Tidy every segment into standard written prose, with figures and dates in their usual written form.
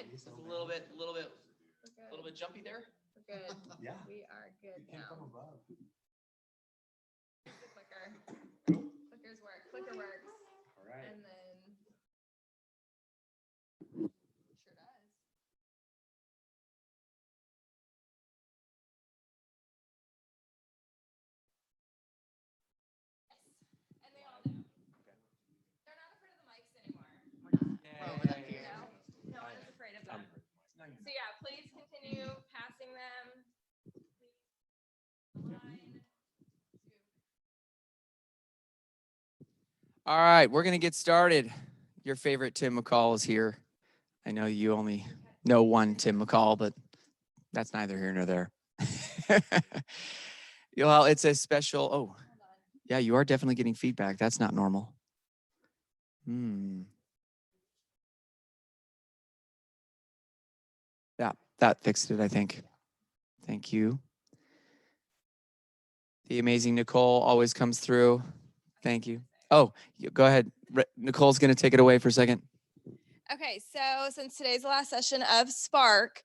good. It's a little bit jumpy there. We're good. Yeah. We are good You came now. from above. The clicker. Clickers work. Clicker works. All right. And then sure does. And they all know. They're not afraid of the mics anymore. We're not. No one is afraid of them. So yeah, please continue passing them. All right, we're going to get started. Your favorite Tim McCall is here. I know you only know one Tim McCall, but that's neither here nor there. Well, it's a special, oh, yeah, you are definitely getting feedback. That's not normal. Yeah, that fixed it, I think. Thank you. The amazing Nicole always comes through. Thank you. Oh, go ahead. Nicole's going to take it away for a second. Okay, so since today's the last session of Spark,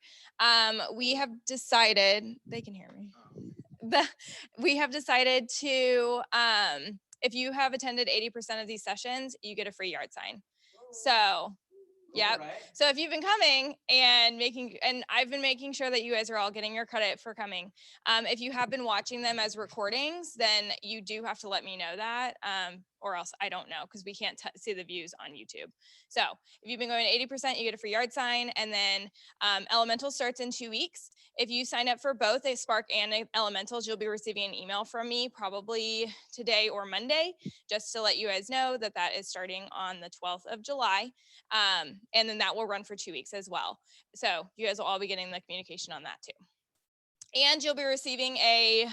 we have decided, they can hear me. We have decided to, if you have attended 80% of these sessions, you get a free yard sign. So, yeah. Right. So if you've been coming and I've been making sure that you guys are all getting your credit for coming. If you have been watching them as recordings, then you do have to let me know that, or else I don't know, because we can't see the views on YouTube. So if you've been going 80%, you get a free yard sign, and then Elemental starts in 2 weeks. If you sign up for both a Spark and a Elementals, you'll be receiving an email from me probably today or Monday, just to let you guys know that that is starting on the 12th of July. And then that will run for 2 weeks as well. So you guys will all be getting the communication on that too. And you'll be receiving a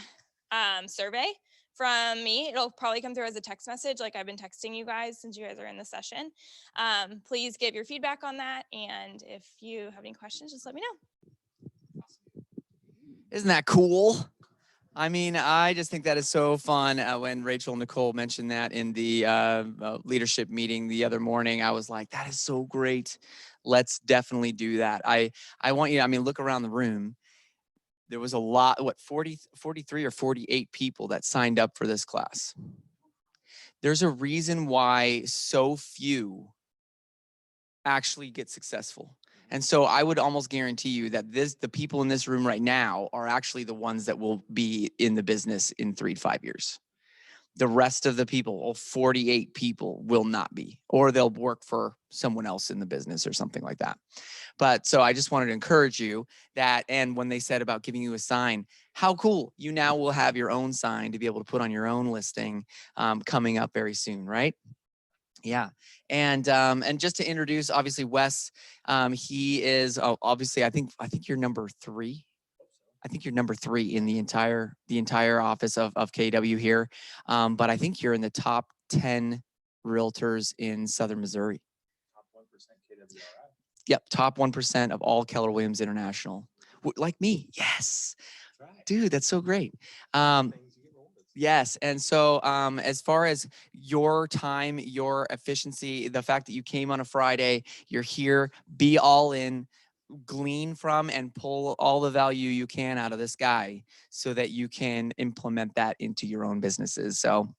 survey from me. It'll probably come through as a text message, like I've been texting you guys since you guys are in the session. Please give your feedback on that. And if you have any questions, just let me know. Isn't that cool? I mean, I just think that is so fun. When Rachel and Nicole mentioned that in the leadership meeting the other morning, I was like, that is so great. Let's definitely do that. I want you, I mean, look around the room. There was a lot, 43 or 48 people that signed up for this class. There's a reason why so few actually get successful. And so I would almost guarantee you that the people in this room right now are actually the ones that will be in the business in 3 to 5 years. The rest of the people, 48 people, will not be, or they'll work for someone else in the business or something like that. But so I just wanted to encourage you that, and when they said about giving you a sign, how cool, you now will have your own sign to be able to put on your own listing coming up very soon, right? Yeah, and just to introduce, obviously Wes, he is obviously I think you're number 3. I think you're number 3 in the entire office of KW here, but I think you're in the top 10 realtors in Southern Missouri. Top 1% KWRI. Yep, top 1% of all Keller Williams International, like me. Yes, That's right. Dude, that's so great. Things you get rolled with. Yes, and so as far as your time, your efficiency, the fact that you came on a Friday, you're here, be all in, glean from and pull all the value you can out of this guy so that you can implement that into your own businesses. So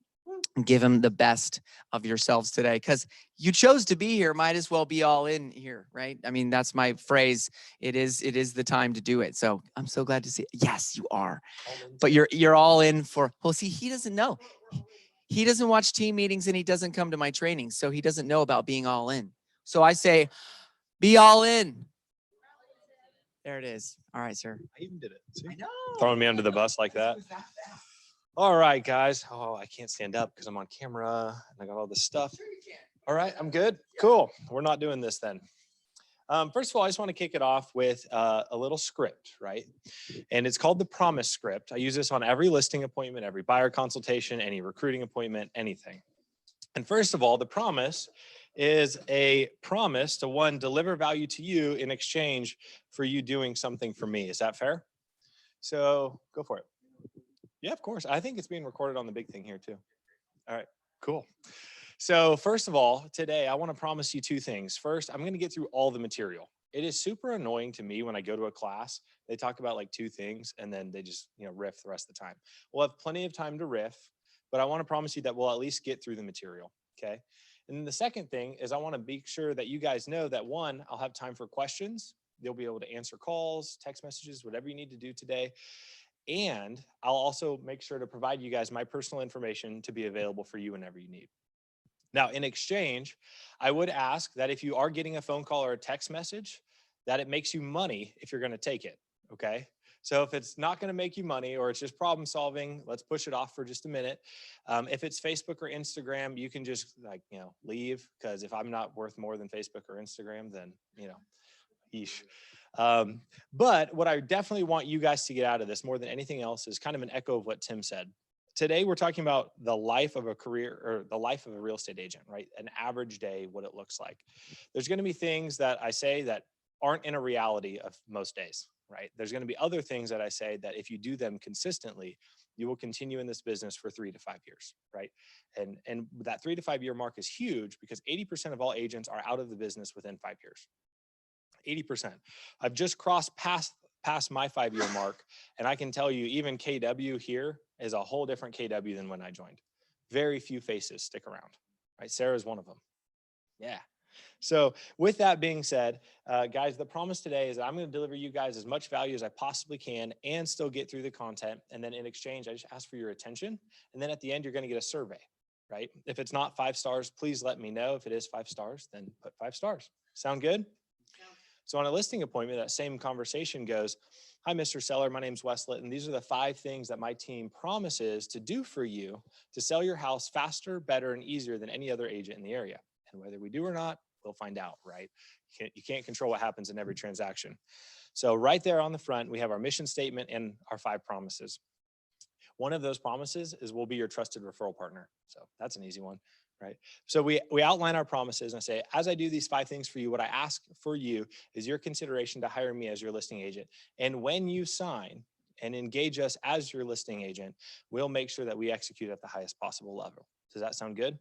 give him the best of yourselves today, because you chose to be here, might as well be all in here, right? I mean, that's my phrase. It is the time to do it. So I'm so glad to see it. Yes, you are. But you're all in for, well, see, he doesn't know. He doesn't watch team meetings and he doesn't come to my training. So he doesn't know about being all in. So I say, be all in. There it is. All right, sir. I even did it. See? I know. Throwing me under the bus like that. All right, guys. Oh, I can't stand up because I'm on camera and I got all this stuff. All right, I'm good. Cool. We're not doing this then. First of all, I just want to kick it off with a little script, right? And it's called the promise script. I use this on every listing appointment, every buyer consultation, any recruiting appointment, anything. And first of all, the promise is a promise to, one, deliver value to you in exchange for you doing something for me. Is that fair? So go for it. Yeah, of course. I think it's being recorded on the big thing here too. All right, cool. So first of all, today I want to promise you 2 things. First, I'm going to get through all the material. It is super annoying to me when I go to a class, they talk about like 2 things and then they just, riff the rest of the time. We'll have plenty of time to riff, but I want to promise you that we'll at least get through the material. Okay. And then the second thing is I want to make sure that you guys know that, one, I'll have time for questions. You'll be able to answer calls, text messages, whatever you need to do today. And I'll also make sure to provide you guys my personal information to be available for you whenever you need. Now, in exchange, I would ask that if you are getting a phone call or a text message, that it makes you money if you're going to take it. Okay. So if it's not going to make you money or it's just problem solving, let's push it off for just a minute. If it's Facebook or Instagram, you can just leave, because if I'm not worth more than Facebook or Instagram, then, yeesh. But what I definitely want you guys to get out of this more than anything else is kind of an echo of what Tim said. Today, we're talking about the life of a career, or the life of a real estate agent, right? An average day, what it looks like. There's going to be things that I say that aren't in a reality of most days, right? There's going to be other things that I say that if you do them consistently, you will continue in this business for 3 to 5 years, right? And that 3 to 5 year mark is huge because 80% of all agents are out of the business within 5 years. 80%. I've just crossed past my 5-year mark, and I can tell you even KW here is a whole different KW than when I joined. Very few faces stick around, right? Sarah's one of them. Yeah. So with that being said, guys, the promise today is that I'm going to deliver you guys as much value as I possibly can and still get through the content. And then in exchange, I just ask for your attention. And then at the end, you're going to get a survey, right? If it's not 5 stars, please let me know. If it is 5 stars, then put 5 stars. Sound good? So on a listing appointment, that same conversation goes, hi, Mr. Seller, my name's Wes Litton. These are the 5 things that my team promises to do for you to sell your house faster, better, and easier than any other agent in the area. And whether we do or not, we'll find out, right? You can't control what happens in every transaction. So right there on the front, we have our mission statement and our 5 promises. One of those promises is we'll be your trusted referral partner. So that's an easy one. Right. So we outline our promises and I say, as I do these 5 things for you, what I ask for you is your consideration to hire me as your listing agent. And when you sign and engage us as your listing agent, we'll make sure that we execute at the highest possible level. Does that sound good?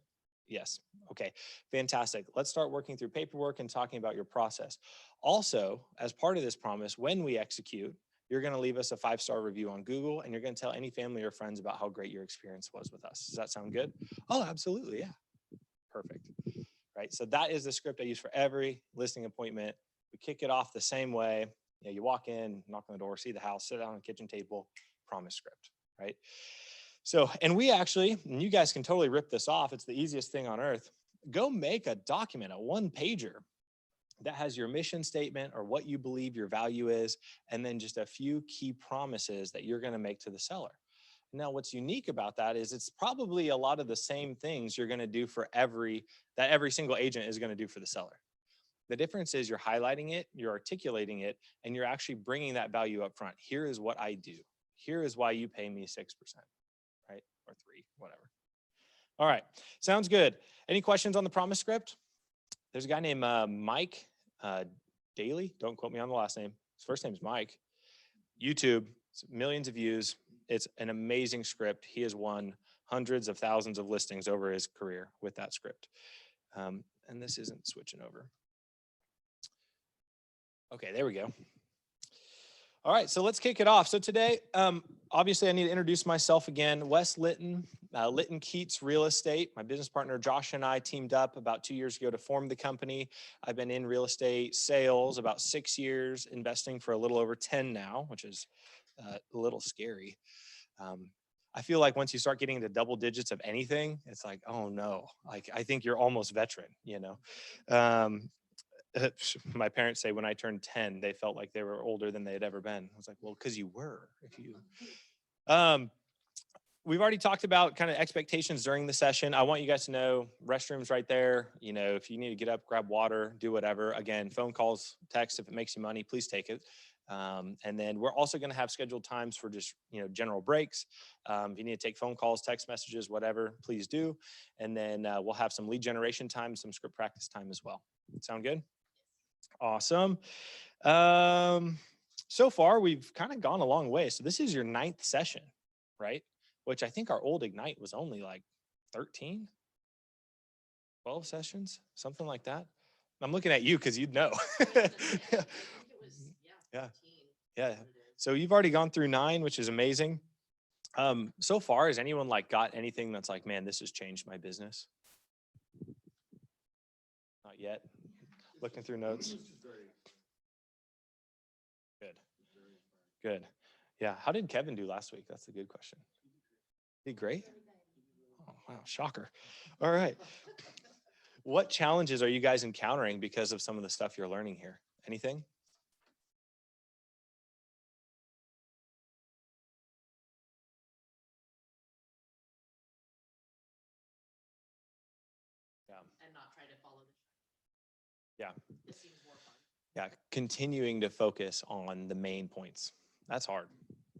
Yes. Okay, fantastic. Let's start working through paperwork and talking about your process. Also, as part of this promise, when we execute, you're going to leave us a 5-star review on Google, and you're going to tell any family or friends about how great your experience was with us. Does that sound good? Oh, absolutely. Yeah. Perfect. Right. So that is the script I use for every listing appointment. We kick it off the same way. You walk in, knock on the door, see the house, sit down on the kitchen table, promise script. Right. So, and we actually, and you guys can totally rip this off. It's the easiest thing on earth. Go make a document, a 1-pager that has your mission statement or what you believe your value is, and then just a few key promises that you're going to make to the seller. Now, what's unique about that is it's probably a lot of the same things you're going to do for every single agent is going to do for the seller. The difference is you're highlighting it, you're articulating it, and you're actually bringing that value up front. Here is what I do. Here is why you pay me 6%, right? Or 3, whatever. All right. Sounds good. Any questions on the promise script? There's a guy named Mike Daly. Don't quote me on the last name. His first name is Mike. YouTube, millions of views. It's an amazing script. He has won hundreds of thousands of listings over his career with that script. And this isn't switching over. Okay, there we go. All right, so let's kick it off. So today, obviously I need to introduce myself again. Wes Litton, Litton Keats Real Estate. My business partner Josh and I teamed up about 2 years ago to form the company. I've been in real estate sales about 6 years, investing for a little over 10 now, which is a little scary. I feel like once you start getting into double digits of anything, it's like, oh no, like I think you're almost veteran, my parents say when I turned 10, they felt like they were older than they had ever been. I was like, well, because you were. We've already talked about kind of expectations during the session. I want you guys to know restrooms right there. If you need to get up, grab water, do whatever. Again, phone calls, text, if it makes you money, please take it. And then we're also going to have scheduled times for just, general breaks. If you need to take phone calls, text messages, whatever, please do. And then we'll have some lead generation time, some script practice time as well. Sound good? Awesome. So far, we've kind of gone a long way. So this is your 9th session, right? Which I think our old Ignite was only like 13, 12 sessions, something like that. I'm looking at you because you'd know. Yeah. Yeah. So you've already gone through 9, which is amazing. So far, has anyone like got anything that's like, man, this has changed my business? Not yet. Looking through notes. Good. Good. Yeah. How did Kevin do last week? That's a good question. Did great? Oh, wow. Shocker. All right. What challenges are you guys encountering because of some of the stuff you're learning here? Anything? Yeah. And not try to follow the. Yeah. This seems more fun. Yeah. Continuing to focus on the main points. That's hard.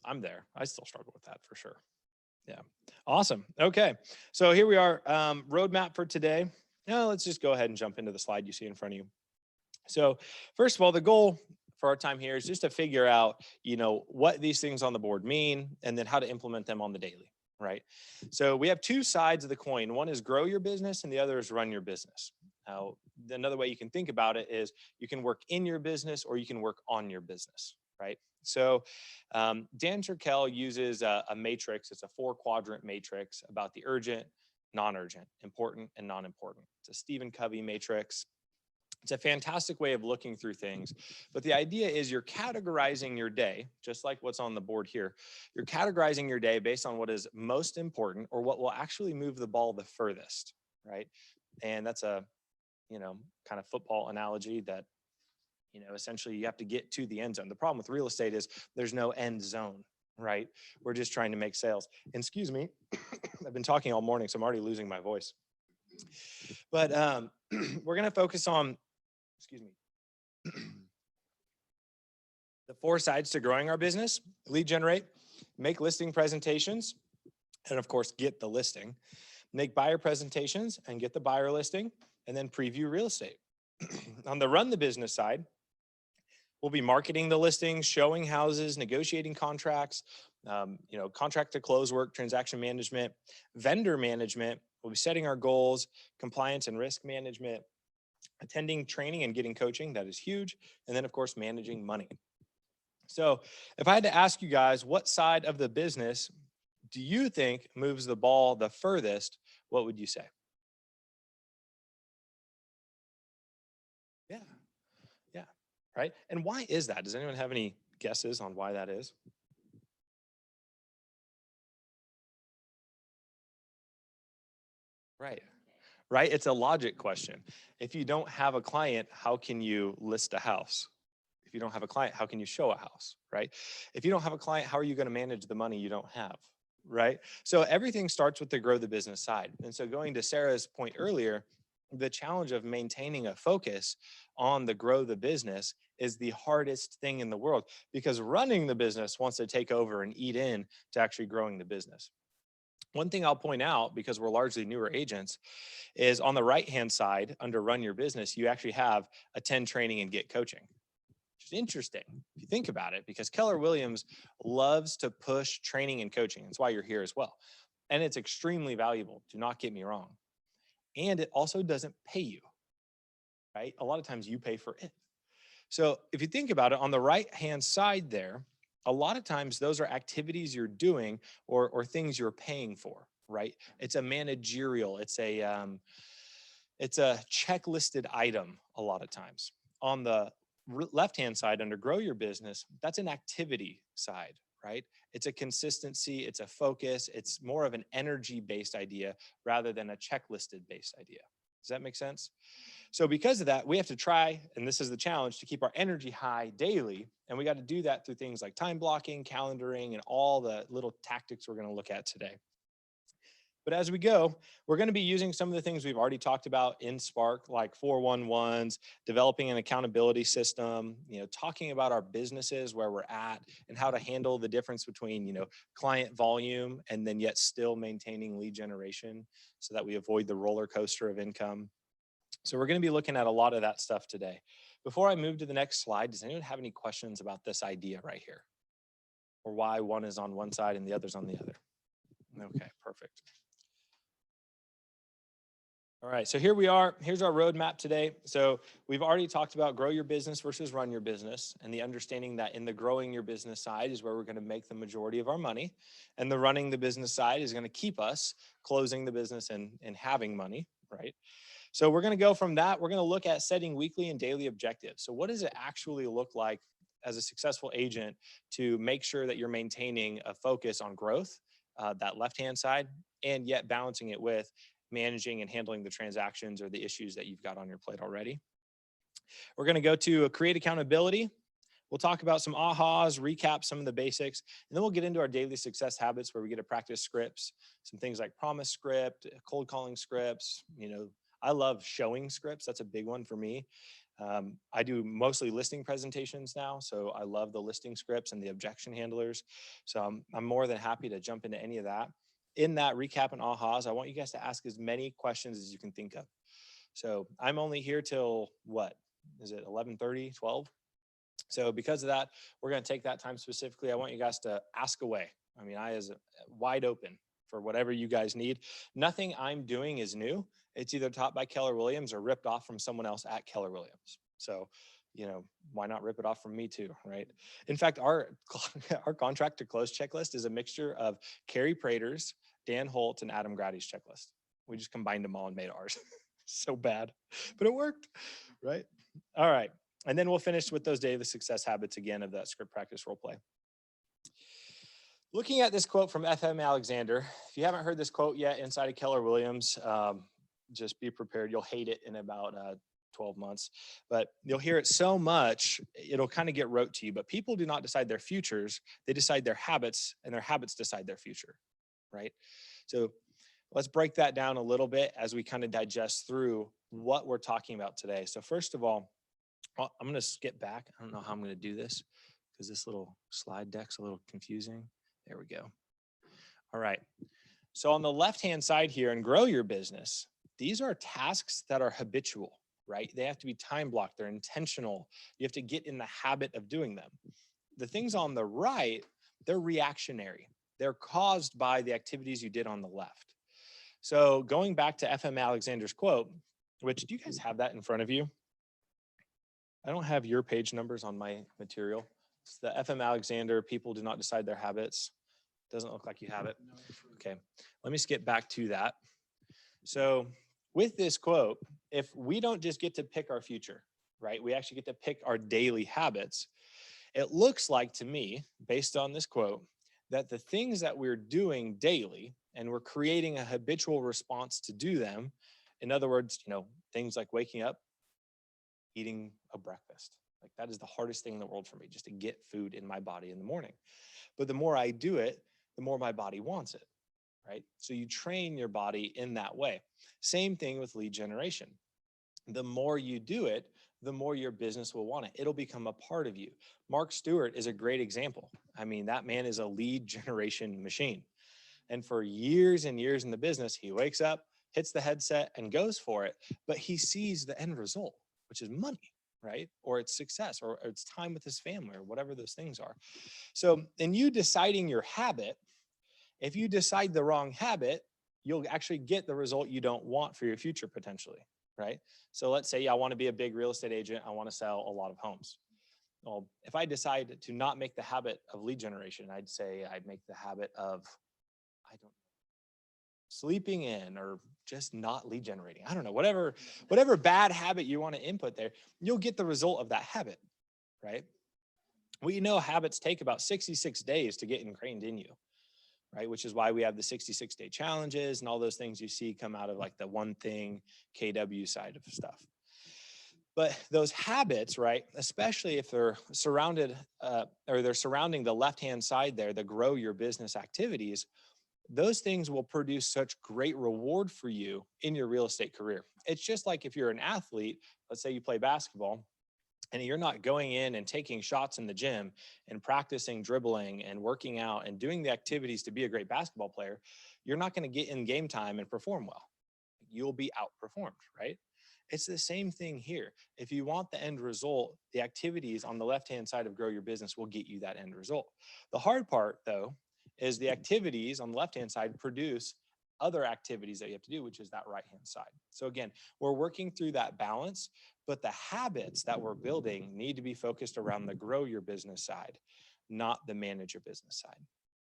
I'm there. I still struggle with that for sure. Yeah. Awesome. Okay. So here we are. Roadmap for today. Now let's just go ahead and jump into the slide you see in front of you. So first of all, the goal for our time here is just to figure out, what these things on the board mean and then how to implement them on the daily, right? So we have 2 sides of the coin. One is grow your business and the other is run your business. Now, another way you can think about it is you can work in your business or you can work on your business, right? So Dan Turkel uses a matrix. It's a 4-quadrant matrix about the urgent, non-urgent, important, and non-important. It's a Stephen Covey matrix. It's a fantastic way of looking through things. But the idea is you're categorizing your day, just like what's on the board here. You're categorizing your day based on what is most important or what will actually move the ball the furthest, right? And that's a, kind of football analogy that, essentially you have to get to the end zone. The problem with real estate is there's no end zone, right? We're just trying to make sales. And excuse me, I've been talking all morning, so I'm already losing my voice. But we're going to focus on, the 4 sides to growing our business: lead generate, make listing presentations, and of course, get the listing, make buyer presentations and get the buyer listing, and then preview real estate. On the run the business side, we'll be marketing the listings, showing houses, negotiating contracts, contract to close work, transaction management, vendor management. We'll be setting our goals, compliance and risk management, attending training and getting coaching. That is huge. And then of course, managing money. So if I had to ask you guys, what side of the business do you think moves the ball the furthest? What would you say? Yeah. Yeah. Right. And why is that? Does anyone have any guesses on why that is? Right. Right. It's a logic question. If you don't have a client, how can you list a house? If you don't have a client, how can you show a house? Right. If you don't have a client, how are you going to manage the money you don't have? Right. So everything starts with the grow the business side. And so going to Sarah's point earlier, the challenge of maintaining a focus on the grow the business is the hardest thing in the world, because running the business wants to take over and eat in to actually growing the business. One thing I'll point out, because we're largely newer agents, is on the right-hand side under run your business, you actually have attend training and get coaching, which is interesting if you think about it, because Keller Williams loves to push training and coaching. That's why you're here as well. And it's extremely valuable. Do not get me wrong. And it also doesn't pay you, right? A lot of times you pay for it. So if you think about it, on the right-hand side there, a lot of times those are activities you're doing or things you're paying for, right? It's a managerial, it's a checklisted item a lot of times. On the left-hand side under grow your business, that's an activity side, right? It's a consistency, it's a focus, it's more of an energy-based idea rather than a checklisted based idea. Does that make sense? So because of that, we have to try, and this is the challenge, to keep our energy high daily. And we got to do that through things like time blocking, calendaring, and all the little tactics we're going to look at today. But as we go, we're going to be using some of the things we've already talked about in Spark, like 411s, developing an accountability system, talking about our businesses, where we're at, and how to handle the difference between, client volume and then yet still maintaining lead generation so that we avoid the roller coaster of income. So we're going to be looking at a lot of that stuff today. Before I move to the next slide, does anyone have any questions about this idea right here? Or why one is on one side and the other's on the other? Okay, perfect. All right, so here we are. Here's our roadmap today. So we've already talked about grow your business versus run your business, and the understanding that in the growing your business side is where we're going to make the majority of our money, and the running the business side is going to keep us closing the business and having money, right? So we're going to go from that. We're going to look at setting weekly and daily objectives. So what does it actually look like as a successful agent to make sure that you're maintaining a focus on growth, that left-hand side, and yet balancing it with managing and handling the transactions or the issues that you've got on your plate already. We're going to go to create accountability. We'll talk about some ahas, recap some of the basics, and then we'll get into our daily success habits where we get to practice scripts, some things like promise script, cold calling scripts. You know, I love showing scripts. That's a big one for me. I do mostly listing presentations now, so I love the listing scripts and the objection handlers. So I'm more than happy to jump into any of that. In that recap and ahas, I want you guys to ask as many questions as you can think of. So I'm only here till what? Is it 11:30, 12? So because of that, we're going to take that time specifically. I want you guys to ask away. I mean, I is wide open for whatever you guys need. Nothing I'm doing is new. It's either taught by Keller Williams or ripped off from someone else at Keller Williams. So, you know, why not rip it off from me too, right? In fact, our contract to close checklist is a mixture of Carrie Prater's, Dan Holt, and Adam Grady's checklist. We just combined them all and made ours. So bad, but it worked, right? All right. And then we'll finish with those daily success habits again of that script practice role play. Looking at this quote from F.M. Alexander, if you haven't heard this quote yet inside of Keller Williams, just be prepared. You'll hate it in about 12 months, but you'll hear it so much, it'll kind of get rote to you. But people do not decide their futures. They decide their habits, and their habits decide their future, right? So let's break that down a little bit as we kind of digest through what we're talking about today. So first of all, I'm going to skip back. I don't know how I'm going to do this because this little slide deck's a little confusing. There we go. All right. So on the left-hand side here and grow your business, these are tasks that are habitual, right? They have to be time blocked. They're intentional. You have to get in the habit of doing them. The things on the right, they're reactionary. They're caused by the activities you did on the left. So going back to F.M. Alexander's quote, which do you guys have that in front of you? I don't have your page numbers on my material. It's the F.M. Alexander, people do not decide their habits. Doesn't look like you have it. Okay, let me skip back to that. So with this quote, if we don't just get to pick our future, right? We actually get to pick our daily habits. It looks like to me, based on this quote, that the things that we're doing daily and we're creating a habitual response to do them. In other words, you know, things like waking up, eating a breakfast. Like that is the hardest thing in the world for me, just to get food in my body in the morning. But the more I do it, the more my body wants it, right? So you train your body in that way. Same thing with lead generation. The more you do it, the more your business will want it. It'll become a part of you. Mark Stewart is a great example. I mean, that man is a lead generation machine. And for years and years in the business, he wakes up, hits the headset and goes for it, but he sees the end result, which is money, right? Or it's success, or it's time with his family, or whatever those things are. So in you deciding your habit, if you decide the wrong habit, you'll actually get the result you don't want for your future potentially, right? So let's say I want to be a big real estate agent. I want to sell a lot of homes. Well, if I decide to not make the habit of lead generation, I'd say I'd make the habit of, I don't know, sleeping in or just not lead generating. I don't know, whatever bad habit you want to input there, you'll get the result of that habit, right? We know habits take about 66 days to get ingrained in you, right? Which is why we have the 66-day challenges and all those things you see come out of like the one thing KW side of stuff. But those habits, right, especially if they're surrounded or they're surrounding the left-hand side there, the grow your business activities, those things will produce such great reward for you in your real estate career. It's just like if you're an athlete, let's say you play basketball, and you're not going in and taking shots in the gym and practicing dribbling and working out and doing the activities to be a great basketball player, you're not going to get in game time and perform well. You'll be outperformed, right? It's the same thing here. If you want the end result, the activities on the left-hand side of grow your business will get you that end result. The hard part, though, is the activities on the left-hand side produce other activities that you have to do, which is that right-hand side. So again, we're working through that balance, but the habits that we're building need to be focused around the grow your business side, not the manage your business side,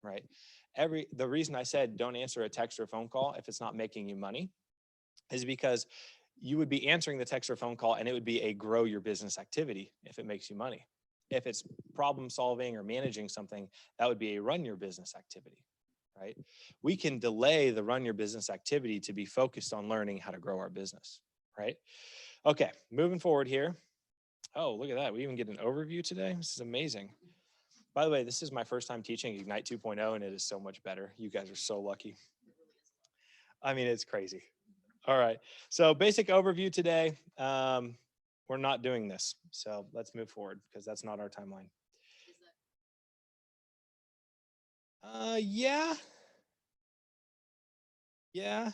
right? The reason I said don't answer a text or phone call if it's not making you money is because you would be answering the text or phone call and it would be a grow your business activity if it makes you money. If it's problem solving or managing something, that would be a run your business activity, right? We can delay the run your business activity to be focused on learning how to grow our business, right? Okay, moving forward here. Oh, look at that. We even get an overview today. This is amazing. By the way, this is my first time teaching Ignite 2.0 and it is so much better. You guys are so lucky. I mean, it's crazy. All right. So basic overview today. We're not doing this. So let's move forward because that's not our timeline. Yeah. Yeah,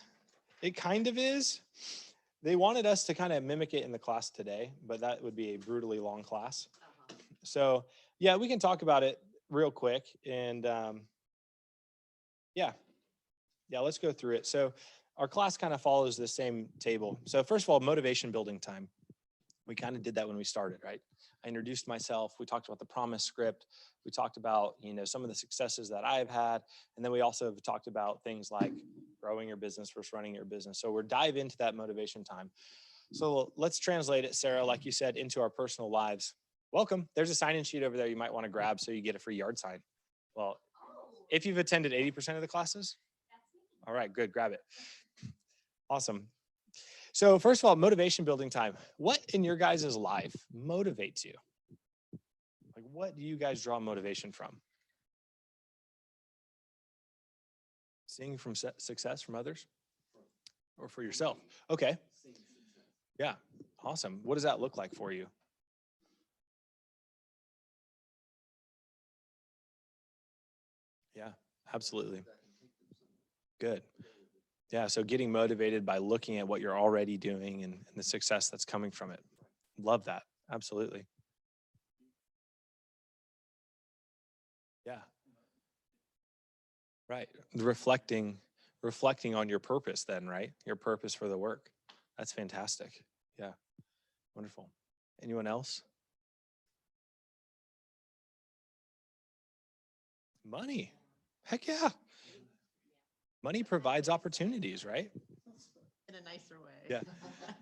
it kind of is. They wanted us to kind of mimic it in the class today, but that would be a brutally long class. So yeah, we can talk about it real quick. And yeah, let's go through it. So our class kind of follows the same table. So first of all, motivation building time. We kind of did that when we started, right? I introduced myself. We talked about the promise script. We talked about, some of the successes that I've had. And then we also have talked about things like growing your business versus running your business. So we're dive into that motivation time. So let's translate it, Sarah, like you said, into our personal lives. Welcome. There's a sign-in sheet over there you might want to grab so you get a free yard sign. Well, if you've attended 80% of the classes, all right, good, grab it. Awesome. So first of all, motivation building time. What in your guys' life motivates you? Like, what do you guys draw motivation from? Seeing from success from others or for yourself? Okay. Yeah. Awesome. What does that look like for you? Yeah, absolutely. Good. Yeah. So getting motivated by looking at what you're already doing and the success that's coming from it. Love that. Absolutely. Yeah. Right. Reflecting on your purpose then, right? Your purpose for the work. That's fantastic. Yeah. Wonderful. Anyone else? Money. Heck yeah. Money provides opportunities, right? In a nicer way. Yeah.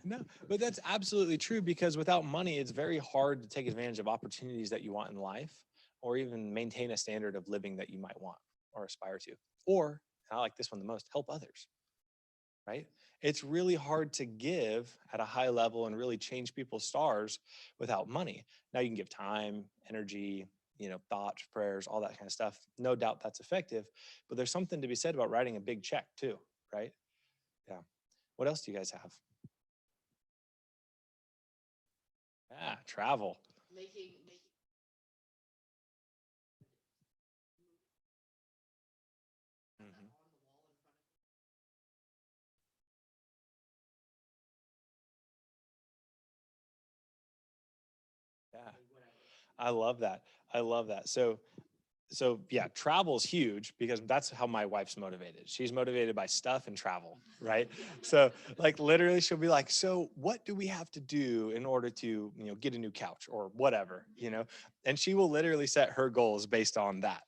No, but that's absolutely true because without money, it's very hard to take advantage of opportunities that you want in life or even maintain a standard of living that you might want or aspire to. Or, and I like this one the most, help others, right? It's really hard to give at a high level and really change people's stars without money. Now you can give time, energy, thoughts, prayers, all that kind of stuff. No doubt that's effective, but there's something to be said about writing a big check too, right? Yeah. What else do you guys have? Yeah, travel. Making Mhm. Yeah, I love that. I love that. So yeah, travel's huge because that's how my wife's motivated. She's motivated by stuff and travel, right? So like literally she'll be like, so what do we have to do in order to, get a new couch or whatever, and she will literally set her goals based on that.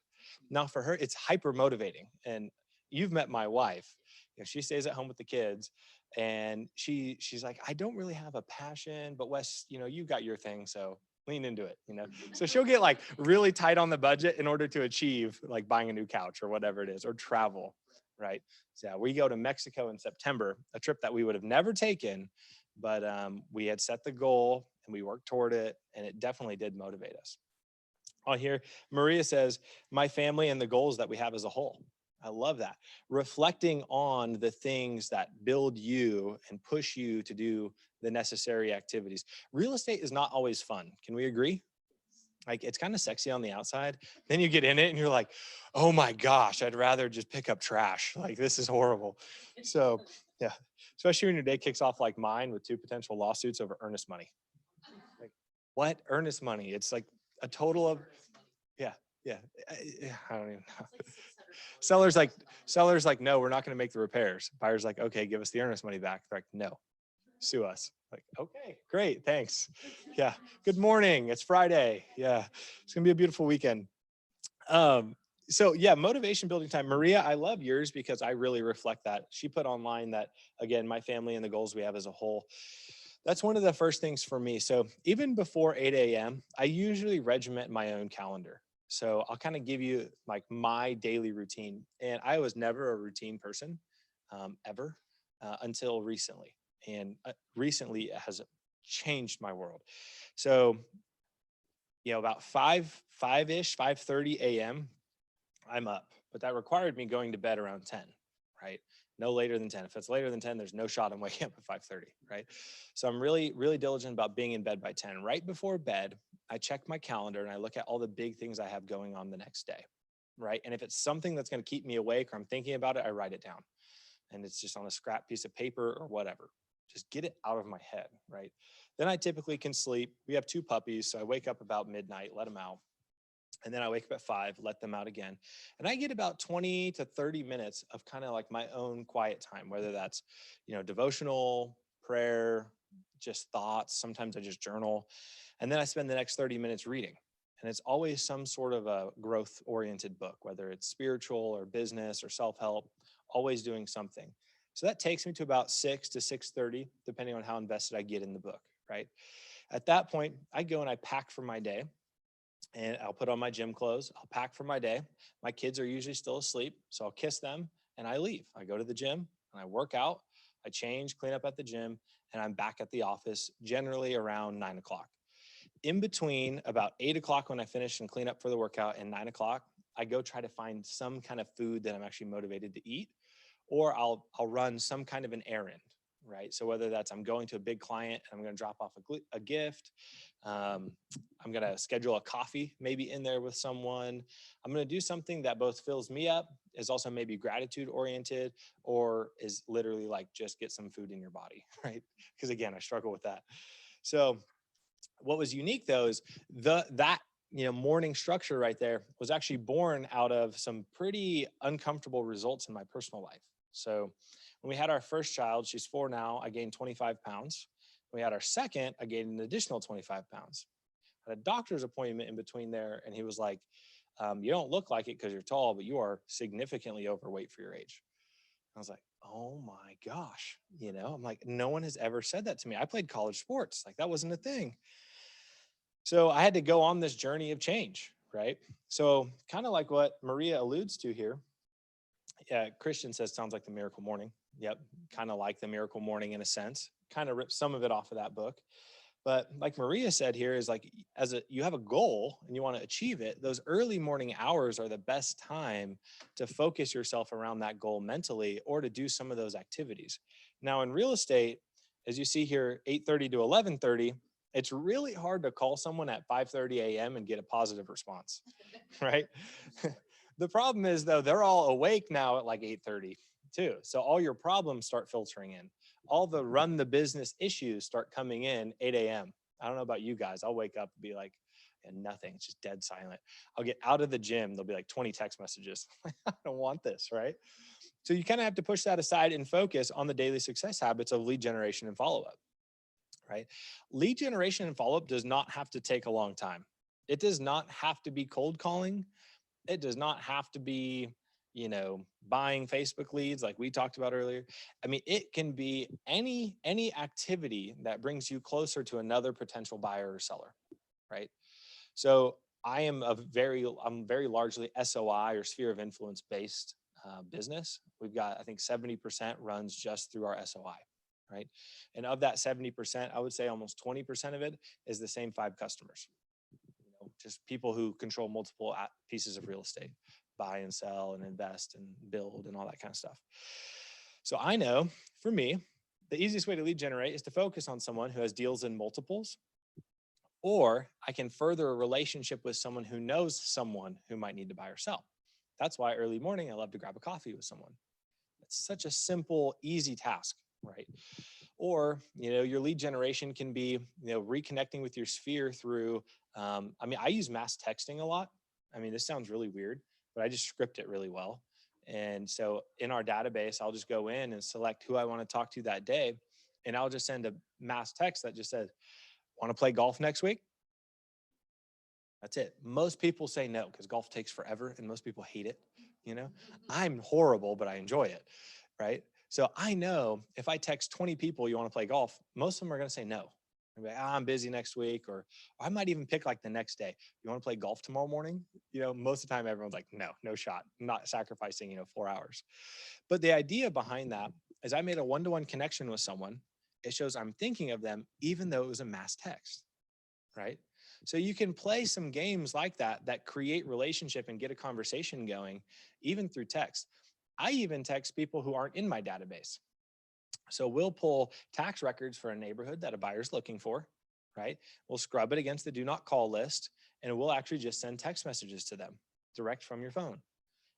Now for her, it's hyper motivating. And you've met my wife. She stays at home with the kids and she's like, I don't really have a passion, but Wes, you got your thing. So lean into it, So she'll get like really tight on the budget in order to achieve like buying a new couch or whatever it is, or travel, right? So yeah, we go to Mexico in September, a trip that we would have never taken, but we had set the goal and we worked toward it, and it definitely did motivate us. On here, Maria says, my family and the goals that we have as a whole. I love that. Reflecting on the things that build you and push you to do the necessary activities. Real estate is not always fun. Can we agree? Like it's kind of sexy on the outside. Then you get in it and you're like, oh my gosh, I'd rather just pick up trash. Like this is horrible. So yeah, especially when your day kicks off like mine with 2 potential lawsuits over earnest money. Like what? Earnest money. It's like a total of, yeah. I don't even know. Seller's like, no, we're not going to make the repairs. Buyer's like, okay, give us the earnest money back. They're like, no, sue us. Like, okay, great, thanks. Yeah, good morning. It's Friday. Yeah, it's gonna be a beautiful weekend. So yeah, motivation building time. Maria, I love yours because I really reflect that. She put online that, again, my family and the goals we have as a whole. That's one of the first things for me. So even before 8 a.m., I usually regiment my own calendar. So I'll kind of give you like my daily routine. And I was never a routine person, ever, until recently. And recently it has changed my world. So, about 5-ish, 5:30 a.m., I'm up, but that required me going to bed around 10, right? No later than 10. If it's later than 10, there's no shot I'm waking up at 5:30, right? So I'm really, really diligent about being in bed by 10. Right before bed, I check my calendar and I look at all the big things I have going on the next day, right? And if it's something that's going to keep me awake or I'm thinking about it, I write it down. And it's just on a scrap piece of paper or whatever. Just get it out of my head, right? Then I typically can sleep. We have 2 puppies, so I wake up about midnight, let them out. And then I wake up at 5, let them out again. And I get about 20 to 30 minutes of kind of like my own quiet time, whether that's, devotional, prayer, just thoughts. Sometimes I just journal. And then I spend the next 30 minutes reading. And it's always some sort of a growth oriented book, whether it's spiritual or business or self-help, always doing something. So that takes me to about 6 to 6:30, depending on how invested I get in the book, right? At that point, I go and I pack for my day. And I'll put on my gym clothes. I'll pack for my day. My kids are usually still asleep, so I'll kiss them and I leave. I go to the gym and I work out. I change, clean up at the gym, and I'm back at the office generally around 9 o'clock. In between about 8 o'clock when I finish and clean up for the workout and 9 o'clock, I go try to find some kind of food that I'm actually motivated to eat, or I'll run some kind of an errand, right? So whether that's I'm going to a big client and I'm going to drop off a gift, I'm going to schedule a coffee maybe in there with someone. I'm going to do something that both fills me up, is also maybe gratitude oriented, or is literally like just get some food in your body, right? Because again, I struggle with that. So what was unique though is that morning structure right there was actually born out of some pretty uncomfortable results in my personal life. So when we had our first child, she's 4 now, I gained 25 pounds. When we had our second, I gained an additional 25 pounds. I had a doctor's appointment in between there, and he was like, you don't look like it because you're tall, but you are significantly overweight for your age. I was like, oh my gosh, I'm like, no one has ever said that to me. I played college sports, like that wasn't a thing. So I had to go on this journey of change, right? So kind of like what Maria alludes to here. Yeah, Christian says sounds like the Miracle Morning. Yep, kind of like the Miracle Morning in a sense. Kind of ripped some of it off of that book. But like Maria said here is like, you have a goal and you want to achieve it, those early morning hours are the best time to focus yourself around that goal mentally or to do some of those activities. Now in real estate, as you see here, 8:30 to 11:30, it's really hard to call someone at 5:30 a.m. and get a positive response, right? The problem is though, they're all awake now at like 8:30 too. So all your problems start filtering in. All the run the business issues start coming in 8 a.m. I don't know about you guys. I'll wake up and be like, and nothing. It's just dead silent. I'll get out of the gym. There'll be like 20 text messages. I don't want this, right? So you kind of have to push that aside and focus on the daily success habits of lead generation and follow-up, right? Lead generation and follow-up does not have to take a long time. It does not have to be cold calling. It does not have to be, buying Facebook leads like we talked about earlier. I mean, it can be any activity that brings you closer to another potential buyer or seller, right? So I'm very largely SOI or sphere of influence based business. We've got, I think 70% runs just through our SOI, right? And of that 70%, I would say almost 20% of it is the same 5 customers. Just people who control multiple pieces of real estate, buy and sell and invest and build and all that kind of stuff. So I know for me, the easiest way to lead generate is to focus on someone who has deals in multiples, or I can further a relationship with someone who knows someone who might need to buy or sell. That's why early morning, I love to grab a coffee with someone. It's such a simple, easy task, right? Or, your lead generation can be, reconnecting with your sphere through, I use mass texting a lot. I mean, this sounds really weird, but I just script it really well. And so in our database, I'll just go in and select who I want to talk to that day. And I'll just send a mass text that just says, want to play golf next week? That's it. Most people say no because golf takes forever and most people hate it. You know, I'm horrible, but I enjoy it. Right. So I know if I text 20 people, you want to play golf, most of them are going to say no. Like, I'm busy next week, or I might even pick like the next day. You want to play golf tomorrow morning? You know, most of the time everyone's like, no, no shot. I'm not sacrificing, 4 hours. But the idea behind that is I made a one-to-one connection with someone. It shows I'm thinking of them, even though it was a mass text, right? So you can play some games like that that create relationship and get a conversation going, even through text. I even text people who aren't in my database. So we'll pull tax records for a neighborhood that a buyer's looking for, right? We'll scrub it against the do not call list, and we'll actually just send text messages to them direct from your phone.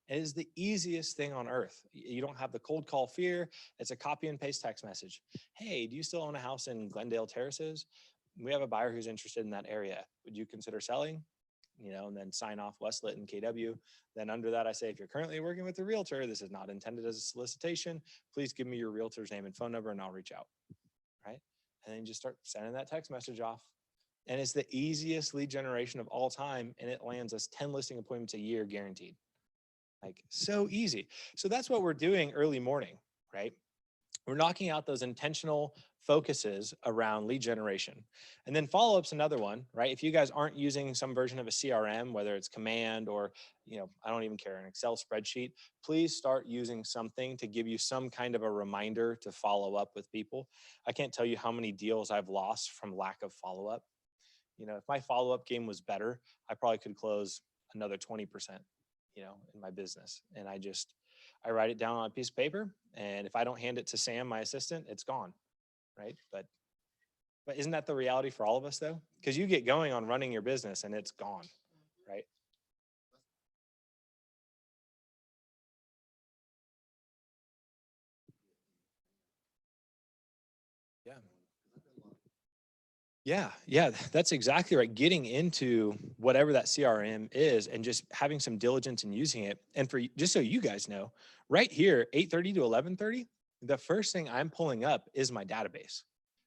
It is the easiest thing on earth. You don't have the cold call fear. It's a copy and paste text message. Hey, do you still own a house in Glendale Terraces? We have a buyer who's interested in that area. Would you consider selling? And then sign off West Litton KW. Then under that, I say, if you're currently working with a realtor, this is not intended as a solicitation. Please give me your realtor's name and phone number and I'll reach out, right? And then just start sending that text message off. And it's the easiest lead generation of all time. And it lands us 10 listing appointments a year guaranteed. Like so easy. So that's what we're doing early morning, right? We're knocking out those intentional focuses around lead generation. And then follow-up's another one, right? If you guys aren't using some version of a CRM, whether it's Command or, I don't even care, an Excel spreadsheet, please start using something to give you some kind of a reminder to follow up with people. I can't tell you how many deals I've lost from lack of follow-up. If my follow-up game was better, I probably could close another 20%, in my business. And I write it down on a piece of paper. And if I don't hand it to Sam, my assistant, it's gone. Right. But isn't that the reality for all of us though? Because you get going on running your business and it's gone. Right. Yeah. Yeah, that's exactly right. Getting into whatever that CRM is and just having some diligence in using it. And just so you guys know, right here, 8:30 to 11:30, the first thing I'm pulling up is my database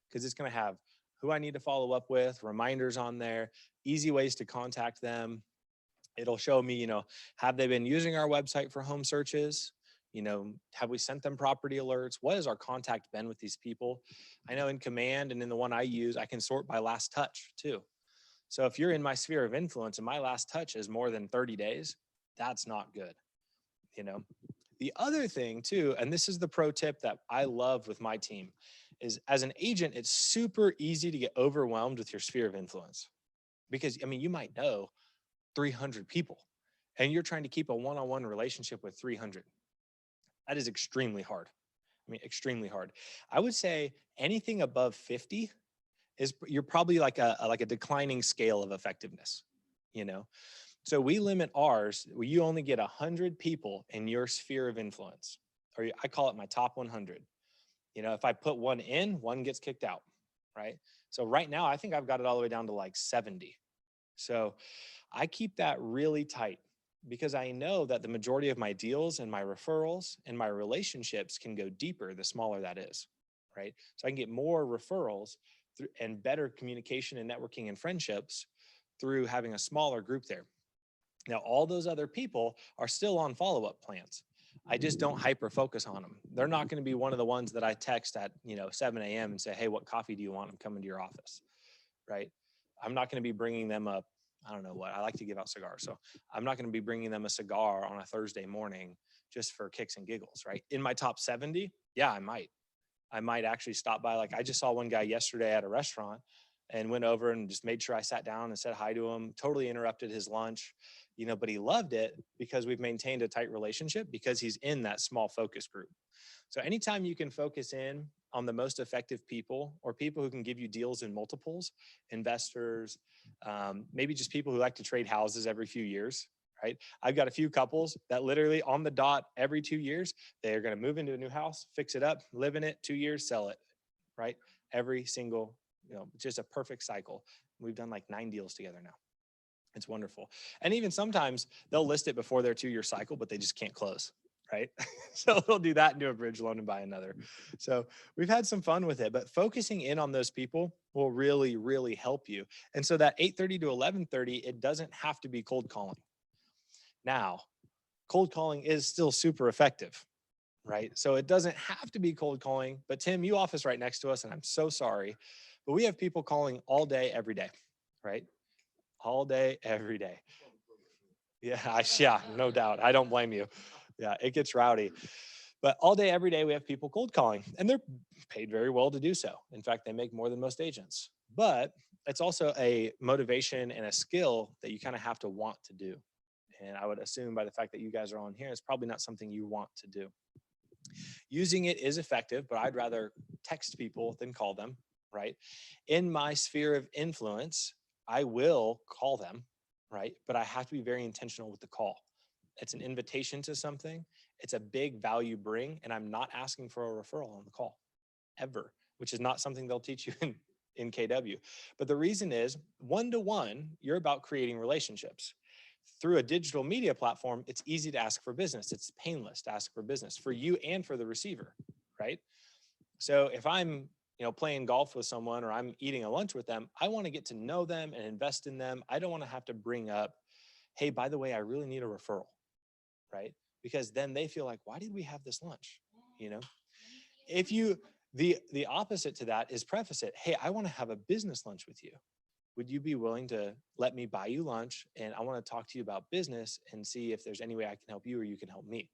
because it's going to have who I need to follow up with, reminders on there, easy ways to contact them. It'll show me, have they been using our website for home searches? Have we sent them property alerts? What has our contact been with these people? I know in Command and in the one I use, I can sort by last touch too. So if you're in my sphere of influence and my last touch is more than 30 days, that's not good. The other thing too, and this is the pro tip that I love with my team, is as an agent, it's super easy to get overwhelmed with your sphere of influence because you might know 300 people and you're trying to keep a one-on-one relationship with 300. That is extremely hard. Extremely hard. I would say anything above 50 you're probably like a declining scale of effectiveness, So we limit ours where you only get 100 people in your sphere of influence, or I call it my top 100. If I put one in, one gets kicked out, right? So right now, I think I've got it all the way down to like 70. So I keep that really tight because I know that the majority of my deals and my referrals and my relationships can go deeper the smaller that is, right? So I can get more referrals and better communication and networking and friendships through having a smaller group there. Now, all those other people are still on follow-up plans. I just don't hyper focus on them. They're not going to be one of the ones that I text at 7 a.m. and say, hey, what coffee do you want? I'm coming to your office, right? I'm not going to be bringing them up. I don't know what. I like to give out cigars. So I'm not going to be bringing them a cigar on a Thursday morning just for kicks and giggles, right? In my top 70, yeah, I might actually stop by. Like I just saw one guy yesterday at a restaurant and went over and just made sure I sat down and said hi to him, totally interrupted his lunch, but he loved it because we've maintained a tight relationship because he's in that small focus group. So anytime you can focus in on the most effective people or people who can give you deals in multiples, investors, maybe just people who like to trade houses every few years, right? I've got a few couples that literally on the dot every 2 years, they're going to move into a new house, fix it up, live in it, 2 years, sell it, right? Every single, just a perfect cycle. We've done like 9 deals together now. It's wonderful. And even sometimes they'll list it before their 2-year cycle, but they just can't close, right? So they'll do that and do a bridge loan and buy another. So we've had some fun with it, but focusing in on those people will really, really help you. And so that 8:30 to 11:30, it doesn't have to be cold calling. Now, cold calling is still super effective, right? So it doesn't have to be cold calling, but Tim, you office right next to us, and I'm so sorry, but we have people calling all day, every day, right? All day, every day. Yeah, no doubt. I don't blame you. Yeah, it gets rowdy. But all day, every day, we have people cold calling, and they're paid very well to do so. In fact, they make more than most agents. But it's also a motivation and a skill that you kind of have to want to do. And I would assume by the fact that you guys are on here, it's probably not something you want to do. Using it is effective, but I'd rather text people than call them, right? In my sphere of influence, I will call them, right? But I have to be very intentional with the call. It's an invitation to something. It's a big value bring, and I'm not asking for a referral on the call ever, which is not something they'll teach you in KW. But the reason is one-to-one, you're about creating relationships. Through a digital media platform, it's easy to ask for business. It's painless to ask for business for you and for the receiver, right? So if I'm, playing golf with someone or I'm eating a lunch with them, I want to get to know them and invest in them. I don't want to have to bring up, hey, by the way, I really need a referral, right? Because then they feel like, why did we have this lunch? If you, the opposite to that is preface it, hey, I want to have a business lunch with you. Would you be willing to let me buy you lunch? And I want to talk to you about business and see if there's any way I can help you or you can help me.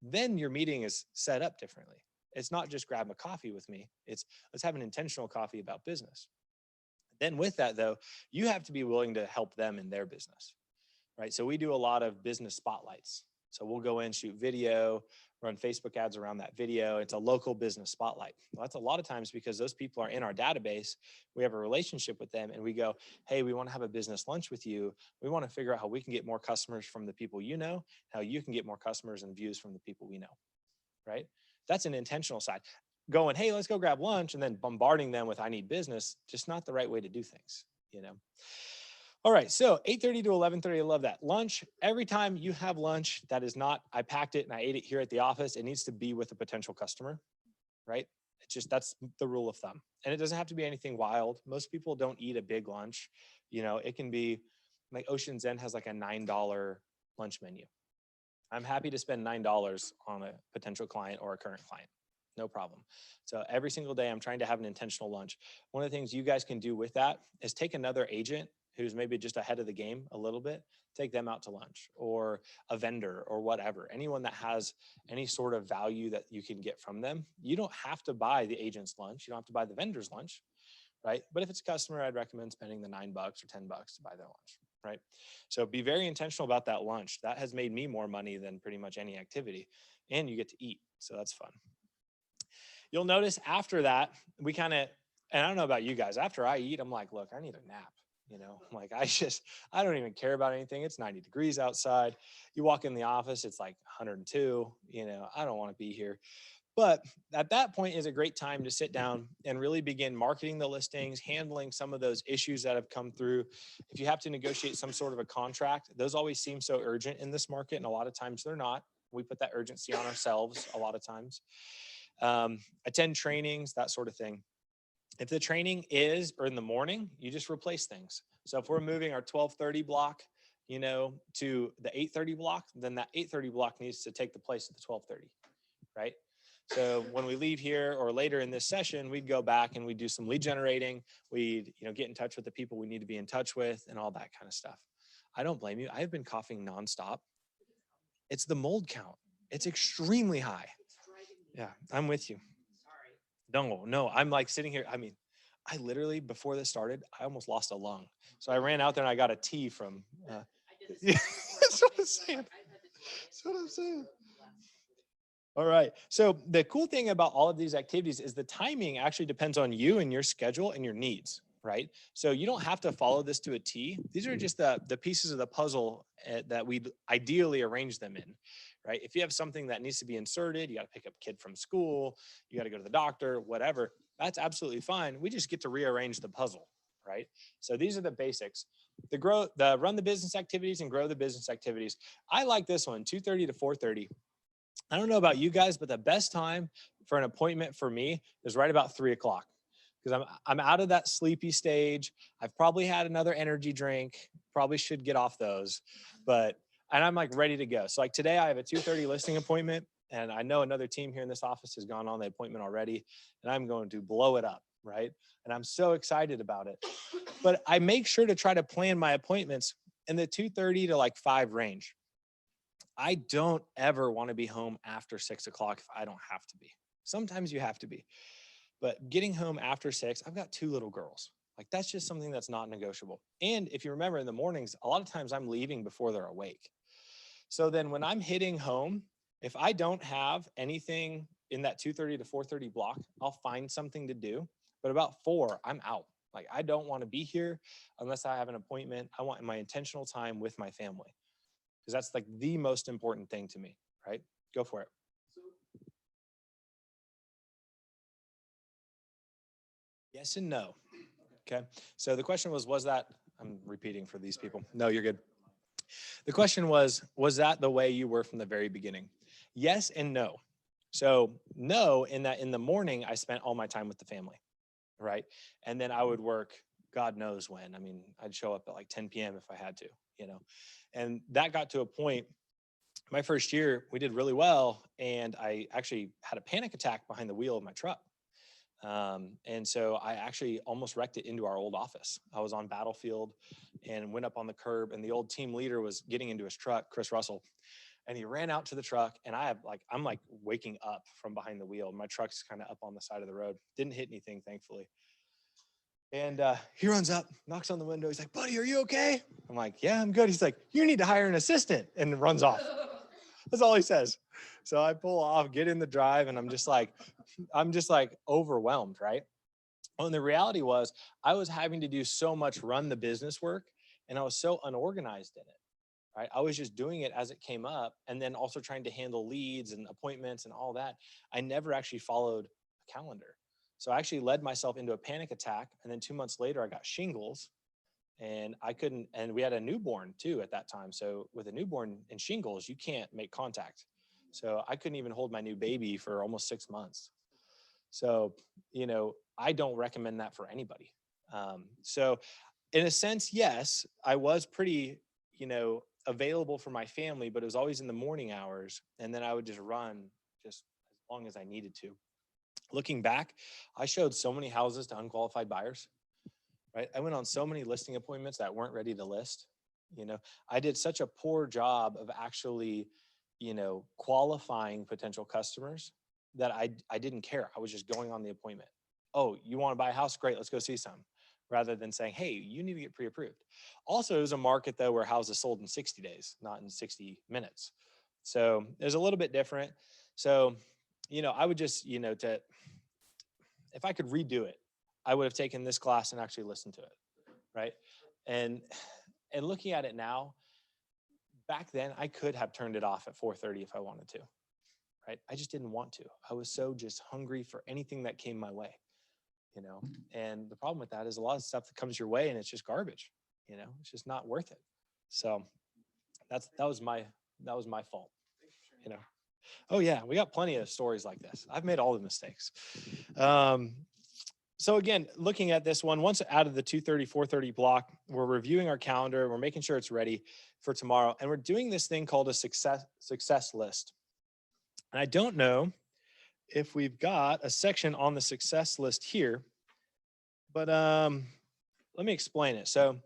Then your meeting is set up differently. It's not just grab a coffee with me. It's let's have an intentional coffee about business. Then with that though, you have to be willing to help them in their business, right? So we do a lot of business spotlights. So we'll go in, shoot video, run Facebook ads around that video. It's a local business spotlight. Well, that's a lot of times because those people are in our database. We have a relationship with them and we go, hey, we want to have a business lunch with you. We want to figure out how we can get more customers from the people you know, how you can get more customers and views from the people we know, right? That's an intentional side. Going, hey, let's go grab lunch and then bombarding them with I need business, just not the right way to do things, All right, so 8:30 to 11:30, I love that. Lunch, every time you have lunch, that is not, I packed it and I ate it here at the office, it needs to be with a potential customer, right? It's just, that's the rule of thumb. And it doesn't have to be anything wild. Most people don't eat a big lunch. It can be, like Ocean's End has like a $9 lunch menu. I'm happy to spend $9 on a potential client or a current client. No problem. So every single day I'm trying to have an intentional lunch. One of the things you guys can do with that is take another agent who's maybe just ahead of the game a little bit, take them out to lunch, or a vendor or whatever, anyone that has any sort of value that you can get from them. You don't have to buy the agent's lunch. You don't have to buy the vendor's lunch, right? But if it's a customer, I'd recommend spending the $9 or $10 to buy their lunch, right? So be very intentional about that lunch. That has made me more money than pretty much any activity, and you get to eat. So that's fun. You'll notice after that, we kind of, and I don't know about you guys, after I eat, I'm like, look, I need a nap. I'm like, I don't even care about anything. It's 90 degrees outside. You walk in the office, it's like 102, I don't want to be here. But at that point is a great time to sit down and really begin marketing the listings, handling some of those issues that have come through. If you have to negotiate some sort of a contract, those always seem so urgent in this market. And a lot of times they're not. We put that urgency on ourselves a lot of times. Attend trainings, that sort of thing. If the training is or in the morning, you just replace things. So if we're moving our 12:30 block, to the 8:30 block, then that 8:30 block needs to take the place of the 12:30, right? So when we leave here or later in this session, we'd go back and we'd do some lead generating. We'd, get in touch with the people we need to be in touch with and all that kind of stuff. I don't blame you. I've been coughing nonstop. It's the mold count. It's extremely high. Yeah, I'm with you. No, I'm like sitting here. I mean, I literally, before this started, I almost lost a lung. So I ran out there and I got a tea from, that's what I'm saying. That's what I'm saying. All right. So the cool thing about all of these activities is the timing actually depends on you and your schedule and your needs, right? So you don't have to follow this to a T. These are just the pieces of the puzzle that we ideally arrange them in, right? If you have something that needs to be inserted, you got to pick up a kid from school, you got to go to the doctor, whatever, that's absolutely fine. We just get to rearrange the puzzle, right? So these are the basics. Run the business activities and grow the business activities. I like this one, 2:30 to 4:30. I don't know about you guys, but the best time for an appointment for me is right about 3 o'clock, because I'm out of that sleepy stage. I've probably had another energy drink, probably should get off those, and I'm like ready to go. So like today I have a 2:30 listing appointment, and I know another team here in this office has gone on the appointment already, and I'm going to blow it up, right? And I'm so excited about it. But I make sure to try to plan my appointments in the 2:30 to like 5 range. I don't ever want to be home after 6 o'clock if I don't have to be. Sometimes you have to be, but getting home after 6, I've got 2 little girls. Like that's just something that's not negotiable. And if you remember in the mornings, a lot of times I'm leaving before they're awake. So then when I'm hitting home, if I don't have anything in that 2:30 to 4:30 block, I'll find something to do. But about 4, I'm out. Like I don't want to be here unless I have an appointment. I want my intentional time with my family, because that's like the most important thing to me, right? Go for it. Yes and no. Okay. So the question was that, I'm repeating for these people. No, you're good. The question was that the way you were from the very beginning? Yes and no. So no, in that in the morning, I spent all my time with the family, right? And then I would work, God knows when. I mean, I'd show up at like 10 p.m. if I had to, you know, and that got to a point. My first year, we did really well, and I actually had a panic attack behind the wheel of my truck. And so I actually almost wrecked it into our old office. I was on Battlefield and went up on the curb, and the old team leader was getting into his truck, Chris Russell, and he ran out to the truck, and I'm like waking up from behind the wheel. My truck's kind of up on the side of the road. Didn't hit anything, thankfully. And he runs up, knocks on the window. He's like, "Buddy, are you okay?" I'm like, "Yeah, I'm good." He's like, "You need to hire an assistant," and runs off. That's all he says. So I pull off, get in the drive, and I'm just like overwhelmed, right? Well, and the reality was I was having to do so much run the business work, and I was so unorganized in it, right? I was just doing it as it came up, and then also trying to handle leads and appointments and all that. I never actually followed a calendar. So I actually led myself into a panic attack. And then 2 months later, I got shingles, and I couldn't, and we had a newborn too at that time. So with a newborn and shingles, you can't make contact. So I couldn't even hold my new baby for almost 6 months. So, I don't recommend that for anybody. So in a sense, yes, I was pretty, available for my family, but it was always in the morning hours. And then I would just run just as long as I needed to. Looking back, I showed so many houses to unqualified buyers, right? I went on so many listing appointments that weren't ready to list. I did such a poor job of actually, qualifying potential customers that I didn't care. I was just going on the appointment. Oh, you want to buy a house? Great, let's go see some. Rather than saying, hey, you need to get pre-approved. Also, it was a market though where houses sold in 60 days, not in 60 minutes. So it was a little bit different. So, I would just, if I could redo it, I would have taken this class and actually listened to it, right? And looking at it now, back then I could have turned it off at 4:30 if I wanted to, right? I just didn't want to. I was so just hungry for anything that came my way, And the problem with that is a lot of stuff that comes your way and it's just garbage, It's just not worth it. So that was my fault, Oh yeah, we got plenty of stories like this. I've made all the mistakes. So again, looking at this one, once out of the 2:30, 4:30 block, we're reviewing our calendar. We're making sure it's ready for tomorrow. And we're doing this thing called a success list. And I don't know if we've got a section on the success list here, but let me explain it. So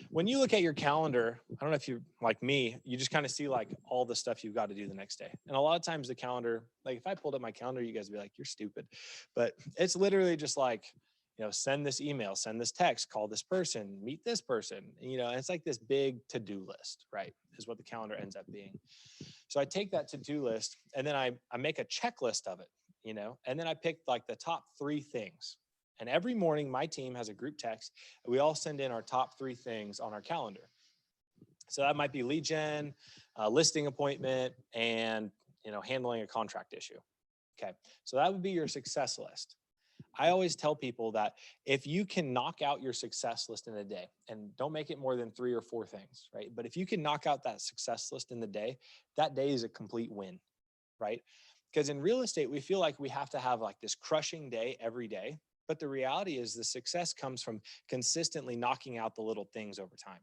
when you look at your calendar, I don't know if you're like me, you just kind of see like all the stuff you've got to do the next day. And a lot of times the calendar, like if I pulled up my calendar, you guys would be like, you're stupid. But it's literally just like, send this email, send this text, call this person, meet this person. And it's like this big to-do list, right? Is what the calendar ends up being. So I take that to-do list and then I make a checklist of it, and then I pick like the top 3 things. And every morning, my team has a group text. And we all send in our top 3 things on our calendar. So that might be lead gen, listing appointment, and handling a contract issue. Okay, so that would be your success list. I always tell people that if you can knock out your success list in a day, and don't make it more than 3 or 4 things, right? But if you can knock out that success list in the day, that day is a complete win, right? Because in real estate, we feel like we have to have like this crushing day every day. But the reality is the success comes from consistently knocking out the little things over time,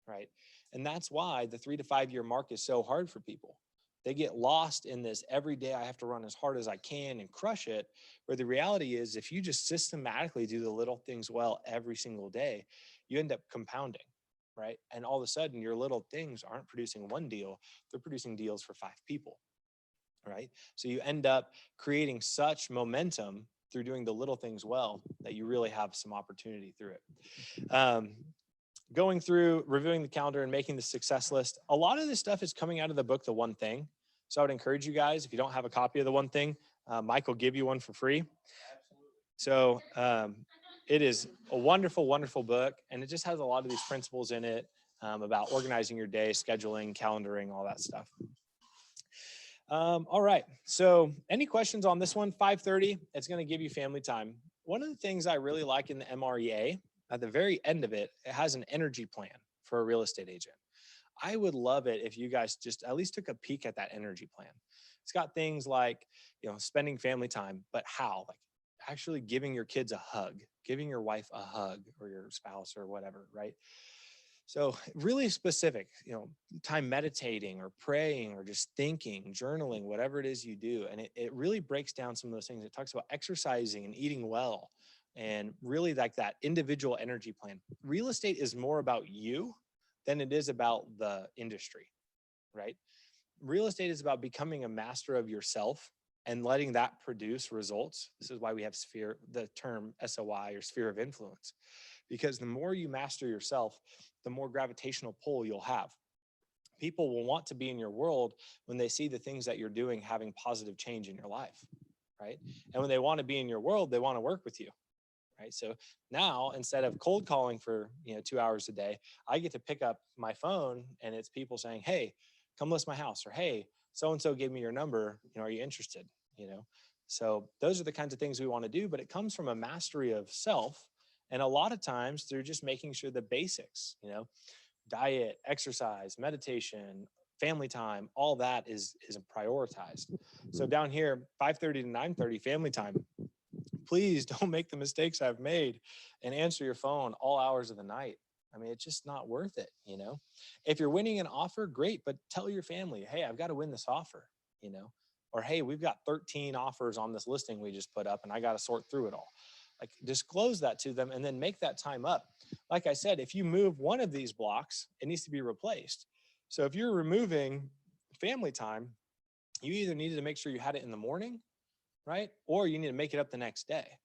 right? And that's why the 3 to 5 year mark is so hard for people. They get lost in this every day. I have to run as hard as I can and crush it. Where the reality is, if you just systematically do the little things well every single day, you end up compounding, right? And all of a sudden, your little things aren't producing one deal, they're producing deals for 5 people, right? So you end up creating such momentum through doing the little things well that you really have some opportunity through it. Going through reviewing the calendar and making the success list, a lot of this stuff is coming out of the book The One Thing. So I would encourage you guys, if you don't have a copy of The One Thing, Mike will give you one for free. So it is a wonderful, wonderful book, and it just has a lot of these principles in it about organizing your day, scheduling, calendaring, all that stuff. All right, so any questions on this one? 5:30, it's going to give you family time. One of the things I really like in the MREA, at the very end of it, it has an energy plan for a real estate agent. I would love it if you guys just at least took a peek at that energy plan. It's got things like, spending family time, but how? Like actually giving your kids a hug, giving your wife a hug or your spouse or whatever, right? So really specific, time meditating or praying or just thinking, journaling, whatever it is you do. And it really breaks down some of those things. It talks about exercising and eating well and really like that individual energy plan. Real estate is more about you than it is about the industry, right? Real estate is about becoming a master of yourself and letting that produce results. This is why we have the term SOI or sphere of influence, because the more you master yourself, the more gravitational pull you'll have. People will want to be in your world when they see the things that you're doing having positive change in your life, right? And when they want to be in your world, they want to work with you, right? So now instead of cold calling for 2 hours a day, I get to pick up my phone and it's people saying, hey, come list my house, or hey, so-and-so gave me your number, are you interested? So those are the kinds of things we want to do, but it comes from a mastery of self. And a lot of times through just making sure the basics, diet, exercise, meditation, family time, all that is prioritized. So down here, 5:30 to 9:30, family time. Please don't make the mistakes I've made and answer your phone all hours of the night. I mean, it's just not worth it, If you're winning an offer, great, but tell your family, hey, I've got to win this offer, or hey, we've got 13 offers on this listing we just put up and I got to sort through it all. Like disclose that to them and then make that time up. Like I said, if you move one of these blocks, it needs to be replaced. So if you're removing family time, you either needed to make sure you had it in the morning, right? Or you need to make it up the next day,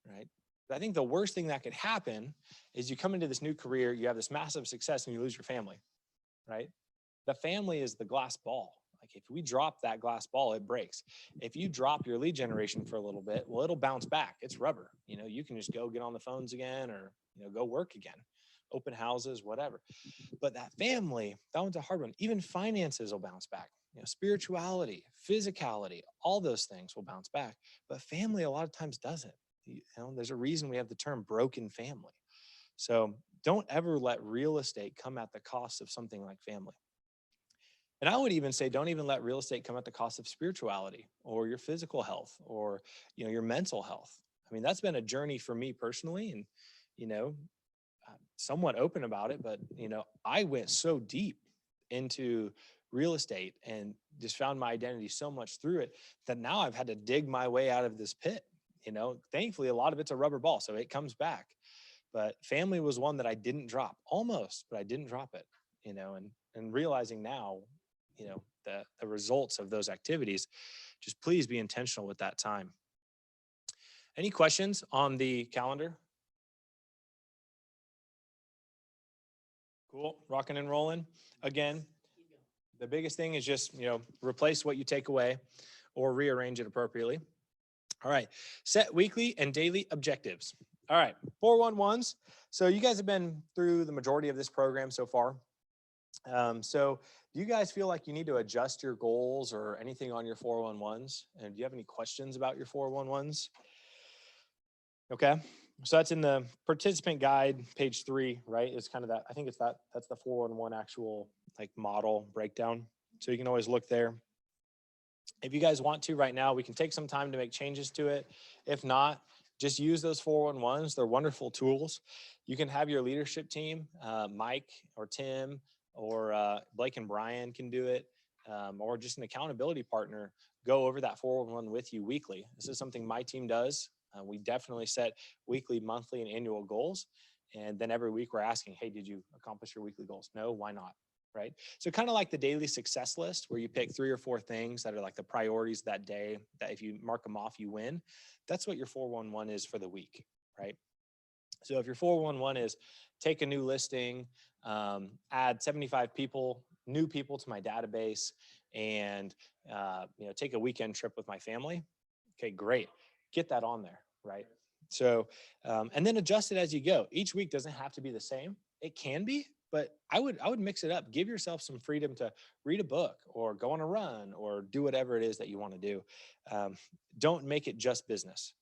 right? But I think the worst thing that could happen is you come into this new career, you have this massive success and you lose your family, right? The family is the glass ball. Like if we drop that glass ball, it breaks. If you drop your lead generation for a little bit, well, it'll bounce back. It's rubber. You can just go get on the phones again or, go work again, open houses, whatever. But that family, that one's a hard one. Even finances will bounce back. Spirituality, physicality, all those things will bounce back. But family a lot of times doesn't. There's a reason we have the term broken family. So don't ever let real estate come at the cost of something like family. And I would even say, don't even let real estate come at the cost of spirituality or your physical health or, your mental health. I mean, that's been a journey for me personally and, somewhat open about it, but, I went so deep into real estate and just found my identity so much through it that now I've had to dig my way out of this pit. Thankfully, a lot of it's a rubber ball, so it comes back. But family was one that I didn't drop, almost, but I didn't drop it, and realizing now, the results of those activities, just please be intentional with that time. Any questions on the calendar? Cool, rocking and rolling. Again, the biggest thing is just, replace what you take away or rearrange it appropriately. All right, set weekly and daily objectives. All right, 411s. So you guys have been through the majority of this program so far. So do you guys feel like you need to adjust your goals or anything on your 411s? And do you have any questions about your 411s? Okay. So that's in the participant guide, page 3, right? It's kind of that, I think it's that's the 411 actual like model breakdown. So you can always look there. If you guys want to right now, we can take some time to make changes to it. If not, just use those 411s. They're wonderful tools. You can have your leadership team, Mike or Tim or Blake and Brian can do it, or just an accountability partner go over that 411 with you weekly. This is something my team does. We definitely set weekly, monthly, and annual goals. And then every week we're asking, hey, did you accomplish your weekly goals? No, why not? Right? So kind of like the daily success list where you pick 3 or 4 things that are like the priorities that day that if you mark them off, you win. That's what your 411 is for the week, right? So if your 411 is take a new listing, add 75 people, new people to my database, and take a weekend trip with my family. Okay, great. Get that on there, right? So, and then adjust it as you go. Each week doesn't have to be the same. It can be, but I would mix it up. Give yourself some freedom to read a book or go on a run or do whatever it is that you want to do. Don't make it just business.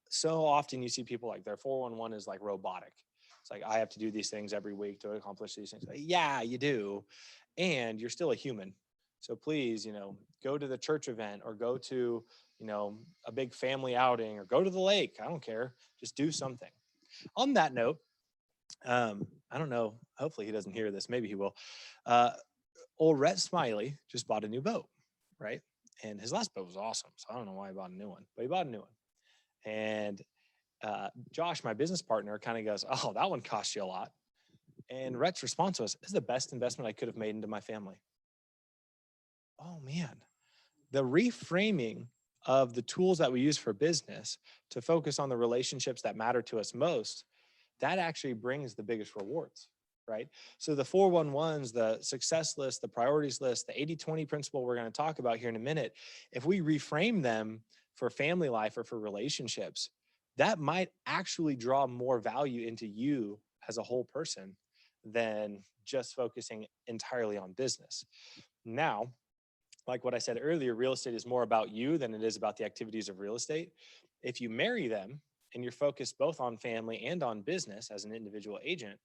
So often you see people like their 411 is like robotic. It's like, I have to do these things every week to accomplish these things. Yeah, you do. And you're still a human. So please, go to the church event or go to, a big family outing or go to the lake. I don't care. Just do something. On that note, I don't know. Hopefully he doesn't hear this. Maybe he will. Old Rhett Smiley just bought a new boat, right? And his last boat was awesome. So I don't know why he bought a new one, but he bought a new one. And Josh, my business partner, kind of goes, oh, that one cost you a lot. And Rhett's response was, this is the best investment I could have made into my family. Oh, man. The reframing of the tools that we use for business to focus on the relationships that matter to us most, that actually brings the biggest rewards, right? So the 411s, the success list, the priorities list, the 80-20 principle we're going to talk about here in a minute, if we reframe them for family life or for relationships, that might actually draw more value into you as a whole person than just focusing entirely on business. Now, like what I said earlier, real estate is more about you than it is about the activities of real estate. If you marry them and you're focused both on family and on business as an individual agent,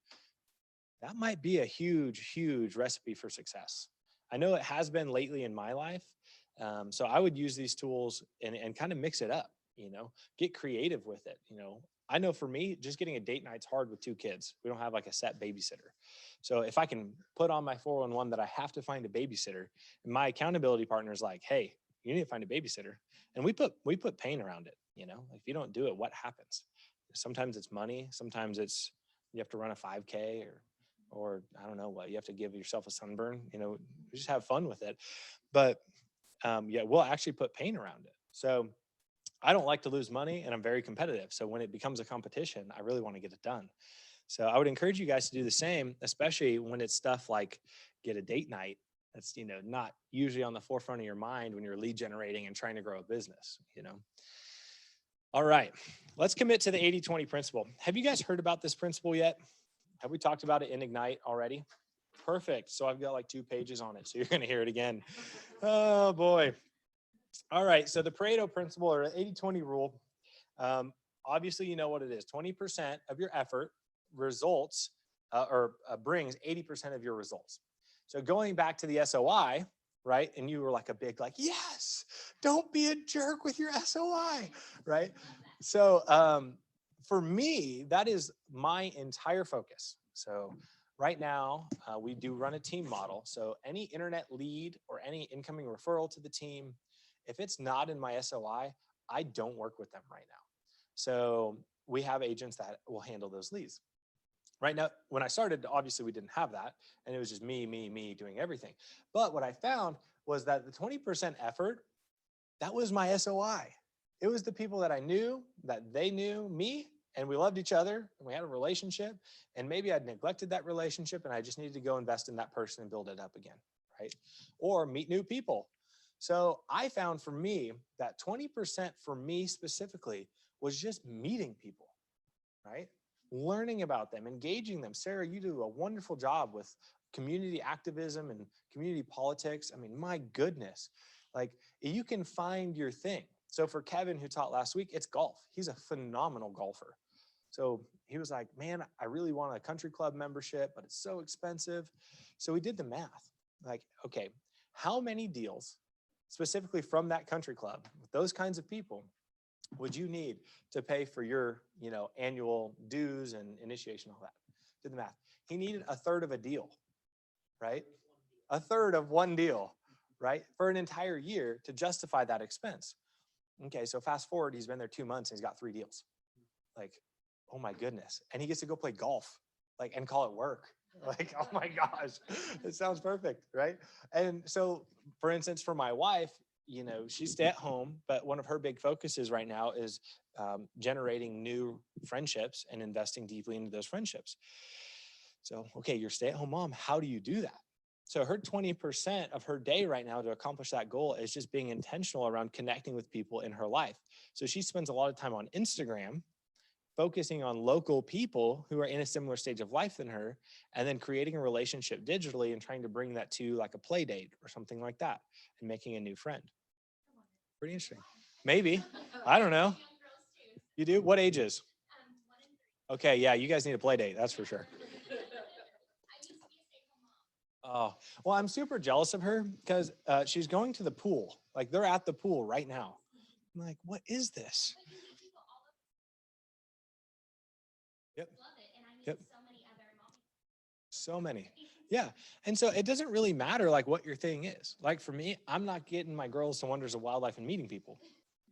that might be a huge, huge recipe for success. I know it has been lately in my life. So I would use these tools and kind of mix it up, get creative with it. I know for me, just getting a date night's hard with 2 kids. We don't have like a set babysitter. So if I can put on my 411 that I have to find a babysitter, and my accountability partner is like, hey, you need to find a babysitter. And we put pain around it. If you don't do it, what happens? Sometimes it's money. Sometimes it's, you have to run a 5K or I don't know what, you have to give yourself a sunburn, just have fun with it. But we'll actually put pain around it. So I don't like to lose money and I'm very competitive. So when it becomes a competition, I really want to get it done. So I would encourage you guys to do the same, especially when it's stuff like get a date night. That's, not usually on the forefront of your mind when you're lead generating and trying to grow a business, All right, let's commit to the 80-20 principle. Have you guys heard about this principle yet? Have we talked about it in Ignite already? Perfect. So I've got like 2 pages on it. So you're going to hear it again. Oh boy. All right. So the Pareto principle or 80-20 rule, obviously you know what it is. 20% of your effort results brings 80% of your results. So going back to the SOI, right? And you were like a big, like, yes, don't be a jerk with your SOI, right? So for me, that is my entire focus. So right now, we do run a team model. So any internet lead or any incoming referral to the team, if it's not in my SOI, I don't work with them right now. So we have agents that will handle those leads. Right now, when I started, obviously we didn't have that. And it was just me doing everything. But what I found was that the 20% effort, that was my SOI. It was the people that I knew, that they knew me, and we loved each other, and we had a relationship, and maybe I'd neglected that relationship, and I just needed to go invest in that person and build it up again, right? Or meet new people. So I found for me that 20% for me specifically was just meeting people, right? Learning about them, engaging them. Sarah, you do a wonderful job with community activism and community politics. I mean, my goodness, like you can find your thing. So for Kevin, who taught last week, it's golf. He's a phenomenal golfer. So he was like, man, I really want a country club membership, but it's so expensive. So we did the math. Like, okay, how many deals specifically from that country club with those kinds of people would you need to pay for your, annual dues and initiation, all that? Did the math. He needed a third of a deal, right? A third of one deal, right? For an entire year to justify that expense. Okay, so fast forward, he's been there 2 months and he's got 3 deals. Like, oh my goodness. And he gets to go play golf, and call it work. Like, oh my gosh, it sounds perfect, right? And so, for instance, for my wife, she's stay at home, but one of her big focuses right now is generating new friendships and investing deeply into those friendships. So, okay, you're stay-at-home mom. How do you do that? So her 20% of her day right now to accomplish that goal is just being intentional around connecting with people in her life. So she spends a lot of time on Instagram, focusing on local people who are in a similar stage of life than her, and then creating a relationship digitally and trying to bring that to like a play date or something like that and making a new friend. Pretty interesting. Maybe. I don't know. You do? What ages? Okay, yeah, you guys need a play date, that's for sure. Oh, well, I'm super jealous of her because she's going to the pool. Like, they're at the pool right now. I'm like, what is this? Yep. Yep. So many. Yeah. And so it doesn't really matter like what your thing is. Like for me, I'm not getting my girls to Wonders of Wildlife and meeting people,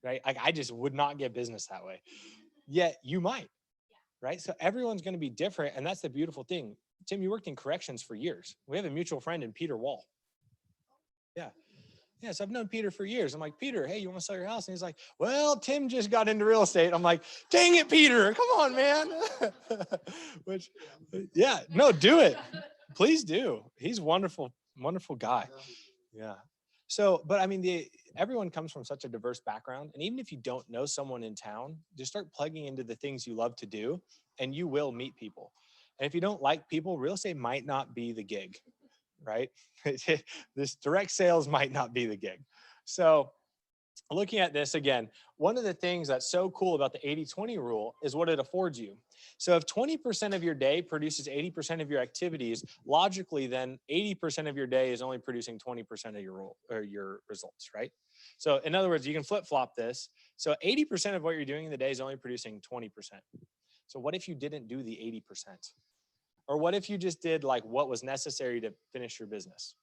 right? Like I just would not get business that way. Yet you might, right? So everyone's going to be different. And that's the beautiful thing. Tim, you worked in corrections for years. We have a mutual friend in Peter Wall. Yeah. Yeah, so I've known Peter for years. I'm like, Peter, hey, you want to sell your house? And he's like, well, Tim just got into real estate. I'm like, dang it, Peter, come on, man. Which, yeah, no, do it. Please do. He's wonderful, wonderful guy. Yeah. So, but I mean, everyone comes from such a diverse background. And even if you don't know someone in town, just start plugging into the things you love to do and you will meet people. And if you don't like people, real estate might not be the gig, right? This direct sales might not be the gig. So looking at this again, one of the things that's so cool about the 80-20 rule is what it affords you. So if 20% of your day produces 80% of your activities, logically then 80% of your day is only producing 20% of your results, right? So in other words, you can flip-flop this. So 80% of what you're doing in the day is only producing 20%. So what if you didn't do the 80%? Or what if you just did like what was necessary to finish your business?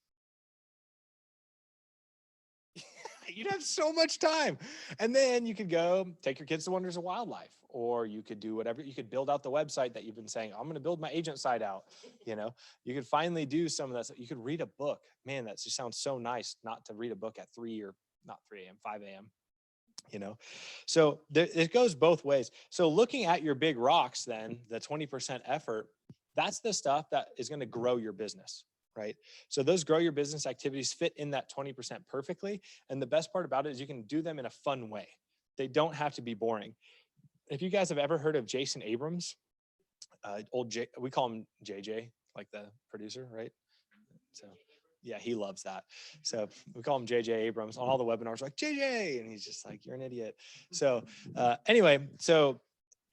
You'd have so much time. And then you could go take your kids to Wonders of Wildlife, or you could do whatever. You could build out the website that you've been saying, I'm going to build my agent site out. You could finally do some of that. You could read a book. Man, that just sounds so nice not to read a book at 3 or not 3 a.m., 5 a.m. So it goes both ways. So looking at your big rocks, then the 20% effort, that's the stuff that is going to grow your business, right? So those grow your business activities fit in that 20% perfectly. And the best part about it is you can do them in a fun way. They don't have to be boring. If you guys have ever heard of Jason Abrams, we call him JJ, like the producer, right? So yeah, he loves that. So we call him JJ Abrams on all the webinars, like JJ, and he's just like, you're an idiot. So anyway, so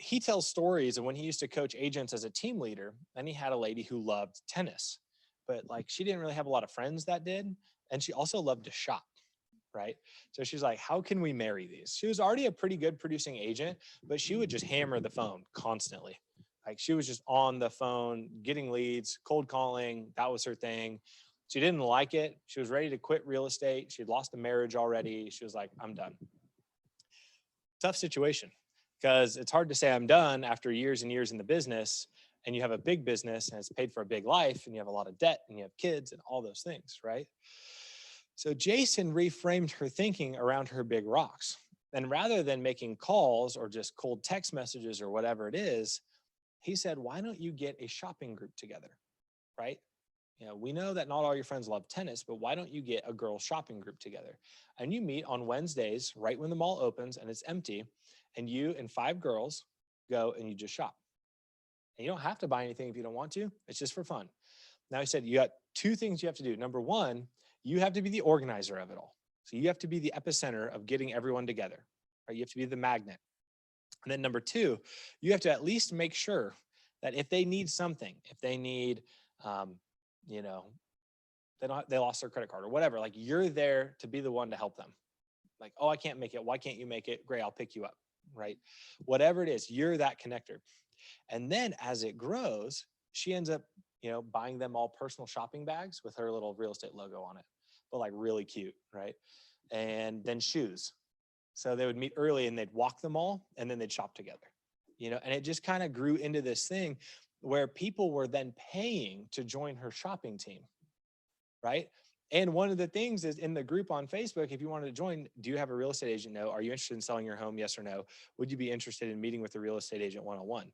he tells stories of when he used to coach agents as a team leader, and he had a lady who loved tennis, but like she didn't really have a lot of friends that did. And she also loved to shop, right? So she's like, how can we marry these? She was already a pretty good producing agent, but she would just hammer the phone constantly. Like she was just on the phone, getting leads, cold calling. That was her thing. She didn't like it. She was ready to quit real estate. She'd lost a marriage already. She was like, I'm done. Tough situation. Because it's hard to say I'm done after years and years in the business, and you have a big business and it's paid for a big life and you have a lot of debt and you have kids and all those things, right? So Jason reframed her thinking around her big rocks. And rather than making calls or just cold text messages or whatever it is, he said, why don't you get a shopping group together, right? We know that not all your friends love tennis, but why don't you get a girls shopping group together? And you meet on Wednesdays, right when the mall opens and it's empty, and you and 5 girls go and you just shop. And you don't have to buy anything if you don't want to. It's just for fun. Now he said, you got 2 things you have to do. Number 1, you have to be the organizer of it all. So you have to be the epicenter of getting everyone together. right? You have to be the magnet. And then number two, you have to at least make sure that if they need something, if they need, you know, they lost their credit card or whatever, like you're there to be the one to help them. Like, oh, I can't make it. Why can't you make it? Great, I'll pick you up, right? Whatever it is, you're that connector. And then as it grows, she ends up, buying them all personal shopping bags with her little real estate logo on it, but like really cute, right? And then shoes. So they would meet early and they'd walk them all and then they'd shop together, and it just kind of grew into this thing where people were then paying to join her shopping team, right? And one of the things is in the group on Facebook, if you wanted to join, do you have a real estate agent? No. Are you interested in selling your home? Yes or no. Would you be interested in meeting with a real estate agent one-on-one?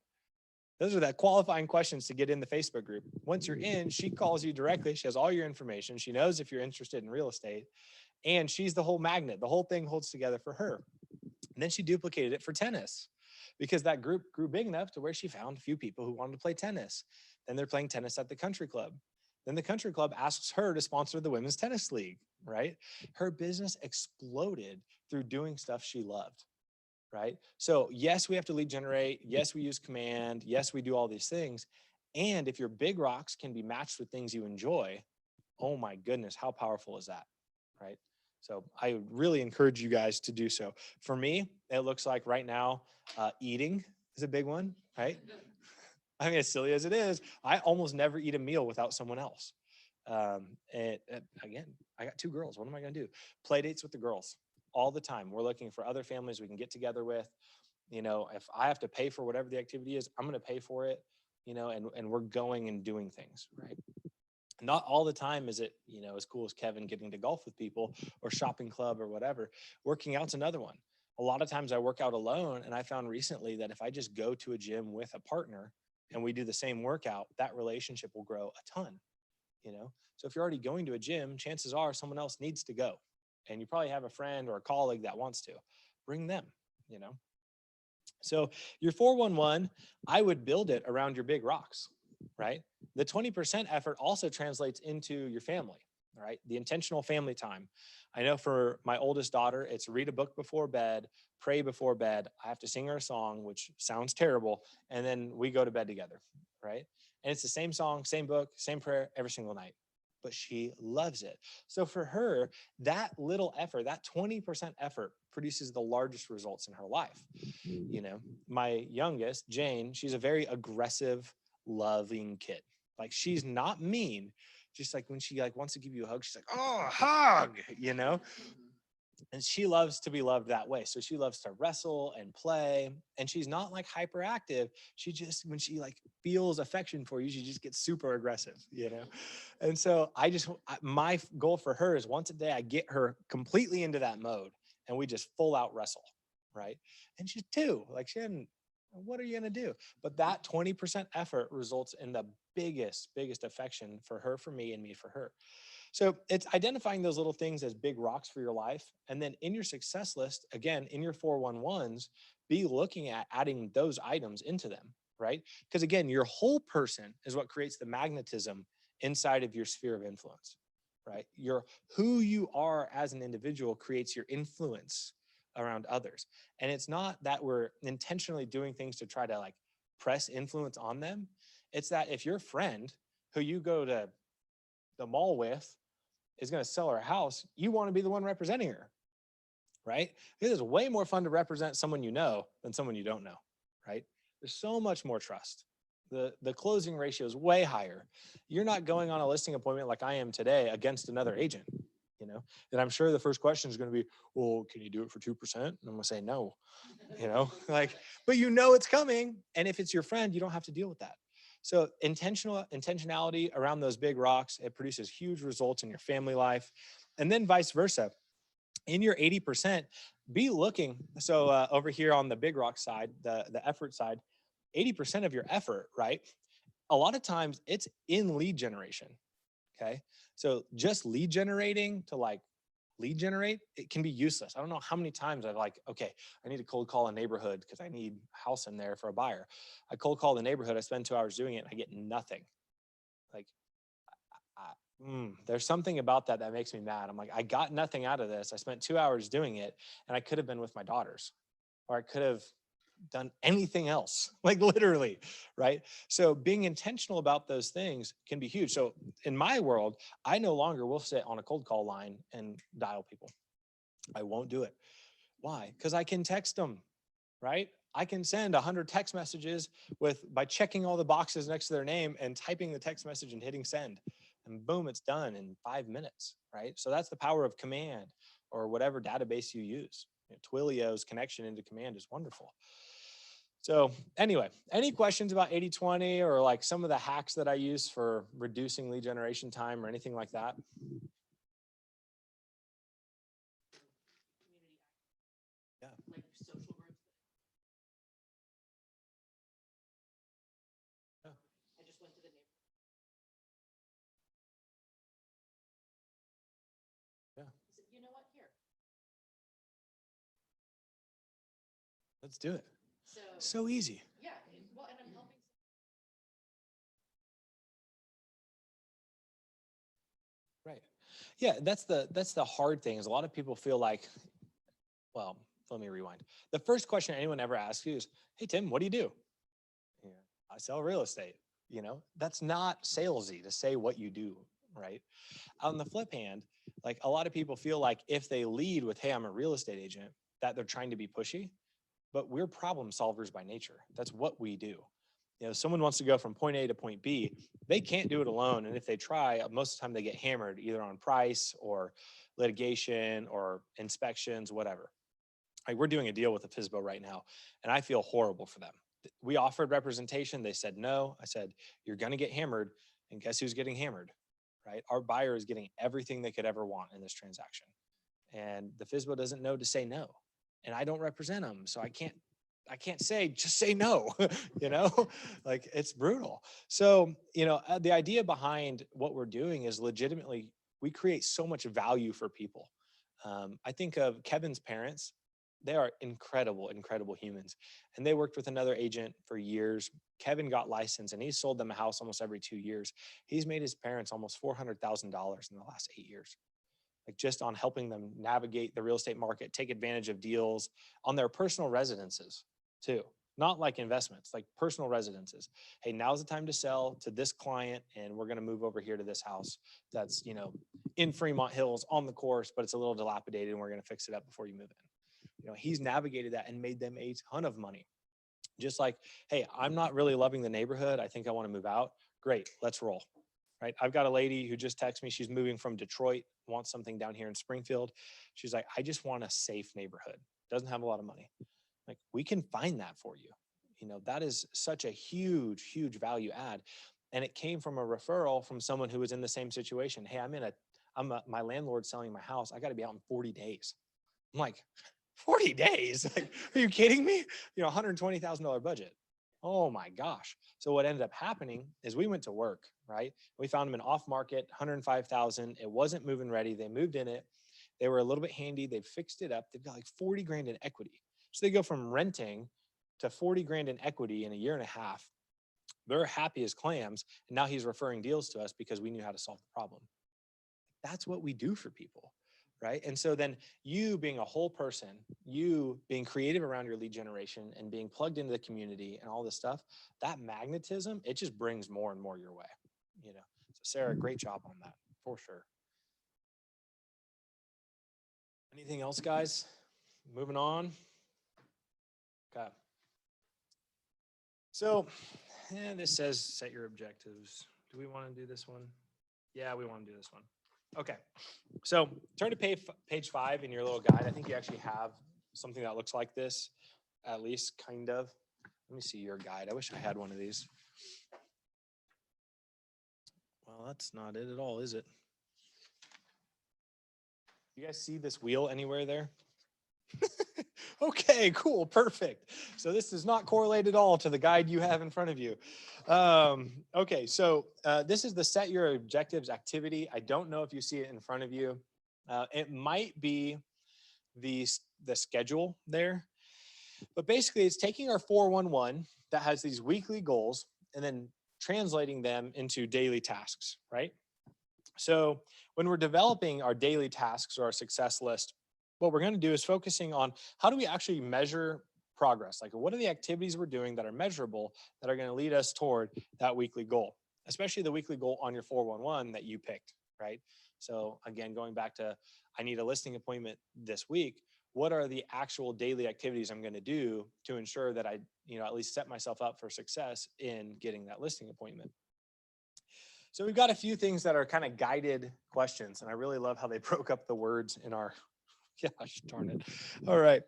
Those are the qualifying questions to get in the Facebook group. Once you're in, she calls you directly. She has all your information. She knows if you're interested in real estate, and she's the whole magnet. The whole thing holds together for her. And then she duplicated it for tennis because that group grew big enough to where she found a few people who wanted to play tennis. Then they're playing tennis at the country club. Then the country club asks her to sponsor the women's tennis league, right? Her business exploded through doing stuff she loved, right? So yes, we have to lead generate. Yes, we use command. Yes, we do all these things. And if your big rocks can be matched with things you enjoy, oh my goodness, how powerful is that, right? So I really encourage you guys to do so. For me, it looks like right now, eating is a big one, right? I mean, as silly as it is, I almost never eat a meal without someone else. And again, I got 2 girls. What am I going to do? Play dates with the girls all the time. We're looking for other families we can get together with. If I have to pay for whatever the activity is, I'm going to pay for it, and we're going and doing things, right? Not all the time is it, as cool as Kevin getting to golf with people or shopping club or whatever. Working out's another one. A lot of times I work out alone, and I found recently that if I just go to a gym with a partner and we do the same workout, that relationship will grow a ton, So if you're already going to a gym, chances are someone else needs to go. And you probably have a friend or a colleague that wants to. Bring them, So your 411, I would build it around your big rocks, right? The 20% effort also translates into your family, right? The intentional family time. I know for my oldest daughter, it's read a book before bed, pray before bed. I have to sing her a song, which sounds terrible. And then we go to bed together, right? And it's the same song, same book, same prayer every single night. But she loves it. So for her, that little effort, that 20% effort produces the largest results in her life. My youngest, Jane, she's a very aggressive, loving kid. Like she's not mean. Just like when she wants to give you a hug, she's like, oh, hug, And she loves to be loved that way. So she loves to wrestle and play. And she's not like hyperactive. She just, when she feels affection for you, she just gets super aggressive, And so my goal for her is once a day, I get her completely into that mode and we just full out wrestle, right? And she's 2, what are you going to do? But that 20% effort results in the biggest affection for her, for me, and me for her. So it's identifying those little things as big rocks for your life. And then in your success list, again, in your 411s, be looking at adding those items into them, right? Because again, your whole person is what creates the magnetism inside of your sphere of influence, right? Who you are as an individual creates your influence around others. And it's not that we're intentionally doing things to try to press influence on them. It's that if your friend who you go to the mall with is going to sell her house, you want to be the one representing her, right? It is way more fun to represent someone you know than someone you don't know, right? There's so much more trust. The closing ratio is way higher. You're not going on a listing appointment like I am today against another agent, and I'm sure the first question is going to be, well, can you do it for 2%? And I'm going to say no, but it's coming. And if it's your friend, you don't have to deal with that. So intentionality around those big rocks, it produces huge results in your family life. And then vice versa. In your 80%, be looking. So over here on the big rock side, the effort side, 80% of your effort, right? A lot of times it's in lead generation. Okay. So just lead generating to lead generate, it can be useless. I don't know how many times I've okay, I need to cold call a neighborhood because I need a house in there for a buyer. I cold call the neighborhood. I spend 2 hours doing it. And I get nothing. There's something about that makes me mad. I'm I got nothing out of this. I spent 2 hours doing it and I could have been with my daughters, or I could have done anything else, like literally, right? So being intentional about those things can be huge. So in my world, I no longer will sit on a cold call line and dial people. I won't do it. Why? Because I can text them, right? I can send 100 text messages by checking all the boxes next to their name and typing the text message and hitting send, and boom, it's done in 5 minutes, right? So that's the power of command or whatever database you use. Twilio's connection into command is wonderful. So anyway, any questions about 80/20 or like some of the hacks that I use for reducing lead generation time or anything like that? Yeah. Like social groups. Yeah. I just went to the neighborhood. Yeah. I said, you know what, here. Let's do it. So, So easy. yeah, well, and I'm helping. Right. Yeah, that's the hard thing is a lot of people feel like, well, let me rewind. The first question anyone ever asks you is, hey, Tim, what do you do? Yeah, I sell real estate. That's not salesy to say what you do, right? On the flip hand, like a lot of people feel like if they lead with, hey, I'm a real estate agent, that they're trying to be pushy, but we're problem solvers by nature. That's what we do. Someone wants to go from point A to point B, they can't do it alone. And if they try, most of the time they get hammered either on price or litigation or inspections, whatever. Like we're doing a deal with a FSBO right now, and I feel horrible for them. We offered representation. They said no. I said, you're going to get hammered. And guess who's getting hammered, right? Our buyer is getting everything they could ever want in this transaction. And the FSBO doesn't know to say no. And I don't represent them. So I can't say, just say no, like it's brutal. So, the idea behind what we're doing is legitimately, we create so much value for people. I think of Kevin's parents. They are incredible, incredible humans. And they worked with another agent for years. Kevin got licensed and he's sold them a house almost every 2 years. He's made his parents almost $400,000 in the last 8 years. Like just on helping them navigate the real estate market, take advantage of deals on their personal residences too. Not like investments, like personal residences. Hey, now's the time to sell to this client and we're going to move over here to this house that's, in Fremont Hills on the course, but it's a little dilapidated and we're going to fix it up before you move in. He's navigated that and made them a ton of money. Just like, hey, I'm not really loving the neighborhood. I think I want to move out. Great, let's roll. Right. I've got a lady who just texted me. She's moving from Detroit, wants something down here in Springfield. She's like, I just want a safe neighborhood. Doesn't have a lot of money. Like, we can find that for you. That is such a huge, huge value add. And it came from a referral from someone who was in the same situation. Hey, my landlord's selling my house. I got to be out in 40 days. I'm like, 40 days? Like, are you kidding me? $120,000 budget. Oh my gosh. So what ended up happening is we went to work, right? We found them an off market, 105,000. It wasn't moving ready. They moved in it. They were a little bit handy. They fixed it up. They've got like 40 grand in equity. So they go from renting to 40 grand in equity in a year and a half. They're happy as clams. And now he's referring deals to us because we knew how to solve the problem. That's what we do for people. Right. And so then you being a whole person, you being creative around your lead generation and being plugged into the community and all this stuff, that magnetism, it just brings more and more your way. So Sarah, great job on that for sure. Anything else, guys? Moving on. Okay. So this says set your objectives. Do we want to do this one? Yeah, we want to do this one. Okay, so turn to page 5 in your little guide. I think you actually have something that looks like this, at least kind of. Let me see your guide. I wish I had one of these. Well, that's not it at all, is it? You guys see this wheel anywhere there? Okay, cool, perfect. So this does not correlate at all to the guide you have in front of you. Okay, so this is the set your objectives activity. I don't know if you see it in front of you. It might be the schedule there, but basically it's taking our 411 that has these weekly goals and then translating them into daily tasks, right? So when we're developing our daily tasks or our success list, what we're going to do is focusing on how do we actually measure progress. Like, what are the activities we're doing that are measurable that are going to lead us toward that weekly goal, especially the weekly goal on your 411 that you picked, right? So again, going back to, I need a listing appointment this week. What are the actual daily activities I'm going to do to ensure that I, at least set myself up for success in getting that listing appointment? So we've got a few things that are kind of guided questions, and I really love how they broke up the words in our, gosh darn it. All right.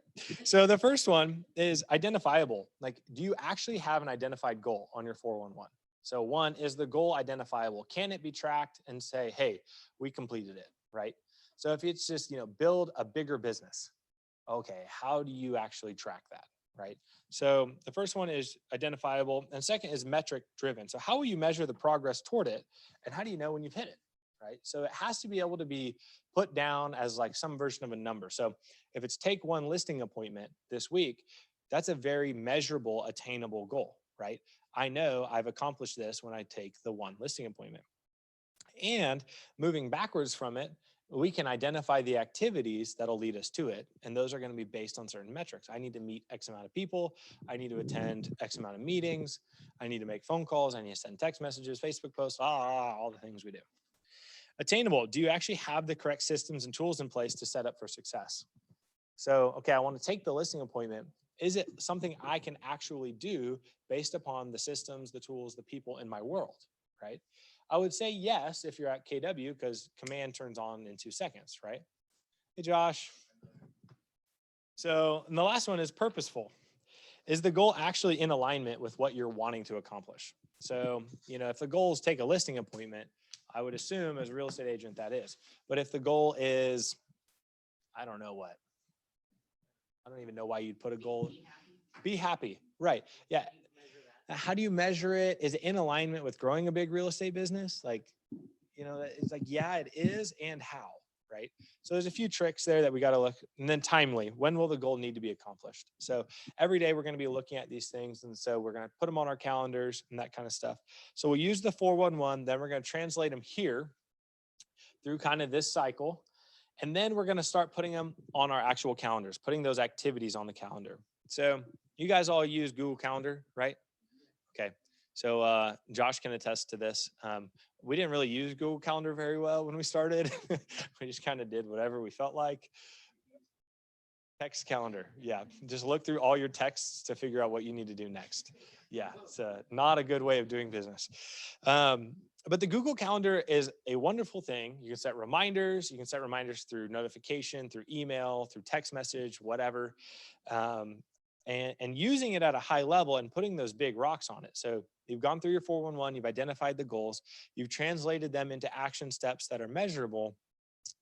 So the first one is identifiable. Like, do you actually have an identified goal on your 411? So one, is the goal identifiable? Can it be tracked and say, hey, we completed it, right? So if it's just, build a bigger business, okay, how do you actually track that, right? So the first one is identifiable, and second is metric driven. So how will you measure the progress toward it, and how do you know when you've hit it, right? So it has to be able to be put down as like some version of a number. So if it's take one listing appointment this week, that's a very measurable, attainable goal, right? I know I've accomplished this when I take the one listing appointment. And moving backwards from it, we can identify the activities that'll lead us to it. And those are going to be based on certain metrics. I need to meet X amount of people. I need to attend X amount of meetings. I need to make phone calls. I need to send text messages, Facebook posts, all the things we do. Attainable. Do you actually have the correct systems and tools in place to set up for success? So, okay, I want to take the listing appointment. Is it something I can actually do based upon the systems, the tools, the people in my world, right? I would say yes if you're at KW, because command turns on in 2 seconds, right? Hey, Josh. So, and the last one is purposeful. Is the goal actually in alignment with what you're wanting to accomplish? So, if the goal is take a listing appointment, I would assume as a real estate agent that is. But if the goal is, I don't know what. I don't even know why you'd put a goal. Be happy. Right. Yeah. How do you measure it? Is it in alignment with growing a big real estate business? Like, it's like, yeah, it is. And how, right? So there's a few tricks there that we got to look. And then timely, when will the goal need to be accomplished? So every day we're going to be looking at these things. And so we're going to put them on our calendars and that kind of stuff. So we'll use the 411, then we're going to translate them here through kind of this cycle. And then we're going to start putting them on our actual calendars, putting those activities on the calendar. So you guys all use Google Calendar, right? Okay. So Josh can attest to this. We didn't really use Google Calendar very well when we started. We just kind of did whatever we felt like. Text calendar. Yeah. Just look through all your texts to figure out what you need to do next. Yeah. It's not a good way of doing business. But the Google Calendar is a wonderful thing. You can set reminders. You can set reminders through notification, through email, through text message, whatever. And using it at a high level and putting those big rocks on it. So you've gone through your 411, you've identified the goals, you've translated them into action steps that are measurable.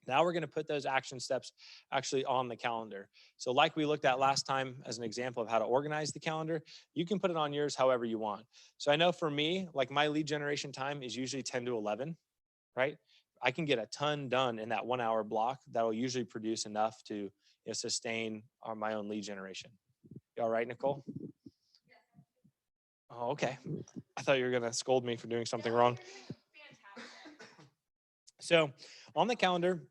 Now we're going to put those action steps actually on the calendar. So like we looked at last time as an example of how to organize the calendar, you can put it on yours however you want. So I know for me, like my lead generation time is usually 10 to 11, right? I can get a ton done in that 1 hour block that will usually produce enough to sustain my own lead generation. You all right, Nicole? Oh, okay. I thought you were going to scold me for doing something wrong. So on the calendar,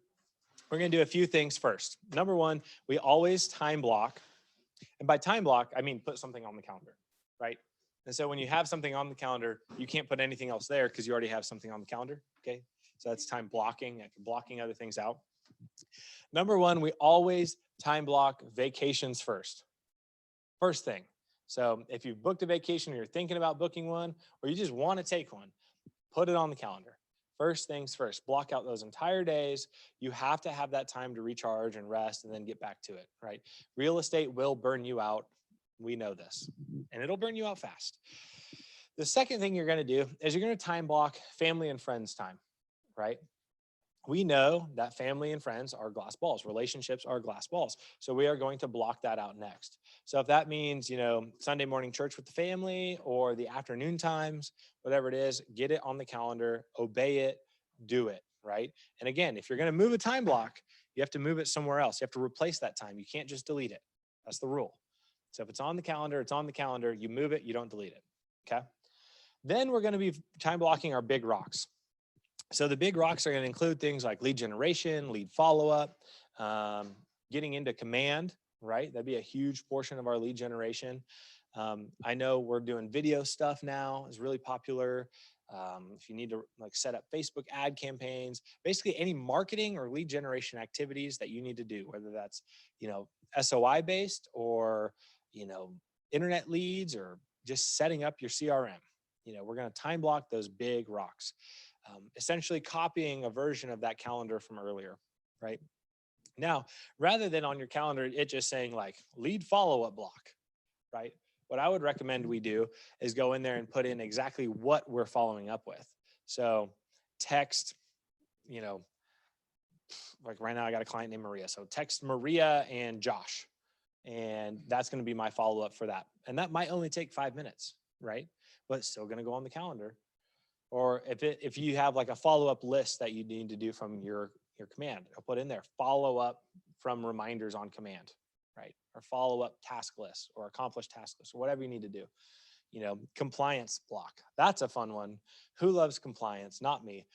we're going to do a few things first. Number one, we always time block. And by time block, I mean put something on the calendar, right? And so when you have something on the calendar, you can't put anything else there because you already have something on the calendar, okay? So that's time blocking, like blocking other things out. Number one, we always time block vacations first. First thing. So if you've booked a vacation or you're thinking about booking one, or you just want to take one, put it on the calendar. First things first, block out those entire days. You have to have that time to recharge and rest and then get back to it, right? Real estate will burn you out. We know this, and it'll burn you out fast. The second thing you're going to do is you're going to time block family and friends time, right? We know that family and friends are glass balls. Relationships are glass balls. So we are going to block that out next. So if that means, Sunday morning church with the family or the afternoon times, whatever it is, get it on the calendar, obey it, do it, right? And again, if you're going to move a time block, you have to move it somewhere else. You have to replace that time. You can't just delete it. That's the rule. So if it's on the calendar, it's on the calendar. You move it, you don't delete it, okay? Then we're going to be time blocking our big rocks. So the big rocks are going to include things like lead generation, lead follow-up, getting into command, right? That'd be a huge portion of our lead generation. I know we're doing video stuff now, is really popular. If you need to like set up Facebook ad campaigns, basically any marketing or lead generation activities that you need to do, whether that's, you know, SOI based or, you know, internet leads or just setting up your CRM. You know, we're going to time block those big rocks, essentially copying a version of that calendar from earlier, right? Now, rather than on your calendar, it just saying like lead follow-up block, right? What I would recommend we do is go in there and put in exactly what we're following up with. So text, you know, like right now I got a client named Maria. So text Maria and Josh, and that's going to be my follow-up for that. And that might only take 5 minutes, right? But it's still going to go on the calendar. Or if you have like a follow-up list that you need to do from your command, I'll put in there follow up from reminders on command, right? Or follow up task list or accomplished task list or whatever you need to do. You know, compliance block. That's a fun one. Who loves compliance? Not me.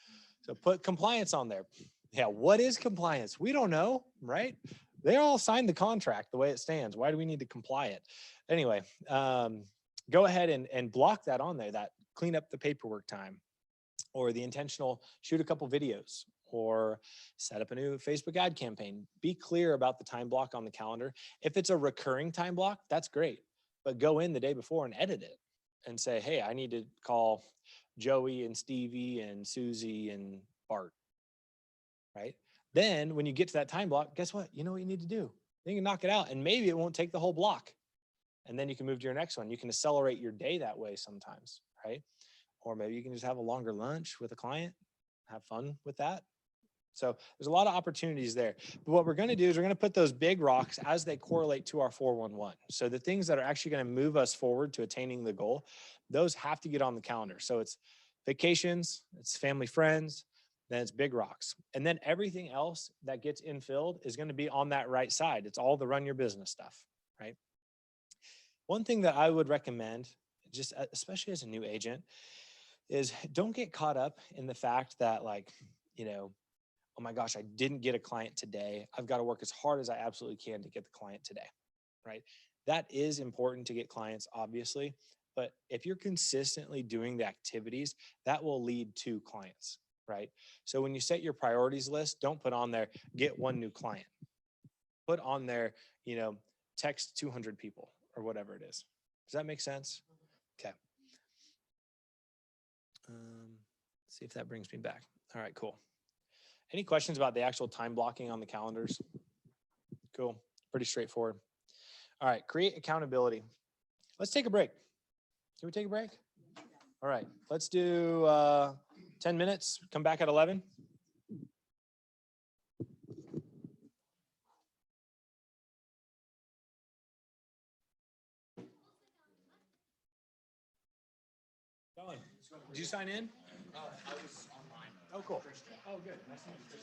So put compliance on there. Yeah, what is compliance? We don't know, right? They all signed the contract the way it stands. Why do we need to comply it? Anyway, go ahead and block that on there, that clean up the paperwork time, or the intentional shoot a couple videos, or set up a new Facebook ad campaign. Be clear about the time block on the calendar. If it's a recurring time block, that's great, but go in the day before and edit it and say, hey, I need to call Joey and Stevie and Susie and Bart, right? Then when you get to that time block, guess what? You know what you need to do. Then you can knock it out, and maybe it won't take the whole block. And then you can move to your next one. You can accelerate your day that way sometimes, right? Or maybe you can just have a longer lunch with a client, have fun with that. So there's a lot of opportunities there. But what we're going to do is we're going to put those big rocks as they correlate to our 411. So the things that are actually going to move us forward to attaining the goal, those have to get on the calendar. So it's vacations, it's family, friends, then it's big rocks. And then everything else that gets infilled is going to be on that right side. It's all the run your business stuff, right? One thing that I would recommend, just especially as a new agent, is don't get caught up in the fact that like, you know, oh my gosh, I didn't get a client today. I've got to work as hard as I absolutely can to get the client today, right? That is important to get clients, obviously. But if you're consistently doing the activities, that will lead to clients, right? So when you set your priorities list, don't put on there, get one new client. Put on there, you know, text 200 people or whatever it is. Does that make sense? Okay. See if that brings me back. All right, cool. Any questions about the actual time blocking on the calendars? Cool, pretty straightforward. All right, create accountability. Let's take a break. Can we take a break? All right, let's do 10 minutes, come back at 11. Colin, did you sign in? I was online. Oh, cool. Oh, good. Nice to meet you.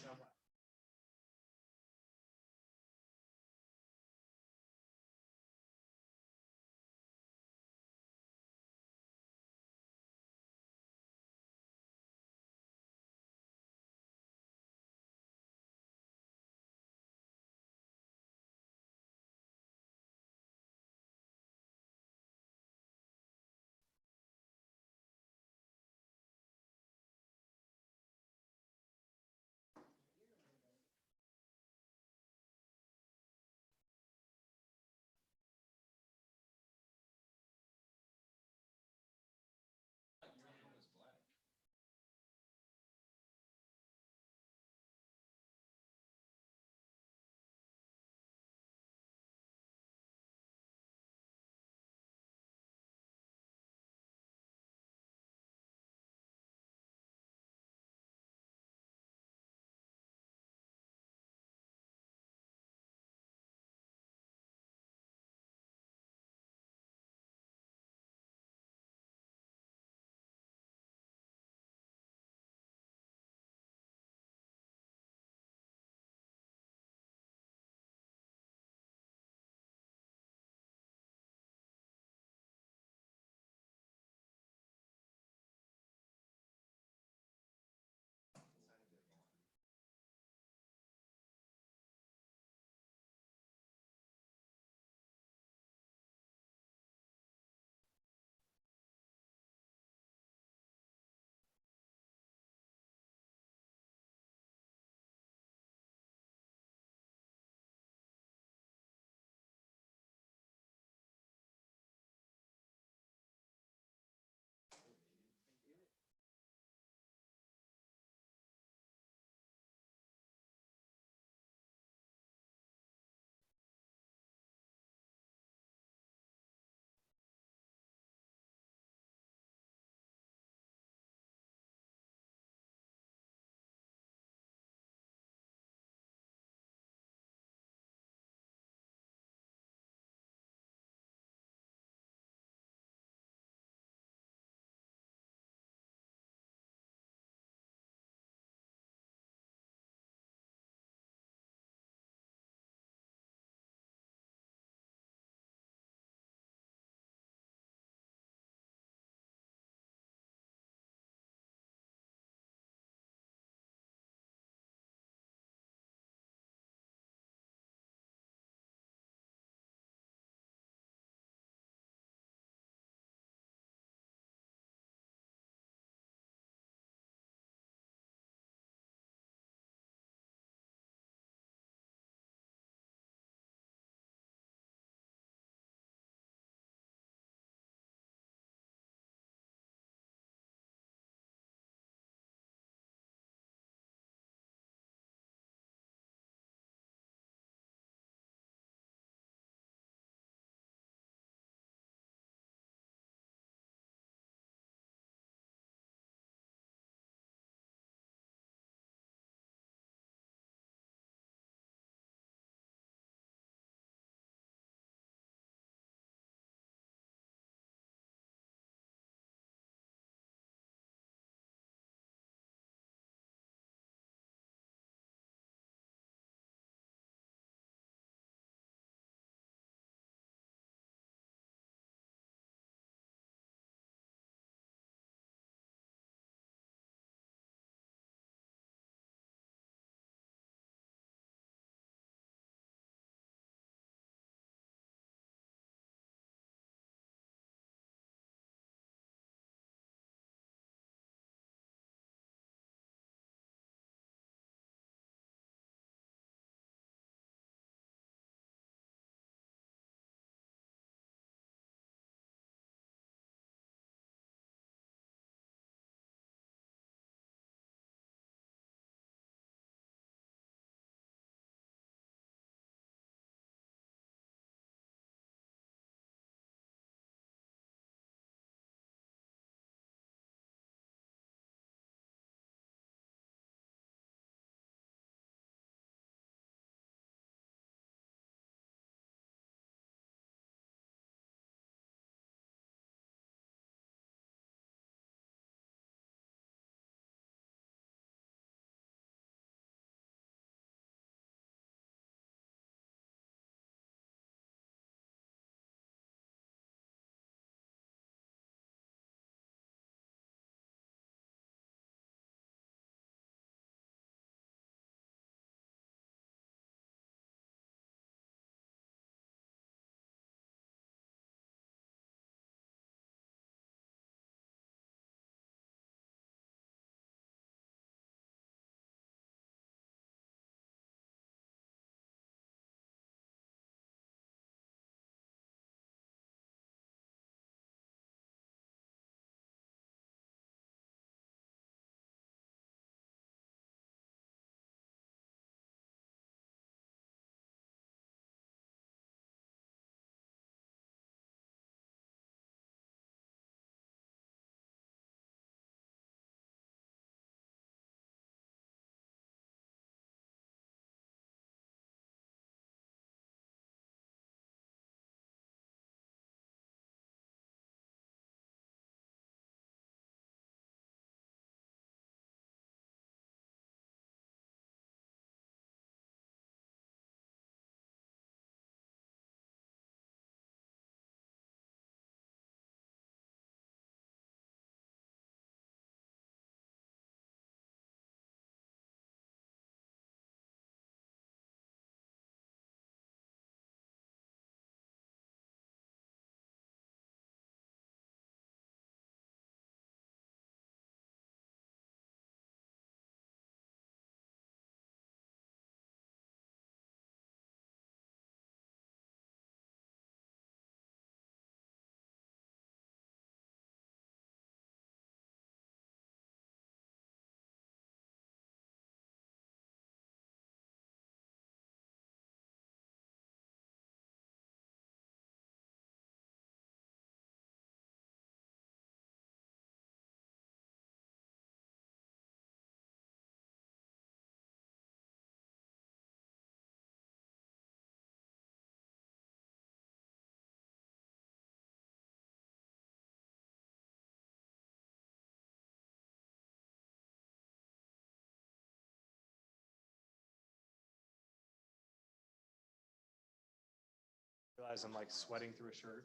realize I'm like sweating through a shirt.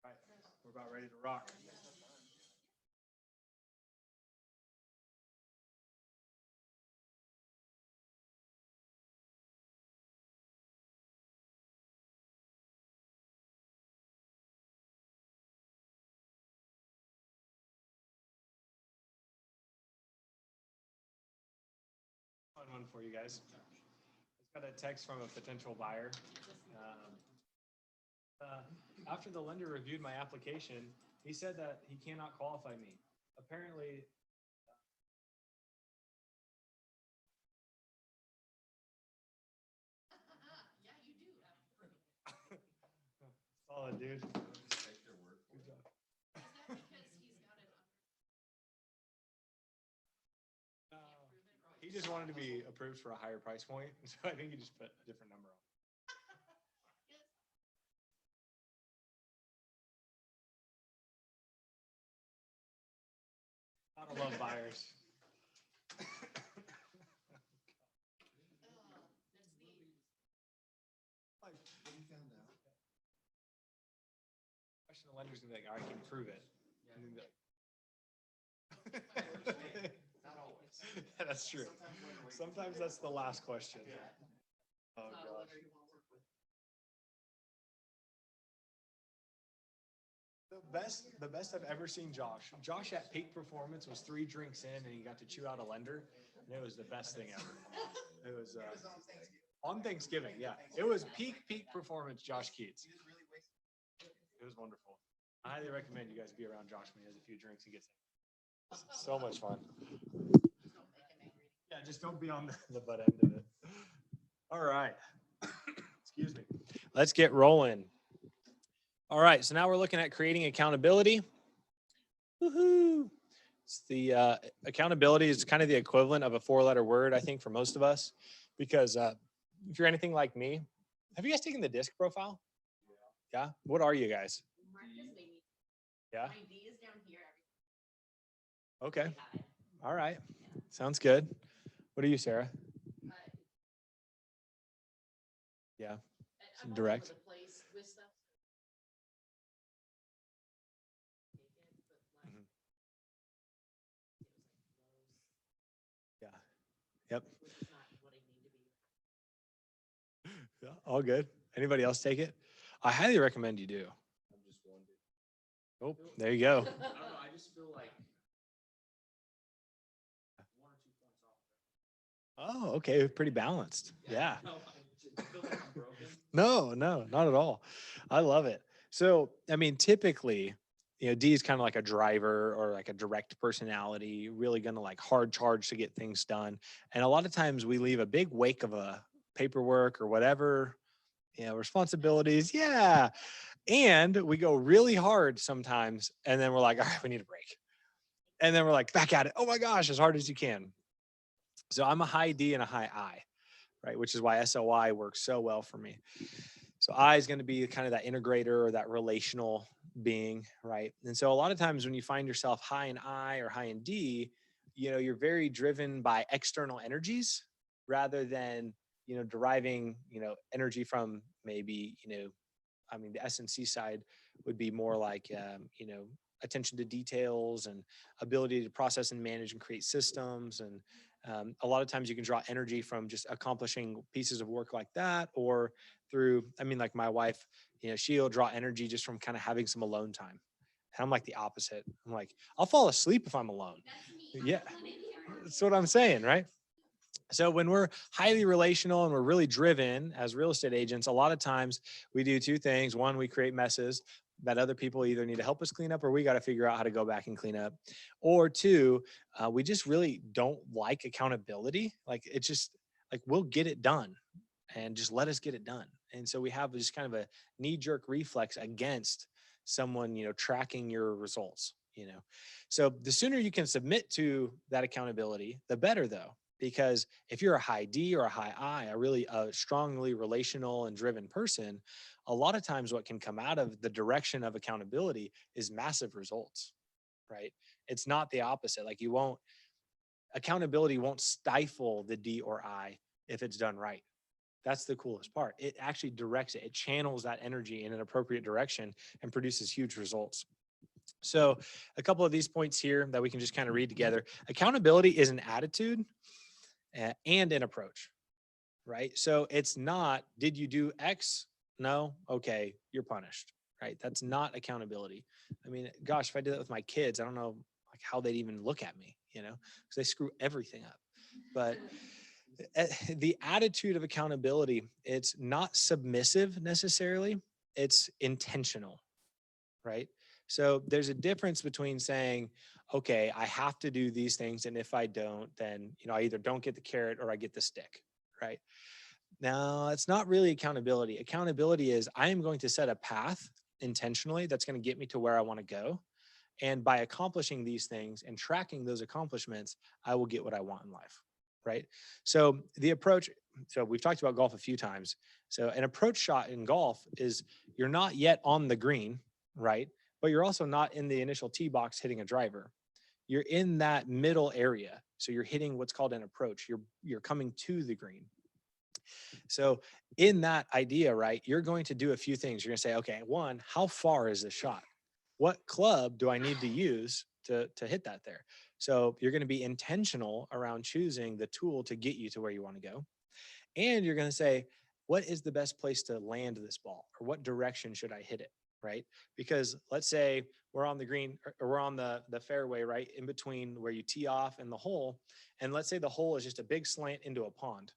All right, we're about ready to rock. Fun one for you guys. Just got a text from a potential buyer. After the lender reviewed my application, he said that he cannot qualify me. Apparently, Yeah, you do. solid, dude. Good job. Is that because he's got it He just wanted to be approved for a higher price point, so I think he just put a different number on. Gotta love buyers. That's neat. Question the lender's gonna be like, all right, can you prove it? And then be like, Not always. yeah, that's true. Sometimes that's the last question. Oh, gosh. The best I've ever seen Josh. Josh at peak performance was 3 drinks in and he got to chew out a lender. And it was the best thing ever. It was on Thanksgiving. Yeah. It was peak performance, Josh Keats. It was wonderful. I highly recommend you guys be around Josh when he has a few drinks and gets in. So much fun. Yeah, just don't be on the butt end of it. All right. Excuse me. Let's get rolling. All right, so now we're looking at creating accountability. Woohoo! It's the accountability is kind of the equivalent of a 4-letter word, I think, for most of us, because if you're anything like me, have you guys taken the DISC profile? Yeah. What are you guys? Yeah. My D is down here. Okay. All right. Sounds good. What are you, Sarah? Yeah. I'm all Direct. over the place with stuff. Mhm. Yeah. Yep. Which is not what I need to be. Yeah. All good. Anybody else take it? I highly recommend you do. I'm just one. Oh, there you go. I don't know. I just feel like 1 or 2 points off. Oh, okay. Pretty balanced. Yeah. No, I feel like I'm broken. No, not at all. I love it. So, I mean, typically, D is kind of like a driver or like a direct personality, really going to like hard charge to get things done. And a lot of times we leave a big wake of a paperwork or whatever, responsibilities. Yeah. And we go really hard sometimes. And then we're like, all right, we need a break. And then we're like, back at it. Oh my gosh, as hard as you can. So I'm a high D and a high I, right? Which is why SOI works so well for me. So I is going to be kind of that integrator or that relational being, right? And so a lot of times when you find yourself high in I or high in D, you're very driven by external energies rather than, deriving, energy from maybe, the S and C side would be more like, attention to details and ability to process and manage and create systems. And a lot of times you can draw energy from just accomplishing pieces of work like that, or through, like my wife, she'll draw energy just from kind of having some alone time. And I'm like the opposite. I'm like, I'll fall asleep if I'm alone. Yeah, that's what I'm saying, right? So when we're highly relational and we're really driven as real estate agents, a lot of times we do 2 things. One, we create messes that other people either need to help us clean up or we got to figure out how to go back and clean up. Or 2, we just really don't like accountability. Like it's just like, we'll get it done and just let us get it done. And so we have just kind of a knee-jerk reflex against someone, tracking your results, So the sooner you can submit to that accountability, the better though. Because if you're a high D or a high I, a really strongly relational and driven person, a lot of times what can come out of the direction of accountability is massive results, right? It's not the opposite. Like accountability won't stifle the D or I if it's done right. That's the coolest part. It actually directs it. It channels that energy in an appropriate direction and produces huge results. So a couple of these points here that we can just kind of read together. Accountability is an attitude and an approach, right? So it's not, did you do X? No. Okay. You're punished, right? That's not accountability. I mean, gosh, if I did that with my kids, I don't know like how they'd even look at me, because they screw everything up. But the attitude of accountability, it's not submissive necessarily. It's intentional, right? So there's a difference between saying, okay, I have to do these things. And if I don't, then, I either don't get the carrot or I get the stick, right? Now, it's not really accountability. Accountability is I am going to set a path intentionally that's going to get me to where I want to go. And by accomplishing these things and tracking those accomplishments, I will get what I want in life, right? So the approach, so we've talked about golf a few times. So an approach shot in golf is you're not yet on the green, right? But you're also not in the initial tee box hitting a driver. You're in that middle area. So you're hitting what's called an approach. You're coming to the green. So in that idea, right, you're going to do a few things. You're going to say, okay, one, how far is this shot? What club do I need to use to hit that there? So you're going to be intentional around choosing the tool to get you to where you want to go. And you're going to say, what is the best place to land this ball? Or what direction should I hit it? Right? Because let's say we're on the green or we're on the fairway, right? In between where you tee off and the hole. And let's say the hole is just a big slant into a pond,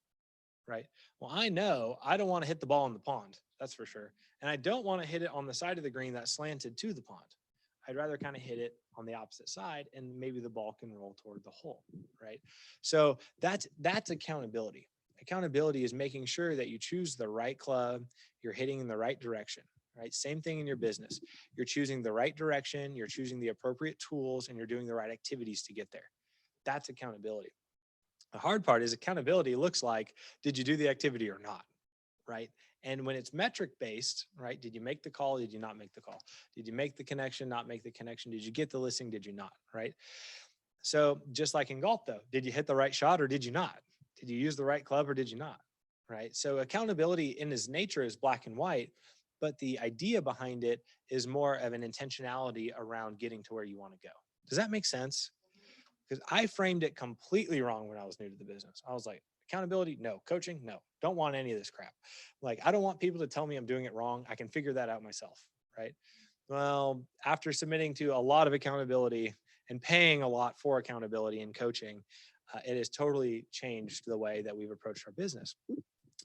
right? Well, I know I don't want to hit the ball in the pond. That's for sure. And I don't want to hit it on the side of the green that slanted to the pond. I'd rather kind of hit it on the opposite side and maybe the ball can roll toward the hole, right? So that's accountability. Accountability is making sure that you choose the right club, you're hitting in the right direction, right? Same thing in your business. You're choosing the right direction, you're choosing the appropriate tools, and you're doing the right activities to get there. That's accountability. The hard part is accountability looks like, did you do the activity or not, right? And when it's metric based, right? Did you make the call? Did you not make the call? Did you make the connection, not make the connection? Did you get the listing? Did you not, right? So just like in golf though, did you hit the right shot or did you not? Did you use the right club or did you not, right? So accountability in its nature is black and white, but the idea behind it is more of an intentionality around getting to where you want to go. Does that make sense? Because I framed it completely wrong when I was new to the business. I was like, accountability, no. Coaching, no. Don't want any of this crap. Like, I don't want people to tell me I'm doing it wrong. I can figure that out myself, right? Well, after submitting to a lot of accountability and paying a lot for accountability and coaching, it has totally changed the way that we've approached our business.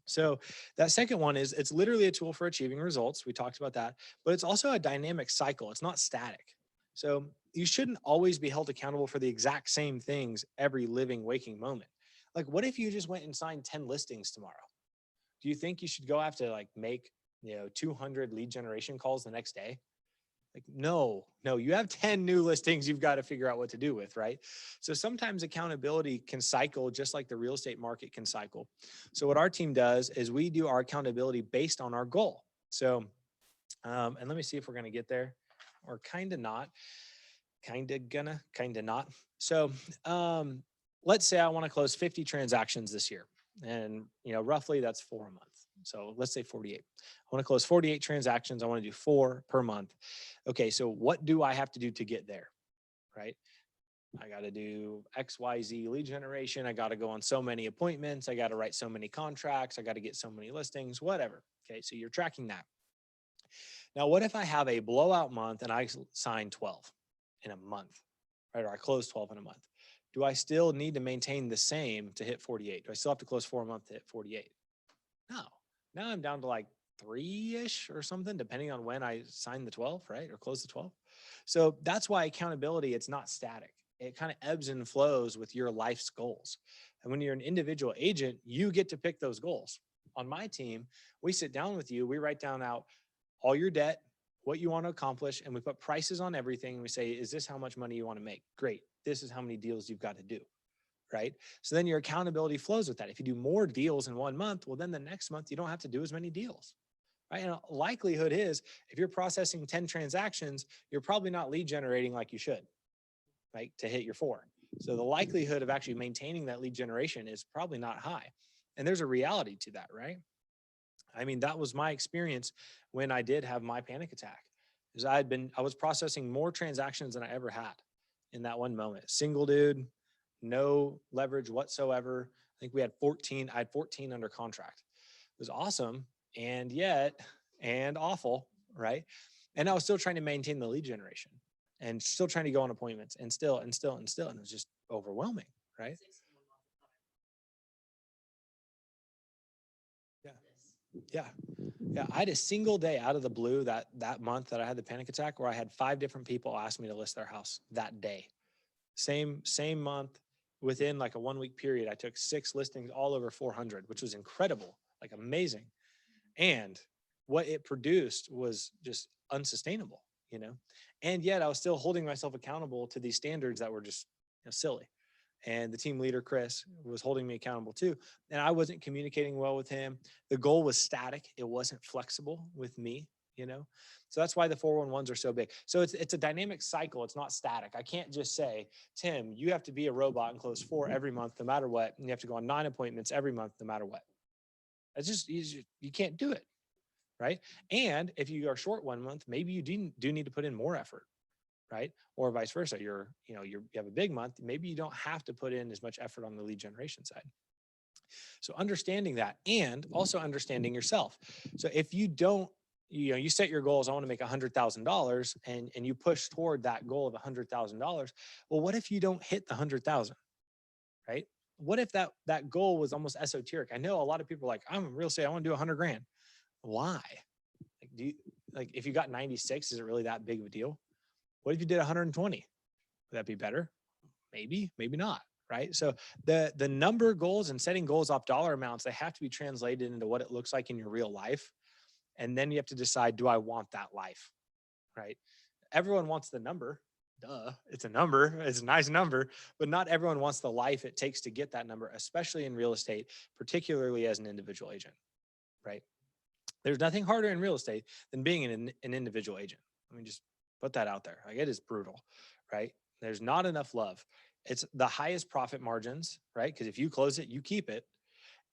So that second one is it's literally a tool for achieving results. We talked about that, but it's also a dynamic cycle. It's not static. So you shouldn't always be held accountable for the exact same things every living, waking moment. Like, what if you just went and signed 10 listings tomorrow? Do you think you should go have to like make, 200 lead generation calls the next day? Like, no, you have 10 new listings you've got to figure out what to do with, right? So sometimes accountability can cycle just like the real estate market can cycle. So what our team does is we do our accountability based on our goal. So, and let me see if we're going to get there or kind of not, kind of gonna, kind of not. So let's say I want to close 50 transactions this year. And, roughly that's 4 a month. So let's say 48. I want to close 48 transactions. I want to do 4 per month. Okay, so what do I have to do to get there, right? I got to do X, Y, Z lead generation. I got to go on so many appointments. I got to write so many contracts. I got to get so many listings, whatever. Okay, so you're tracking that. Now, what if I have a blowout month and I sign 12 in a month, right? Or I close 12 in a month. Do I still need to maintain the same to hit 48? Do I still have to close 4 a month to hit 48? No. Now I'm down to like 3-ish or something, depending on when I sign the 12, right? Or close the 12. So that's why accountability, it's not static. It kind of ebbs and flows with your life's goals. And when you're an individual agent, you get to pick those goals. On my team, we sit down with you, we write down out all your debt, what you want to accomplish, and we put prices on everything. And we say, is this how much money you want to make? Great. This is how many deals you've got to do. Right? So then your accountability flows with that. If you do more deals in 1 month, well, then the next month you don't have to do as many deals. Right? And likelihood is if you're processing 10 transactions, you're probably not lead generating like you should, right? To hit your 4. So the likelihood of actually maintaining that lead generation is probably not high. And there's a reality to that, right? I mean, that was my experience when I did have my panic attack. Is I was processing more transactions than I ever had in that one moment. Single dude, no leverage whatsoever. I think we had 14, I had 14 under contract. It was awesome and awful, right? And I was still trying to maintain the lead generation and still trying to go on appointments and still. And it was just overwhelming, right? Yeah. Yeah. Yeah. I had a single day out of the blue that month that I had the panic attack where I had 5 different people ask me to list their house that day. Same month, within like a 1 week period, I took 6 listings all over 400, which was incredible, like amazing. And what it produced was just unsustainable, you know? And yet I was still holding myself accountable to these standards that were just, silly. And the team leader, Chris, was holding me accountable too. And I wasn't communicating well with him. The goal was static. It wasn't flexible with me, So that's why the 411s are so big. So it's a dynamic cycle. It's not static. I can't just say, Tim, you have to be a robot and close 4 every month, no matter what. And you have to go on 9 appointments every month, no matter what. That's just, you can't do it, right? And if you are short 1 month, maybe you do need to put in more effort, right? Or vice versa. You have a big month, maybe you don't have to put in as much effort on the lead generation side. So understanding that, and also understanding yourself. So if you don't, you set your goals, I want to make $100,000, and you push toward that goal of $100,000. Well, what if you don't hit the 100,000, right? What if that goal was almost esoteric? I know a lot of people are like, I'm real estate, I want to do 100 grand. Why? Like, if you got 96, is it really that big of a deal? What if you did 120? Would that be better? Maybe not, right? So the number goals and setting goals off dollar amounts, they have to be translated into what it looks like in your real life. And then you have to decide, do I want that life, right? Everyone wants the number. Duh, it's a number. It's a nice number, but not everyone wants the life it takes to get that number, especially in real estate, particularly as an individual agent, right? There's nothing harder in real estate than being an individual agent. Let me just put that out there. Like, it is brutal, right? There's not enough love. It's the highest profit margins, right? Because if you close it, you keep it.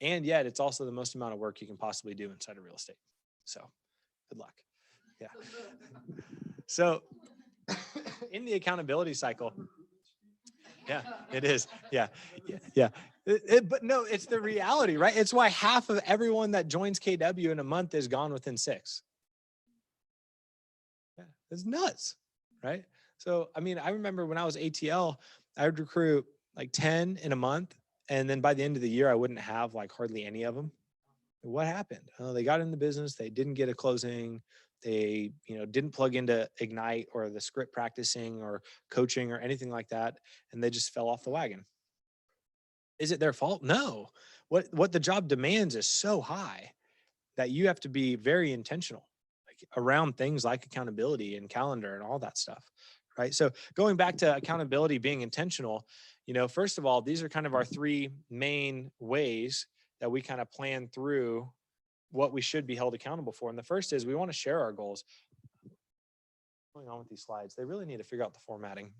And yet it's also the most amount of work you can possibly do inside of real estate. So good luck. Yeah. So in the accountability cycle, yeah, it is. Yeah. But no, it's the reality, right? It's why half of everyone that joins KW in a month is gone within 6. Yeah, it's nuts, right? So, I mean, I remember when I was ATL, I would recruit like 10 in a month. And then by the end of the year, I wouldn't have like hardly any of them. What happened? They got in the business. They didn't get a closing. They, didn't plug into Ignite or the script practicing or coaching or anything like that. And they just fell off the wagon. Is it their fault? No. What the job demands is so high that you have to be very intentional around things like accountability and calendar and all that stuff, right? So going back to accountability being intentional, first of all, these are kind of our 3 main ways that we kind of plan through what we should be held accountable for. And the first is we want to share our goals. What's going on with these slides? They really need to figure out the formatting.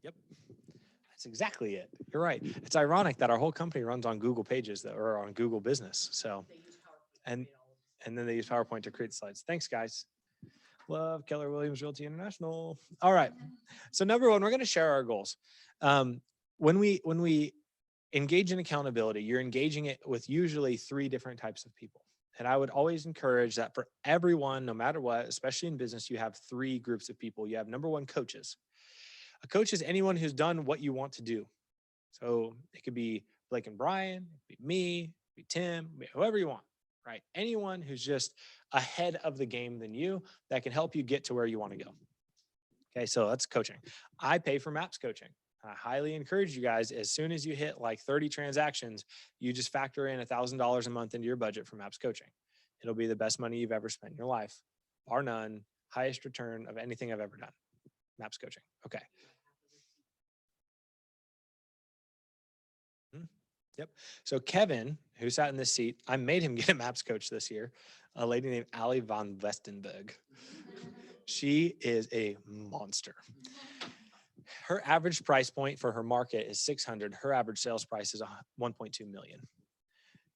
Yep. That's exactly it. You're right. It's ironic that our whole company runs on Google Pages or on Google Business. So, and then they use PowerPoint to create slides. Thanks, guys. Love Keller Williams Realty International. All right. So number 1, we're going to share our goals. When we engage in accountability, you're engaging it with usually 3 different types of people. And I would always encourage that for everyone, no matter what, especially in business, you have 3 groups of people. You have number 1, coaches. A coach is anyone who's done what you want to do. So it could be Blake and Brian, it could be me, it could be Tim, whoever you want, right? Anyone who's just ahead of the game than you that can help you get to where you want to go. Okay, so that's coaching. I pay for MAPS coaching. I highly encourage you guys, as soon as you hit like 30 transactions, you just factor in $1,000 a month into your budget for MAPS coaching. It'll be the best money you've ever spent in your life, bar none, highest return of anything I've ever done. MAPS coaching. Okay. Yep. So Kevin, who sat in this seat, I made him get a MAPS coach this year, a lady named Ali von Westenberg. She is a monster. her average price point for her market is 600. Her average sales price is 1.2 million.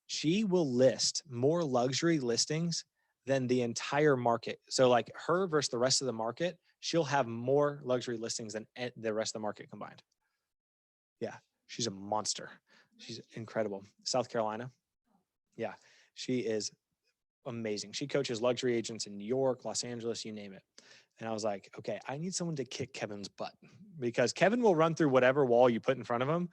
She will list more luxury listings than the entire market. So like her versus the rest of the market, she'll have more luxury listings than the rest of the market combined. Yeah, she's a monster. She's incredible. South Carolina. Yeah, she is amazing. She coaches luxury agents in New York, Los Angeles, you name it. And I was like, okay, I need someone to kick Kevin's butt, because Kevin will run through whatever wall you put in front of him,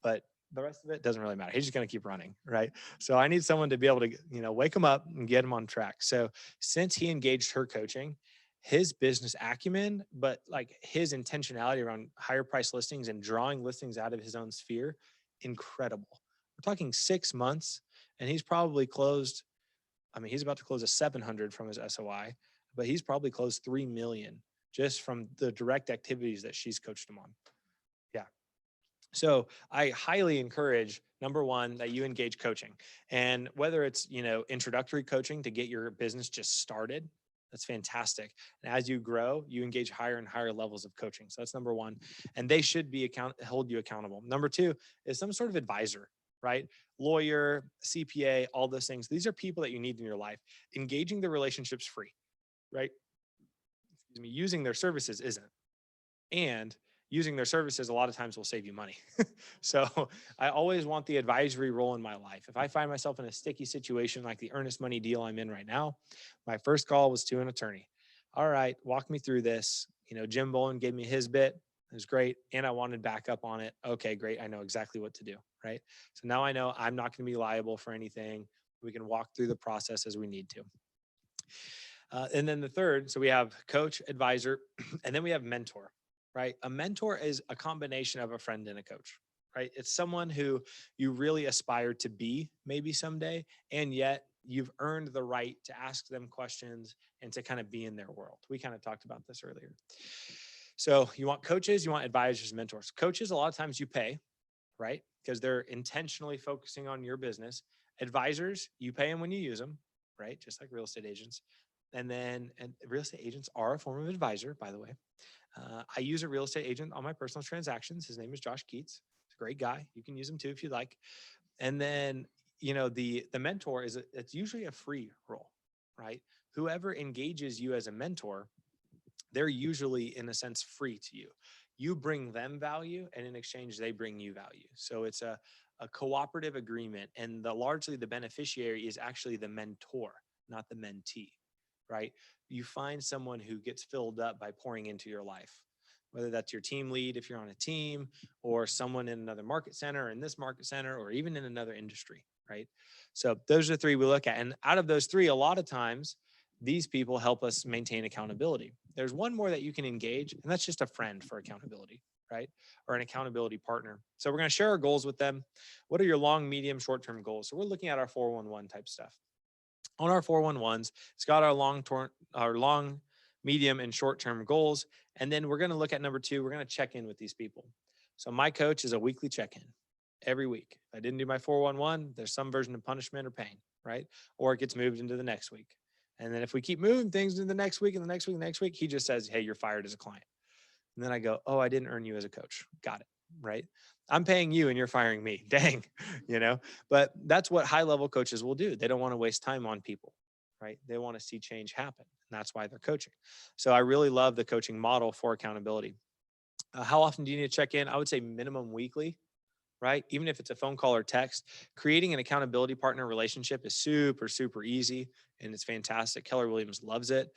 but the rest of it doesn't really matter. He's just going to keep running, right? So I need someone to be able to, wake him up and get him on track. So since he engaged her coaching, his business acumen, but like his intentionality around higher price listings and drawing listings out of his own sphere, incredible. We're talking 6 months, and he's probably closed. I mean, he's about to close a 700 from his SOI, but he's probably closed 3 million just from the direct activities that she's coached him on. Yeah. So I highly encourage, number one, that you engage coaching, and whether it's, introductory coaching to get your business just started, that's fantastic. And as you grow, you engage higher and higher levels of coaching. So that's number one. And they should be hold you accountable. Number two is some sort of advisor, right? Lawyer, CPA, all those things. These are people that you need in your life. Engaging the relationship's free, right? Excuse me, using their services isn't. And using their services a lot of times will save you money. So I always want the advisory role in my life. If I find myself in a sticky situation like the earnest money deal I'm in right now, my first call was to an attorney. All right, walk me through this. Jim Bolin gave me his bit. It was great. And I wanted backup on it. Okay, great. I know exactly what to do, right? So now I know I'm not going to be liable for anything. We can walk through the process as we need to. And then the third, so we have coach, advisor, and then we have mentor, right? A mentor is a combination of a friend and a coach, right? It's someone who you really aspire to be maybe someday, and yet you've earned the right to ask them questions and to kind of be in their world. We kind of talked about this earlier. So you want coaches, you want advisors, mentors. Coaches, a lot of times you pay, right? Because they're intentionally focusing on your business. Advisors, you pay them when you use them, right? Just like real estate agents. And real estate agents are a form of advisor, by the way. I use a real estate agent on my personal transactions. His name is Josh Keats. He's a great guy. You can use him too if you'd like. And then, the mentor it's usually a free role, right? Whoever engages you as a mentor, they're usually in a sense free to you. You bring them value, and in exchange, they bring you value. So it's a cooperative agreement, and largely the beneficiary is actually the mentor, not the mentee, right? You find someone who gets filled up by pouring into your life, whether that's your team lead if you're on a team, or someone in another market center, or in this market center, or even in another industry, right? So those are three we look at. And out of those three, a lot of times, these people help us maintain accountability. There's one more that you can engage, and that's just a friend for accountability, right? Or an accountability partner. So we're going to share our goals with them. What are your long, medium, short-term goals? So we're looking at our 411 type stuff. On our 411s, it's got our long, medium, and short-term goals. And then we're going to look at number two. We're going to check in with these people. So my coach is a weekly check-in every week. If I didn't do my 411, there's some version of punishment or pain, right? Or it gets moved into the next week. And then if we keep moving things into the next week and the next week and the next week, he just says, hey, you're fired as a client. And then I go, oh, I didn't earn you as a coach. Got it, right? I'm paying you and you're firing me. Dang, But that's what high-level coaches will do. They don't want to waste time on people, right? They want to see change happen. And that's why they're coaching. So I really love the coaching model for accountability. How often do you need to check in? I would say minimum weekly, right? Even if it's a phone call or text. Creating an accountability partner relationship is super, super easy, and it's fantastic. Keller Williams loves it.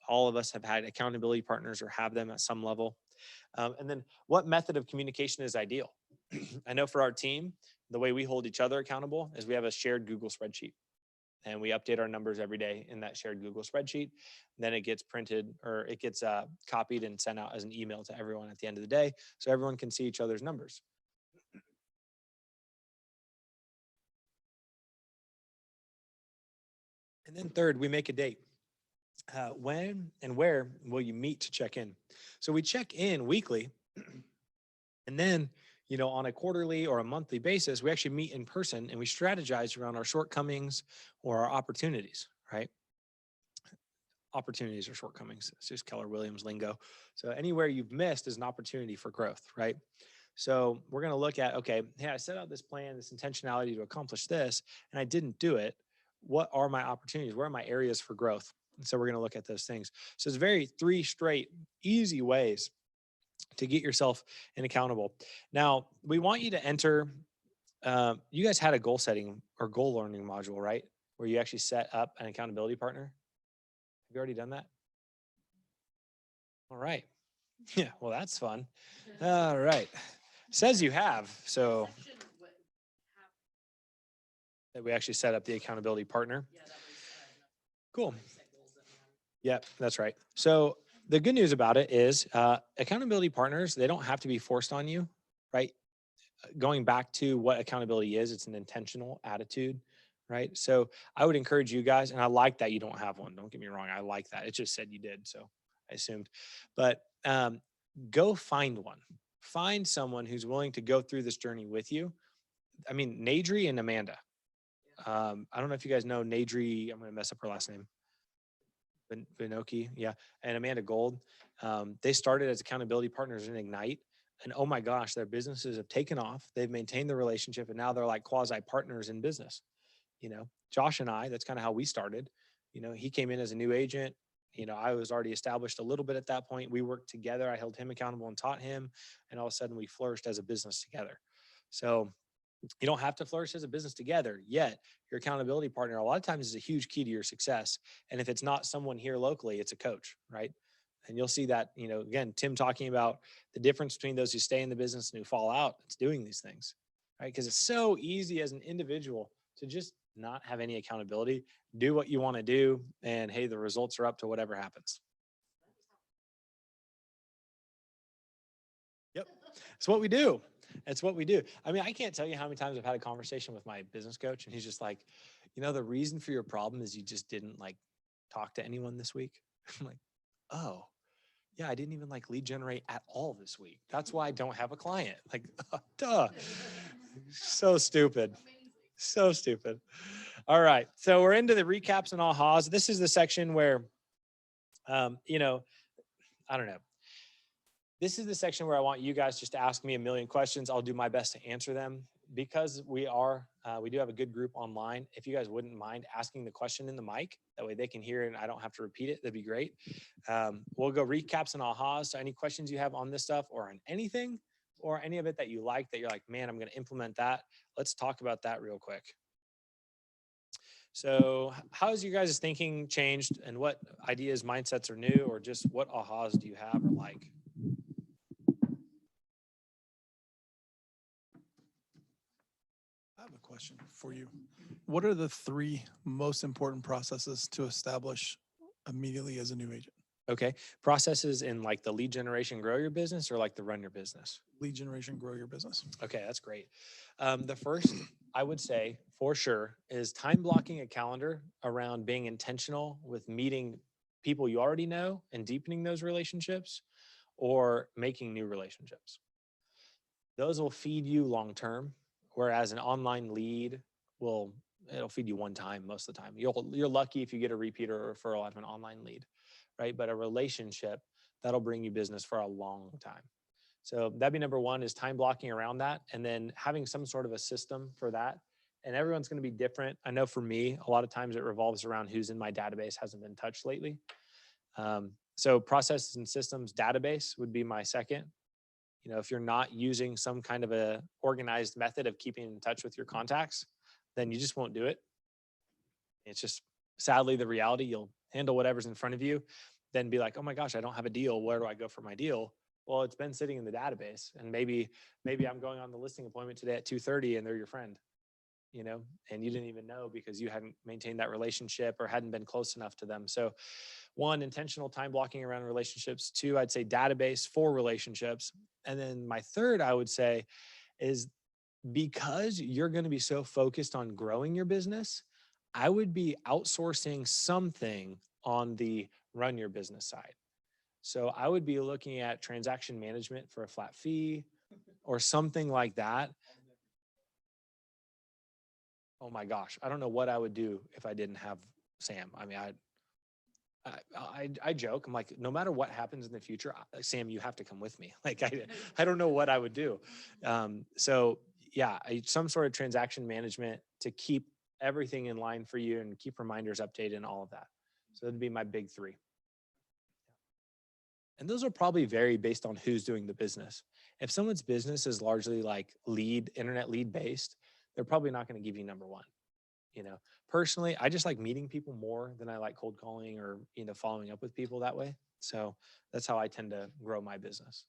All of us have had accountability partners or have them at some level. And then what method of communication is ideal? I know for our team, the way we hold each other accountable is we have a shared Google spreadsheet, and we update our numbers every day in that shared Google spreadsheet. Then it gets printed, or it gets copied and sent out as an email to everyone at the end of the day, so everyone can see each other's numbers. And then third, we make a date. When and where will you meet to check in? So we check in weekly, and then, on a quarterly or a monthly basis, we actually meet in person and we strategize around our shortcomings or our opportunities, right? opportunities or shortcomings. It's just Keller Williams lingo. So anywhere you've missed is an opportunity for growth, right? So we're going to look at, okay, hey, I set out this plan, this intentionality to accomplish this, and I didn't do it. What are my opportunities? Where are my areas for growth? And so we're going to look at those things. So it's very three straight, easy ways to get yourself in accountable. Now, we want you to enter, you guys had a goal setting or goal learning module, right? Where you actually set up an accountability partner. Have you already done that? All right. Yeah, well, that's fun. All right. Says you have, so that we actually set up the accountability partner. Cool. Yeah, that's right. So the good news about it is accountability partners, they don't have to be forced on you, right? Going back to what accountability is, it's an intentional attitude, right? So I would encourage you guys, and I like that you don't have one. Don't get me wrong. I like that. It just said you did, so I assumed. But go find one. Find someone who's willing to go through this journey with you. I mean, Nadri and Amanda. I don't know if you guys know Nadri. I'm going to mess up her last name. Vinoki, yeah, and Amanda Gold. They started as accountability partners in Ignite. And oh my gosh, their businesses have taken off. They've maintained the relationship, and now they're like quasi partners in business. You know, Josh and I, that's kind of how we started. You know, he came in as a new agent. You know, I was already established a little bit at that point. We worked together. I held him accountable and taught him. And all of a sudden we flourished as a business together. So you don't have to flourish as a business together, yet your accountability partner a lot of times is a huge key to your success. And if it's not someone here locally, it's a coach, right? And you'll see that, you know, again, Tim talking about the difference between those who stay in the business and who fall out. It's doing these things, right? Because it's so easy as an individual to just not have any accountability, do what you want to do, and hey, the results are up to whatever happens. Yep. It's what we do. It's what we do. I mean, I can't tell you how many times I've had a conversation with my business coach, and he's just like, you know, the reason for your problem is you just didn't like talk to anyone this week. I'm like, oh, yeah, I didn't even like lead generate at all this week. That's why I don't have a client. Like, duh. So stupid. So stupid. All right. So we're into the recaps and ahas. This is the section where, you know, I don't know. This is the section where I want you guys just to ask me a million questions. I'll do my best to answer them because we do have a good group online. If you guys wouldn't mind asking the question in the mic, that way they can hear it and I don't have to repeat it. That'd be great. We'll go recaps and ahas. So any questions you have on this stuff or on anything or any of it that you like, that you're like, man, I'm going to implement that. Let's talk about that real quick. So how has your guys' thinking changed and what ideas, mindsets are new, or just what ahas do you have or like? I have a question for you. What are the three most important processes to establish immediately as a new agent? Okay. Processes in like the lead generation, grow your business, or like the run your business? Lead generation, grow your business. Okay, that's great. The first, I would say for sure, is time blocking a calendar around being intentional with meeting people you already know and deepening those relationships or making new relationships. Those will feed you long term, whereas an online lead it'll feed you one time most of the time. You're lucky if you get a repeat or a referral out of an online lead, right? But a relationship, that'll bring you business for a long time. So that'd be number one, is time blocking around that, and then having some sort of a system for that. And everyone's going to be different. I know for me, a lot of times it revolves around who's in my database hasn't been touched lately. So processes and systems database would be my second. You know, if you're not using some kind of a organized method of keeping in touch with your contacts, then you just won't do it. It's just sadly the reality. You'll handle whatever's in front of you, then be like, oh my gosh, I don't have a deal. Where do I go for my deal? Well, it's been sitting in the database, and maybe I'm going on the listing appointment today at 2:30 and they're your friend, you know, and you didn't even know because you hadn't maintained that relationship or hadn't been close enough to them. So one, intentional time blocking around relationships. Two, I'd say database for relationships. And then my third, I would say, is because you're going to be so focused on growing your business, I would be outsourcing something on the run your business side. So I would be looking at transaction management for a flat fee or something like that. Oh my gosh, I don't know what I would do if I didn't have Sam. I mean, I joke. I'm like, no matter what happens in the future, Sam, you have to come with me. Like, I don't know what I would do. So yeah, some sort of transaction management to keep everything in line for you and keep reminders updated and all of that. So that'd be my big three. And those are probably vary based on who's doing the business. If someone's business is largely like internet lead based, they're probably not going to give you number one. Personally, I just like meeting people more than I like cold calling or, following up with people that way. So that's how I tend to grow my business.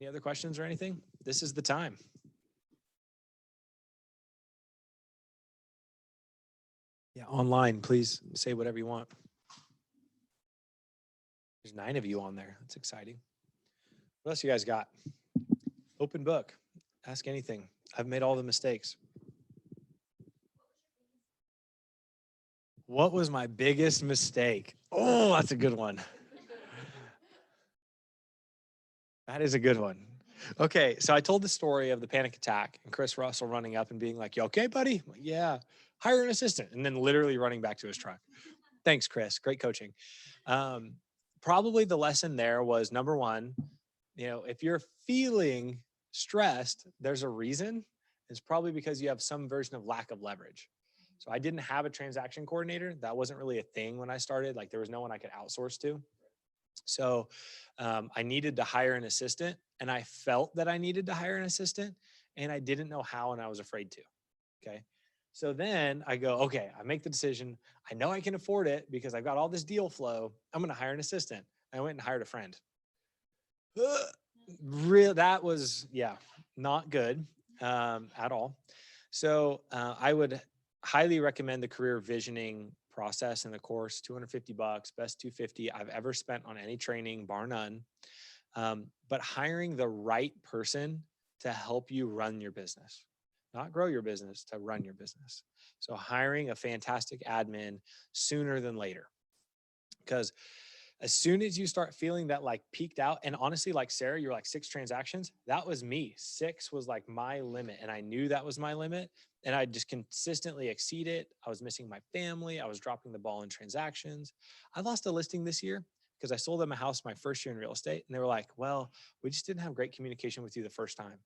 Any other questions or anything? This is the time. Yeah, online, please say whatever you want. There's 9 of you on there. That's exciting. What else you guys got? Open book. Ask anything. I've made all the mistakes. What was my biggest mistake? Oh, that's a good one. That is a good one. Okay, so I told the story of the panic attack and Chris Russell running up and being like, "You okay, buddy?" I'm like, "Yeah, hire an assistant," and then literally running back to his truck. Thanks, Chris. Great coaching. Probably the lesson there was number one, if you're feeling stressed, there's a reason. It's probably because you have some version of lack of leverage. So I didn't have a transaction coordinator. That wasn't really a thing when I started. Like there was no one I could outsource to. So I needed to hire an assistant, and I felt that I needed to hire an assistant, and I didn't know how, and I was afraid to. Okay. So then I go, okay, I make the decision. I know I can afford it because I've got all this deal flow. I'm going to hire an assistant. I went and hired a friend. That was, not good at all. So I would highly recommend the career visioning process in the course. $250, best $250 I've ever spent on any training, bar none. But hiring the right person to help you run your business, not grow your business, to run your business. So hiring a fantastic admin sooner than later, because as soon as you start feeling that like peaked out, and honestly, like Sarah, you're like 6 transactions. That was me. 6 was like my limit. And I knew that was my limit. And I just consistently exceed it. I was missing my family. I was dropping the ball in transactions. I lost a listing this year because I sold them a house my first year in real estate. And they were like, "Well, we just didn't have great communication with you the first time."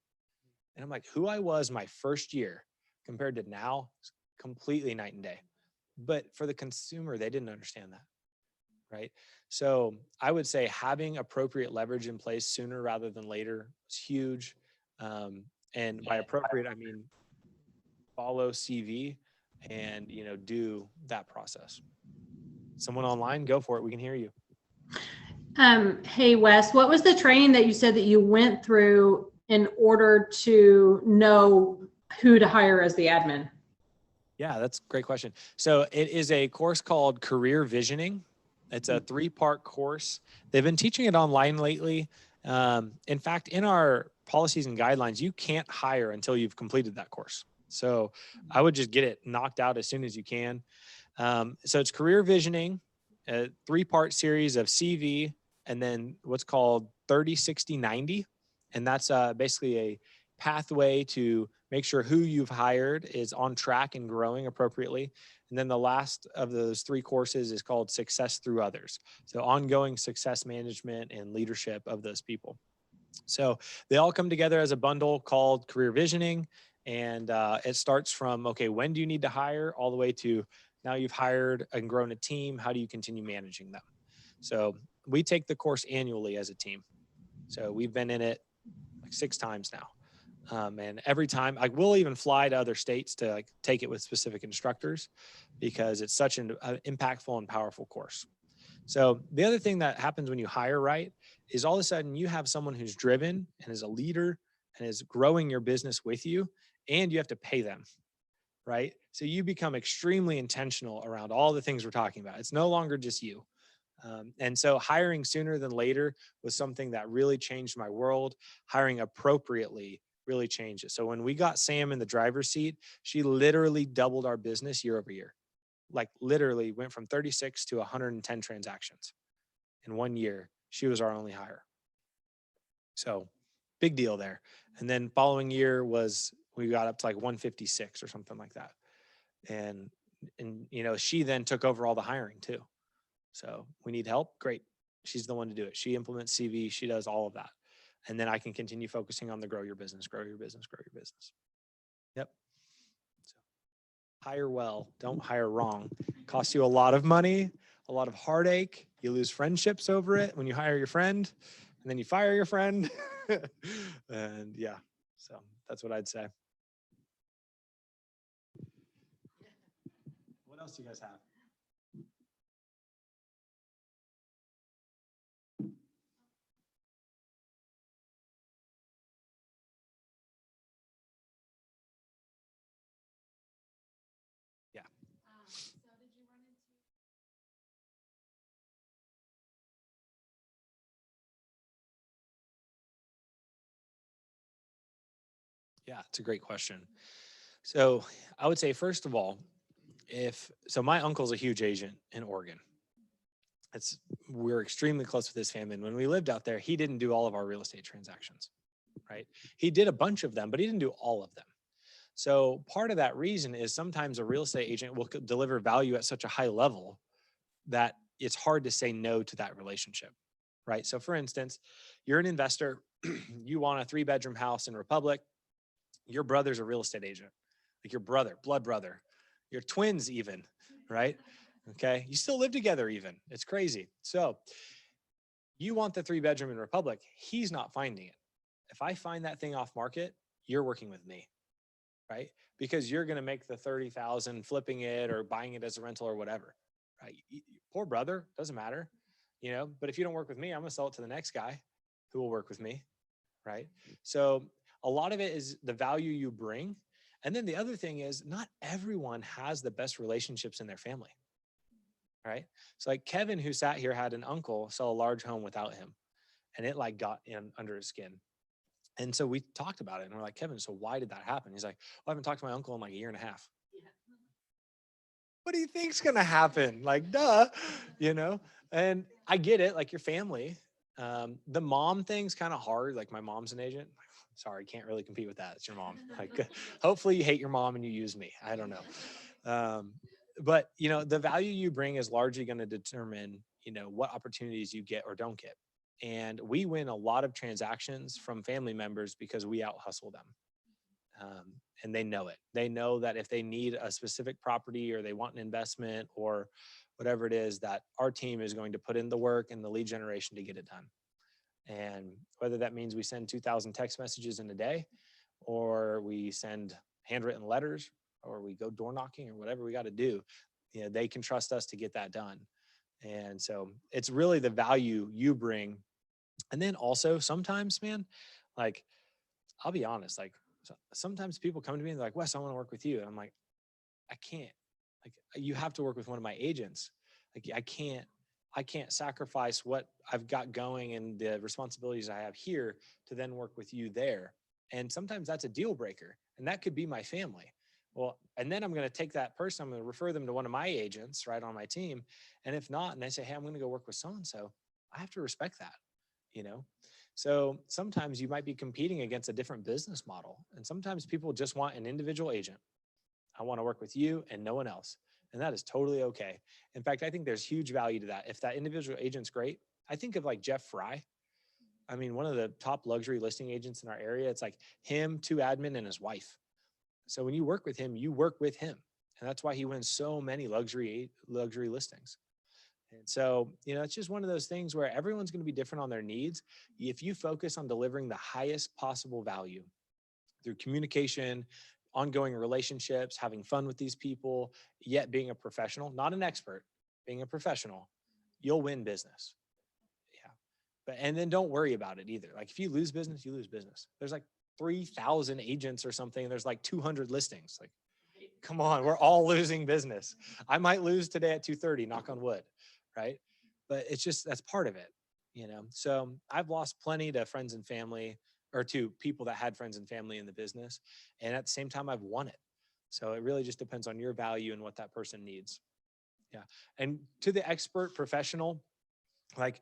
And I'm like, who I was my first year compared to now, completely night and day. But for the consumer, they didn't understand that. Right. So I would say having appropriate leverage in place sooner rather than later is huge. And by appropriate, I mean, follow CV and, do that process. Someone online, go for it. We can hear you. Hey, Wes, what was the training that you said that you went through in order to know who to hire as the admin? Yeah, that's a great question. So it is a course called Career Visioning. It's a 3-part course. They've been teaching it online lately. In fact, in our policies and guidelines, you can't hire until you've completed that course. So I would just get it knocked out as soon as you can. So it's Career Visioning, a 3-part series of CV, and then what's called 30, 60, 90. And that's basically a pathway to make sure who you've hired is on track and growing appropriately. And then the last of those 3 courses is called Success Through Others. So ongoing success management and leadership of those people. So they all come together as a bundle called Career Visioning. And it starts from, okay, when do you need to hire, all the way to now you've hired and grown a team. How do you continue managing them? So we take the course annually as a team. So we've been in it like 6 times now. And every time I will even fly to other states to like take it with specific instructors because it's such an impactful and powerful course. So the other thing that happens when you hire right is all of a sudden you have someone who's driven and is a leader and is growing your business with you, and you have to pay them, right? So you become extremely intentional around all the things we're talking about. It's no longer just you. And so hiring sooner than later was something that really changed my world. Hiring appropriately really changed it. So when we got Sam in the driver's seat, she literally doubled our business year over year. Like literally went from 36 to 110 transactions in 1 year. She was our only hire. So big deal there. And then following year was, we got up to like 156 or something like that. And And, you know, she then took over all the hiring too. So we need help. Great. She's the one to do it. She implements CV. She does all of that. And then I can continue focusing on the grow your business, grow your business, grow your business. Yep. So hire well, don't hire wrong. Costs you a lot of money, a lot of heartache. You lose friendships over it when you hire your friend and then you fire your friend. And yeah, so that's what I'd say. What else do you guys have? Yeah. Yeah, it's a great question. So I would say, first of all, my uncle's a huge agent in Oregon. We're extremely close with his family. And when we lived out there, he didn't do all of our real estate transactions, right? He did a bunch of them, but he didn't do all of them. So part of that reason is sometimes a real estate agent will deliver value at such a high level that it's hard to say no to that relationship, right? So for instance, you're an investor, you want a 3-bedroom house in Republic, your brother's a real estate agent, like your brother, blood brother, your twins even, right? Okay, you still live together even. It's crazy. So you want the 3-bedroom in Republic, he's not finding it. If I find that thing off market, you're working with me, right? Because you're going to make the 30,000 flipping it or buying it as a rental or whatever, right? Poor brother, doesn't matter, you know, but if you don't work with me, I'm going to sell it to the next guy who will work with me, right? So a lot of it is the value you bring. And then the other thing is not everyone has the best relationships in their family, right? So like Kevin, who sat here, had an uncle sell a large home without him, and it like got in under his skin. And so we talked about it and we're like, Kevin, so why did that happen? He's like, well, I haven't talked to my uncle in like a year and a half. Yeah. What do you think's going to happen? Like, duh, you know? And I get it. Like your family, the mom thing's kind of hard. Like my mom's an agent. Sorry, can't really compete with that. It's your mom. Like, hopefully you hate your mom and you use me. I don't know. But you know, the value you bring is largely going to determine, you know, what opportunities you get or don't get. And we win a lot of transactions from family members because we out hustle them. And they know it. They know that if they need a specific property or they want an investment or whatever it is, that our team is going to put in the work and the lead generation to get it done. And whether that means we send 2,000 text messages in a day, or we send handwritten letters, or we go door knocking, or whatever we got to do, you know, they can trust us to get that done. And so it's really the value you bring. And then also sometimes, man, like, I'll be honest, like sometimes people come to me and they're like, Wes, I want to work with you. And I'm like, I can't. Like, you have to work with one of my agents. Like, I can't sacrifice what I've got going and the responsibilities I have here to then work with you there. And sometimes that's a deal breaker, and that could be my family. Well, and then I'm going to take that person, I'm going to refer them to one of my agents right on my team. And if not, and they say, hey, I'm going to go work with so-and-so, I have to respect that, you know? So sometimes you might be competing against a different business model. And sometimes people just want an individual agent. I want to work with you and no one else. And that is totally okay. In fact, I think there's huge value to that. If that individual agent's great, I think of like Jeff Fry. I mean, one of the top luxury listing agents in our area. It's like him, 2 admin, and his wife. So when you work with him, you work with him. And that's why he wins so many luxury listings. And so, you know, it's just one of those things where everyone's going to be different on their needs. If you focus on delivering the highest possible value through communication, ongoing relationships, having fun with these people, yet being a professional, not an expert, being a professional, you'll win business. Yeah. And then don't worry about it either. Like if you lose business, you lose business. There's like 3,000 agents or something. And there's like 200 listings. Like, come on, we're all losing business. I might lose today at 2:30, knock on wood, right? But it's just, that's part of it, you know? So I've lost plenty to friends and family, or to people that had friends and family in the business. And at the same time, I've won it. So it really just depends on your value and what that person needs. Yeah. And to the expert professional, like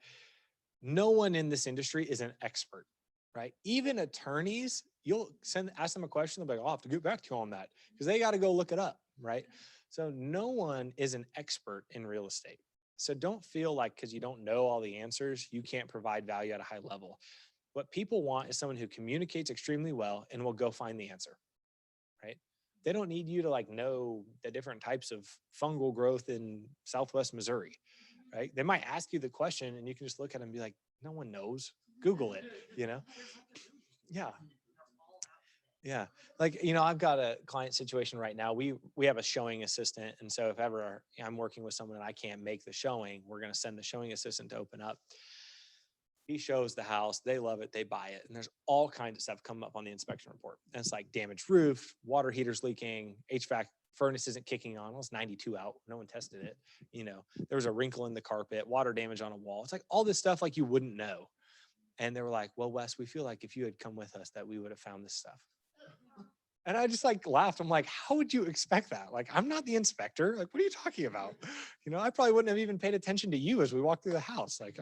no one in this industry is an expert, right? Even attorneys, you'll ask them a question, they'll be like, I'll have to get back to you on that because they got to go look it up, right? So no one is an expert in real estate. So don't feel like because you don't know all the answers, you can't provide value at a high level. What people want is someone who communicates extremely well and will go find the answer, right? They don't need you to like know the different types of fungal growth in Southwest Missouri, right? They might ask you the question and you can just look at them and be like, no one knows. Google it, you know? Yeah. Yeah. Like, I've got a client situation right now. We have a showing assistant. And so if ever I'm working with someone and I can't make the showing, we're going to send the showing assistant to open up. He shows the house. They love it. They buy it. And there's all kinds of stuff come up on the inspection report. And it's like damaged roof, water heaters leaking, HVAC furnace isn't kicking on. Well, it's 92 out. No one tested it. There was a wrinkle in the carpet, water damage on a wall. It's like all this stuff like you wouldn't know. And they were like, well, Wes, we feel like if you had come with us that we would have found this stuff. And I just like laughed. I'm like, how would you expect that? Like, I'm not the inspector. Like, what are you talking about? I probably wouldn't have even paid attention to you as we walked through the house. Like,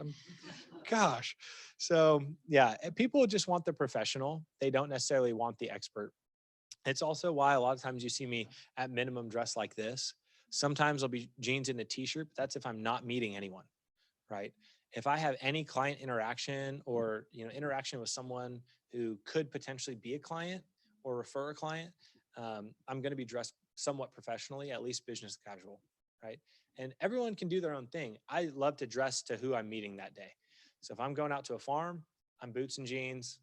gosh. So yeah, people just want the professional. They don't necessarily want the expert. It's also why a lot of times you see me at minimum dressed like this. Sometimes I'll be jeans and a t-shirt, but that's if I'm not meeting anyone, right? If I have any client interaction or, interaction with someone who could potentially be a client or refer a client, I'm going to be dressed somewhat professionally, at least business casual, right? And everyone can do their own thing. I love to dress to who I'm meeting that day. So if I'm going out to a farm, I'm boots and jeans,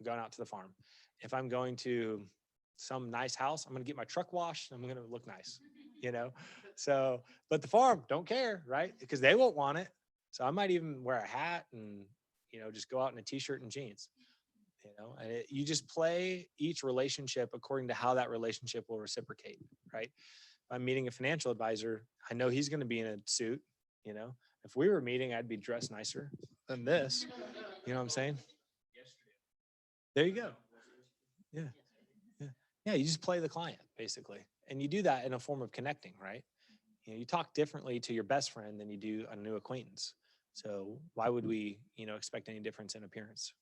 I'm going out to the farm. If I'm going to some nice house, I'm going to get my truck washed, I'm going to look nice, So, but the farm don't care, right? Because they won't want it. So I might even wear a hat and, just go out in a t-shirt and jeans, and you just play each relationship according to how that relationship will reciprocate, right? If I'm meeting a financial advisor, I know he's going to be in a suit, if we were meeting, I'd be dressed nicer than this, you know what I'm saying? There you go. Yeah. Yeah. Yeah. You just play the client basically. And you do that in a form of connecting, right? You talk differently to your best friend than you do a new acquaintance. So why would we, expect any difference in appearance?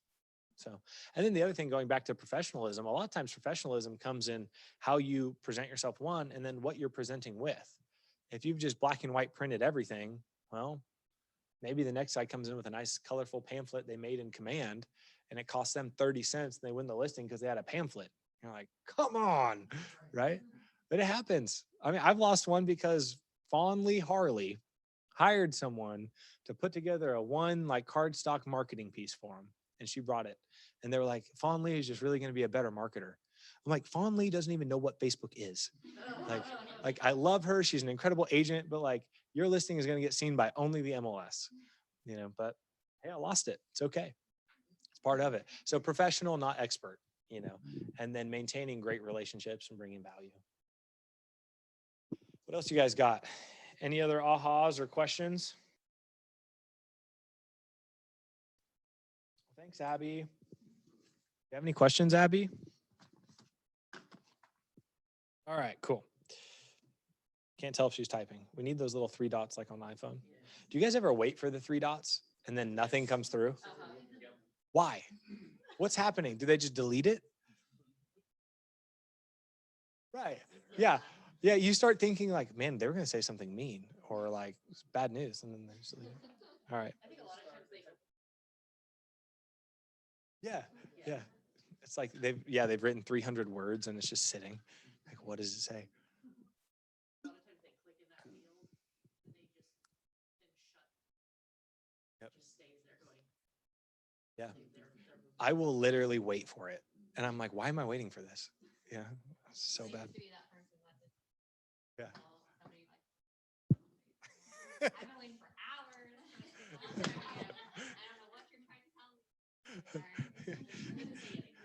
So, and then the other thing, going back to professionalism, a lot of times professionalism comes in how you present yourself, one, and then what you're presenting with. If you've just black and white printed everything, well, maybe the next guy comes in with a nice colorful pamphlet they made in Command and it costs them 30 cents and they win the listing because they had a pamphlet. You're like, come on, right? But it happens. I mean, I've lost one because Fawnley Harley hired someone to put together a one like cardstock marketing piece for him. And she brought it. And they were like, Fawn Lee is just really going to be a better marketer. I'm like, Fawn Lee doesn't even know what Facebook is. Like I love her. She's an incredible agent, but like your listing is going to get seen by only the MLS, but hey, I lost it. It's okay. It's part of it. So professional, not expert, and then maintaining great relationships and bringing value. What else you guys got? Any other ahas or questions? Thanks, Abby. You have any questions, Abby? All right, cool. Can't tell if she's typing. We need those little 3 dots like on the iPhone. Do you guys ever wait for the 3 dots and then nothing comes through? Why? What's happening? Do they just delete it? Right. Yeah. Yeah. You start thinking like, man, they were going to say something mean or like bad news. And then they just delete it. All right. Yeah. Yeah. It's like they've written 300 words and it's just sitting. Like, what does it say? Yep. Yeah. I will literally wait for it. And I'm like, why am I waiting for this? Yeah. It's so bad. Yeah. I've been waiting for hours. I don't know what you're trying to tell me.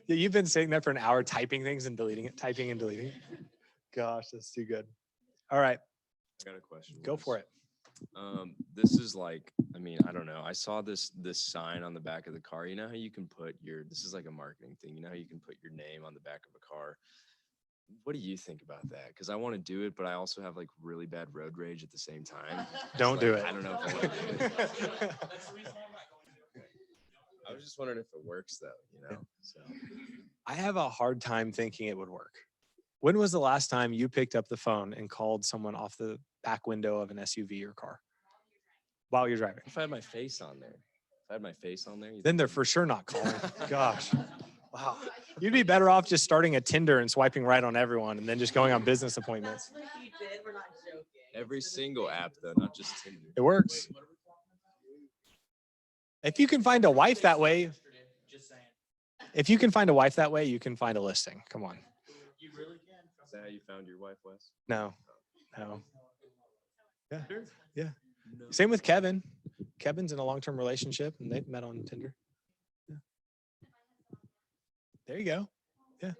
Yeah, you've been sitting there for an hour typing things and deleting it, typing and deleting. Gosh, that's too good. All right. I got a question. Go for it. This is like, I mean, I don't know. I saw this sign on the back of the car. You know how you can put this is like a marketing thing. You know how you can put your name on the back of a car. What do you think about that? Because I want to do it, but I also have like really bad road rage at the same time. Don't do it. I don't know if I want to do it. I was just wondering if it works though, So I have a hard time thinking it would work. When was the last time you picked up the phone and called someone off the back window of an SUV or car while you're driving? If I had my face on there, if I had my face on there, you Then think they're I'd- for sure not calling. Gosh. Wow. You'd be better off just starting a Tinder and swiping right on everyone and then just going on business appointments. every single app though, not just Tinder. It works. If you can find a wife that way, if you can find a wife that way, you can find a listing. Come on. Is that how you found your wife, Wes? No, no. Yeah, yeah. Same with Kevin. Kevin's in a long-term relationship and they've met on Tinder. Yeah. There you go. Yeah.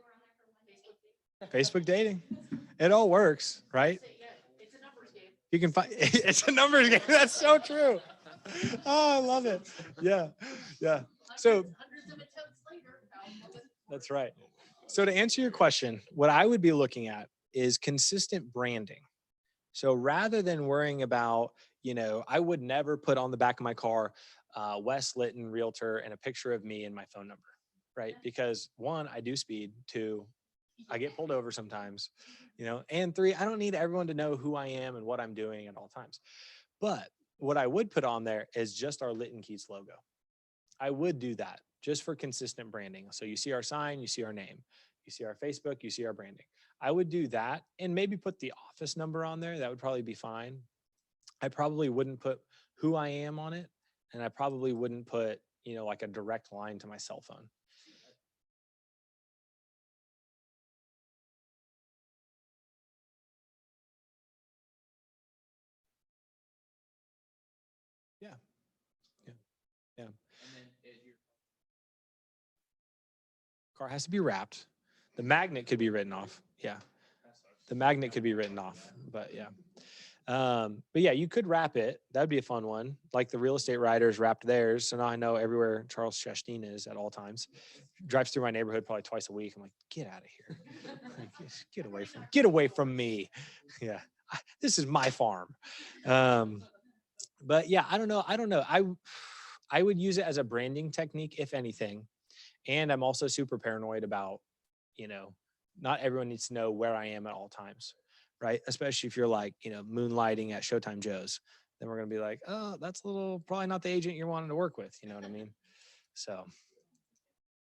Facebook dating. It all works, right? You can find it's a numbers game. That's so true. Oh, I love it. Yeah. Yeah. So that's right. So to answer your question, what I would be looking at is consistent branding. So rather than worrying about, I would never put on the back of my car, Wes Litton, realtor, and a picture of me and my phone number, right? Because one, I do speed. Two, I get pulled over sometimes, and three, I don't need everyone to know who I am and what I'm doing at all times. But what I would put on there is just our Litton Keats logo. I would do that just for consistent branding. So you see our sign, you see our name, you see our Facebook, you see our branding. I would do that and maybe put the office number on there. That would probably be fine. I probably wouldn't put who I am on it. And I probably wouldn't put, like a direct line to my cell phone. Yeah. Yeah. Yeah. Car has to be wrapped. The magnet could be written off. Yeah. The magnet could be written off, but yeah. But yeah, you could wrap it. That'd be a fun one. Like the real estate writers wrapped theirs. So now I know everywhere Charles Chastain is at all times. Drives through my neighborhood probably twice a week. I'm like, get out of here. Like, get away from me. Yeah. This is my farm. But yeah, I don't know. I would use it as a branding technique, if anything. And I'm also super paranoid about, not everyone needs to know where I am at all times, right? Especially if you're like, moonlighting at Showtime Joe's, then we're going to be like, oh, that's probably not the agent you're wanting to work with. You know what I mean? So.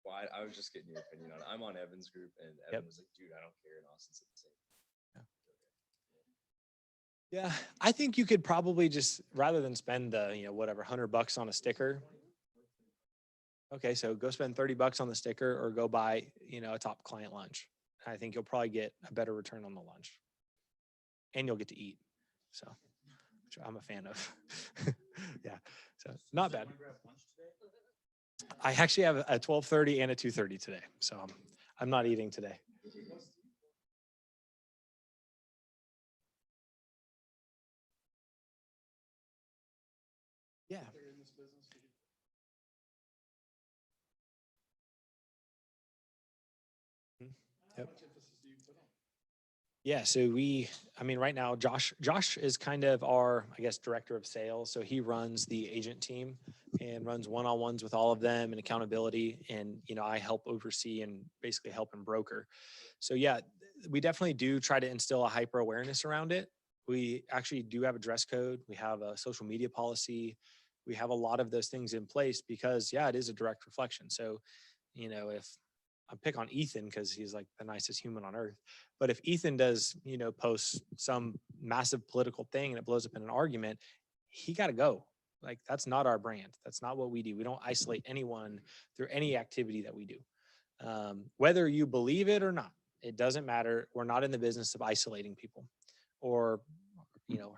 Well, I was just getting your opinion on it. I'm on Evan's group and Evan was like, dude, I don't care. And Austin said the same. Yeah, I think you could probably just, rather than spend the, whatever, $100 on a sticker. Okay, so go spend $30 on the sticker or go buy, a top client lunch. I think you'll probably get a better return on the lunch. And you'll get to eat. So, which I'm a fan of. Yeah, so not bad. I actually have a 12:30 and a 2:30 today. So I'm not eating today. Yeah. Yep. Yeah, so right now, Josh is kind of our, I guess, director of sales. So he runs the agent team and runs one-on-ones with all of them and accountability. And, I help oversee and basically help him broker. So yeah, we definitely do try to instill a hyper awareness around it. We actually do have a dress code. We have a social media policy. We have a lot of those things in place because, yeah, it is a direct reflection. So, if I pick on Ethan because he's like the nicest human on earth. But if Ethan does, post some massive political thing and it blows up in an argument, he got to go. Like, that's not our brand. That's not what we do. We don't isolate anyone through any activity that we do. Whether you believe it or not, it doesn't matter. We're not in the business of isolating people or,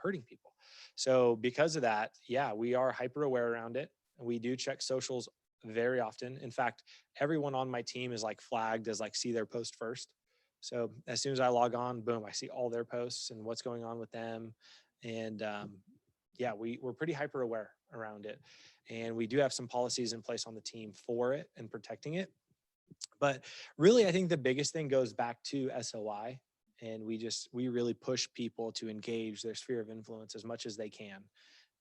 hurting people. So because of that, yeah, we are hyper aware around it. We do check socials very often. In fact, everyone on my team is like flagged as like see their post first. So as soon as I log on, boom, I see all their posts and what's going on with them. And yeah, we're pretty hyper aware around it. And we do have some policies in place on the team for it and protecting it. But really, I think the biggest thing goes back to SOI. And we really push people to engage their sphere of influence as much as they can.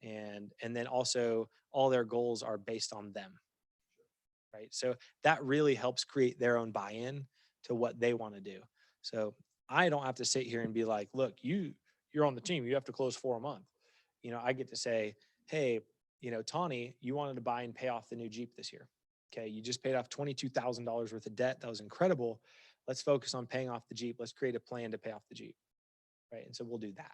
And then also all their goals are based on them. Right. So that really helps create their own buy-in to what they want to do. So I don't have to sit here and be like, look, you're on the team. You have to close 4 a month. I get to say, hey, Tawny, you wanted to buy and pay off the new Jeep this year. Okay. You just paid off $22,000 worth of debt. That was incredible. Let's focus on paying off the Jeep. Let's create a plan to pay off the Jeep. Right. And so we'll do that,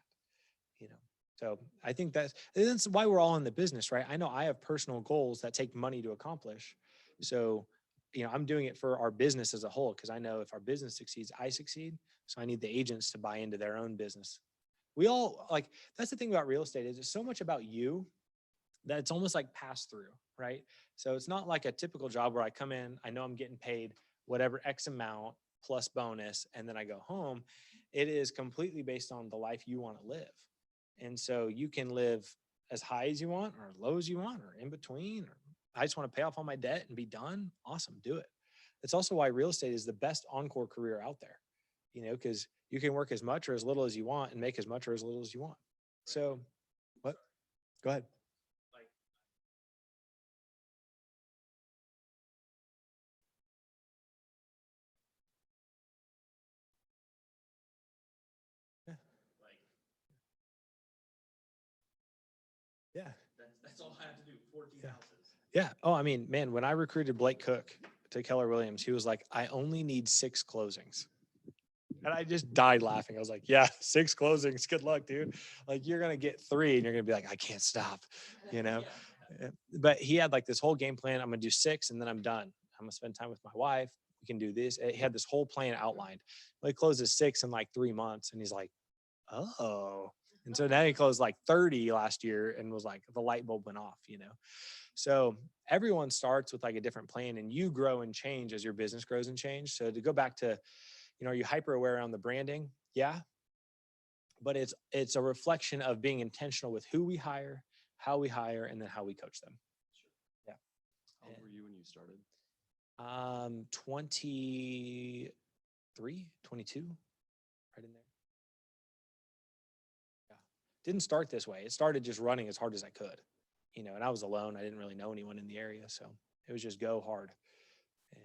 So I think that's why we're all in the business, right? I know I have personal goals that take money to accomplish. So, I'm doing it for our business as a whole, because I know if our business succeeds, I succeed. So I need the agents to buy into their own business. We all that's the thing about real estate is it's so much about you that it's almost like pass through, right? So it's not like a typical job where I come in, I know I'm getting paid whatever X amount plus bonus, and then I go home. It is completely based on the life you want to live. And so you can live as high as you want or low as you want or in between, or I just want to pay off all my debt and be done. Awesome. Do it. It's also why real estate is the best encore career out there, because you can work as much or as little as you want and make as much or as little as you want. So what? Go ahead. Yeah. That's all I have to do. 14 Yeah. houses. Yeah. Oh, I mean, man, when I recruited Blake Cook to Keller Williams, he was like, I only need 6 closings. And I just died laughing. I was like, yeah, 6 closings. Good luck, dude. Like, you're going to get 3 and you're going to be like, I can't stop, But he had like this whole game plan. I'm going to do 6 and then I'm done. I'm going to spend time with my wife. We can do this. He had this whole plan outlined. Well, he closes 6 in like 3 months. And he's like, oh. And so now he closed like 30 last year and was like, the light bulb went off, So everyone starts with like a different plan, and you grow and change as your business grows and change. So to go back to, are you hyper aware around the branding? Yeah. But it's a reflection of being intentional with who we hire, how we hire, and then how we coach them. Yeah. How old were you when you started? 23, 22, right in there. Yeah. Didn't start this way. It started just running as hard as I could, and I was alone. I didn't really know anyone in the area. So it was just go hard, and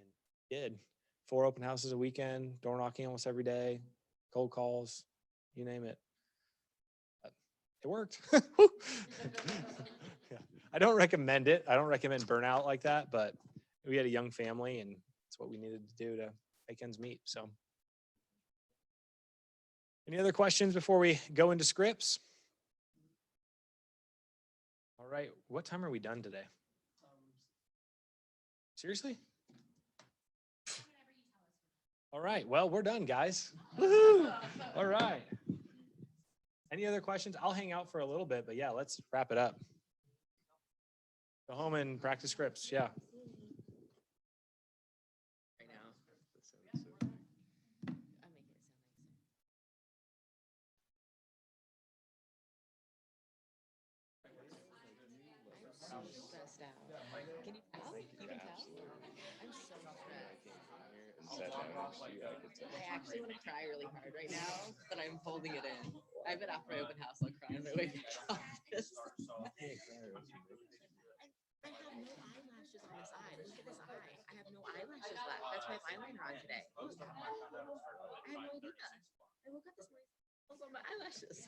did 4 open houses a weekend, door knocking almost every day, cold calls, you name it. But it worked. Yeah. I don't recommend it. I don't recommend burnout like that, but we had a young family and it's what we needed to do to make ends meet. So any other questions before we go into scripts? All right. What time are we done today? Seriously? All right. Well, we're done, guys. Woohoo! All right. Any other questions? I'll hang out for a little bit, but yeah, let's wrap it up. Go home and practice scripts. Yeah. Right now. I'm making it sound nice. I'm so stressed out. Can you tell? You can tell? I'm so stressed. I actually want to cry really hard right now, but I'm holding it in. I've been off my open house. I'll cry on my way back to office. I have no eyelashes on this eye. Look at this eye. I have no eyelashes left. That's my eyeliner on today. I have no idea. I woke up this morning. I was on my eyelashes.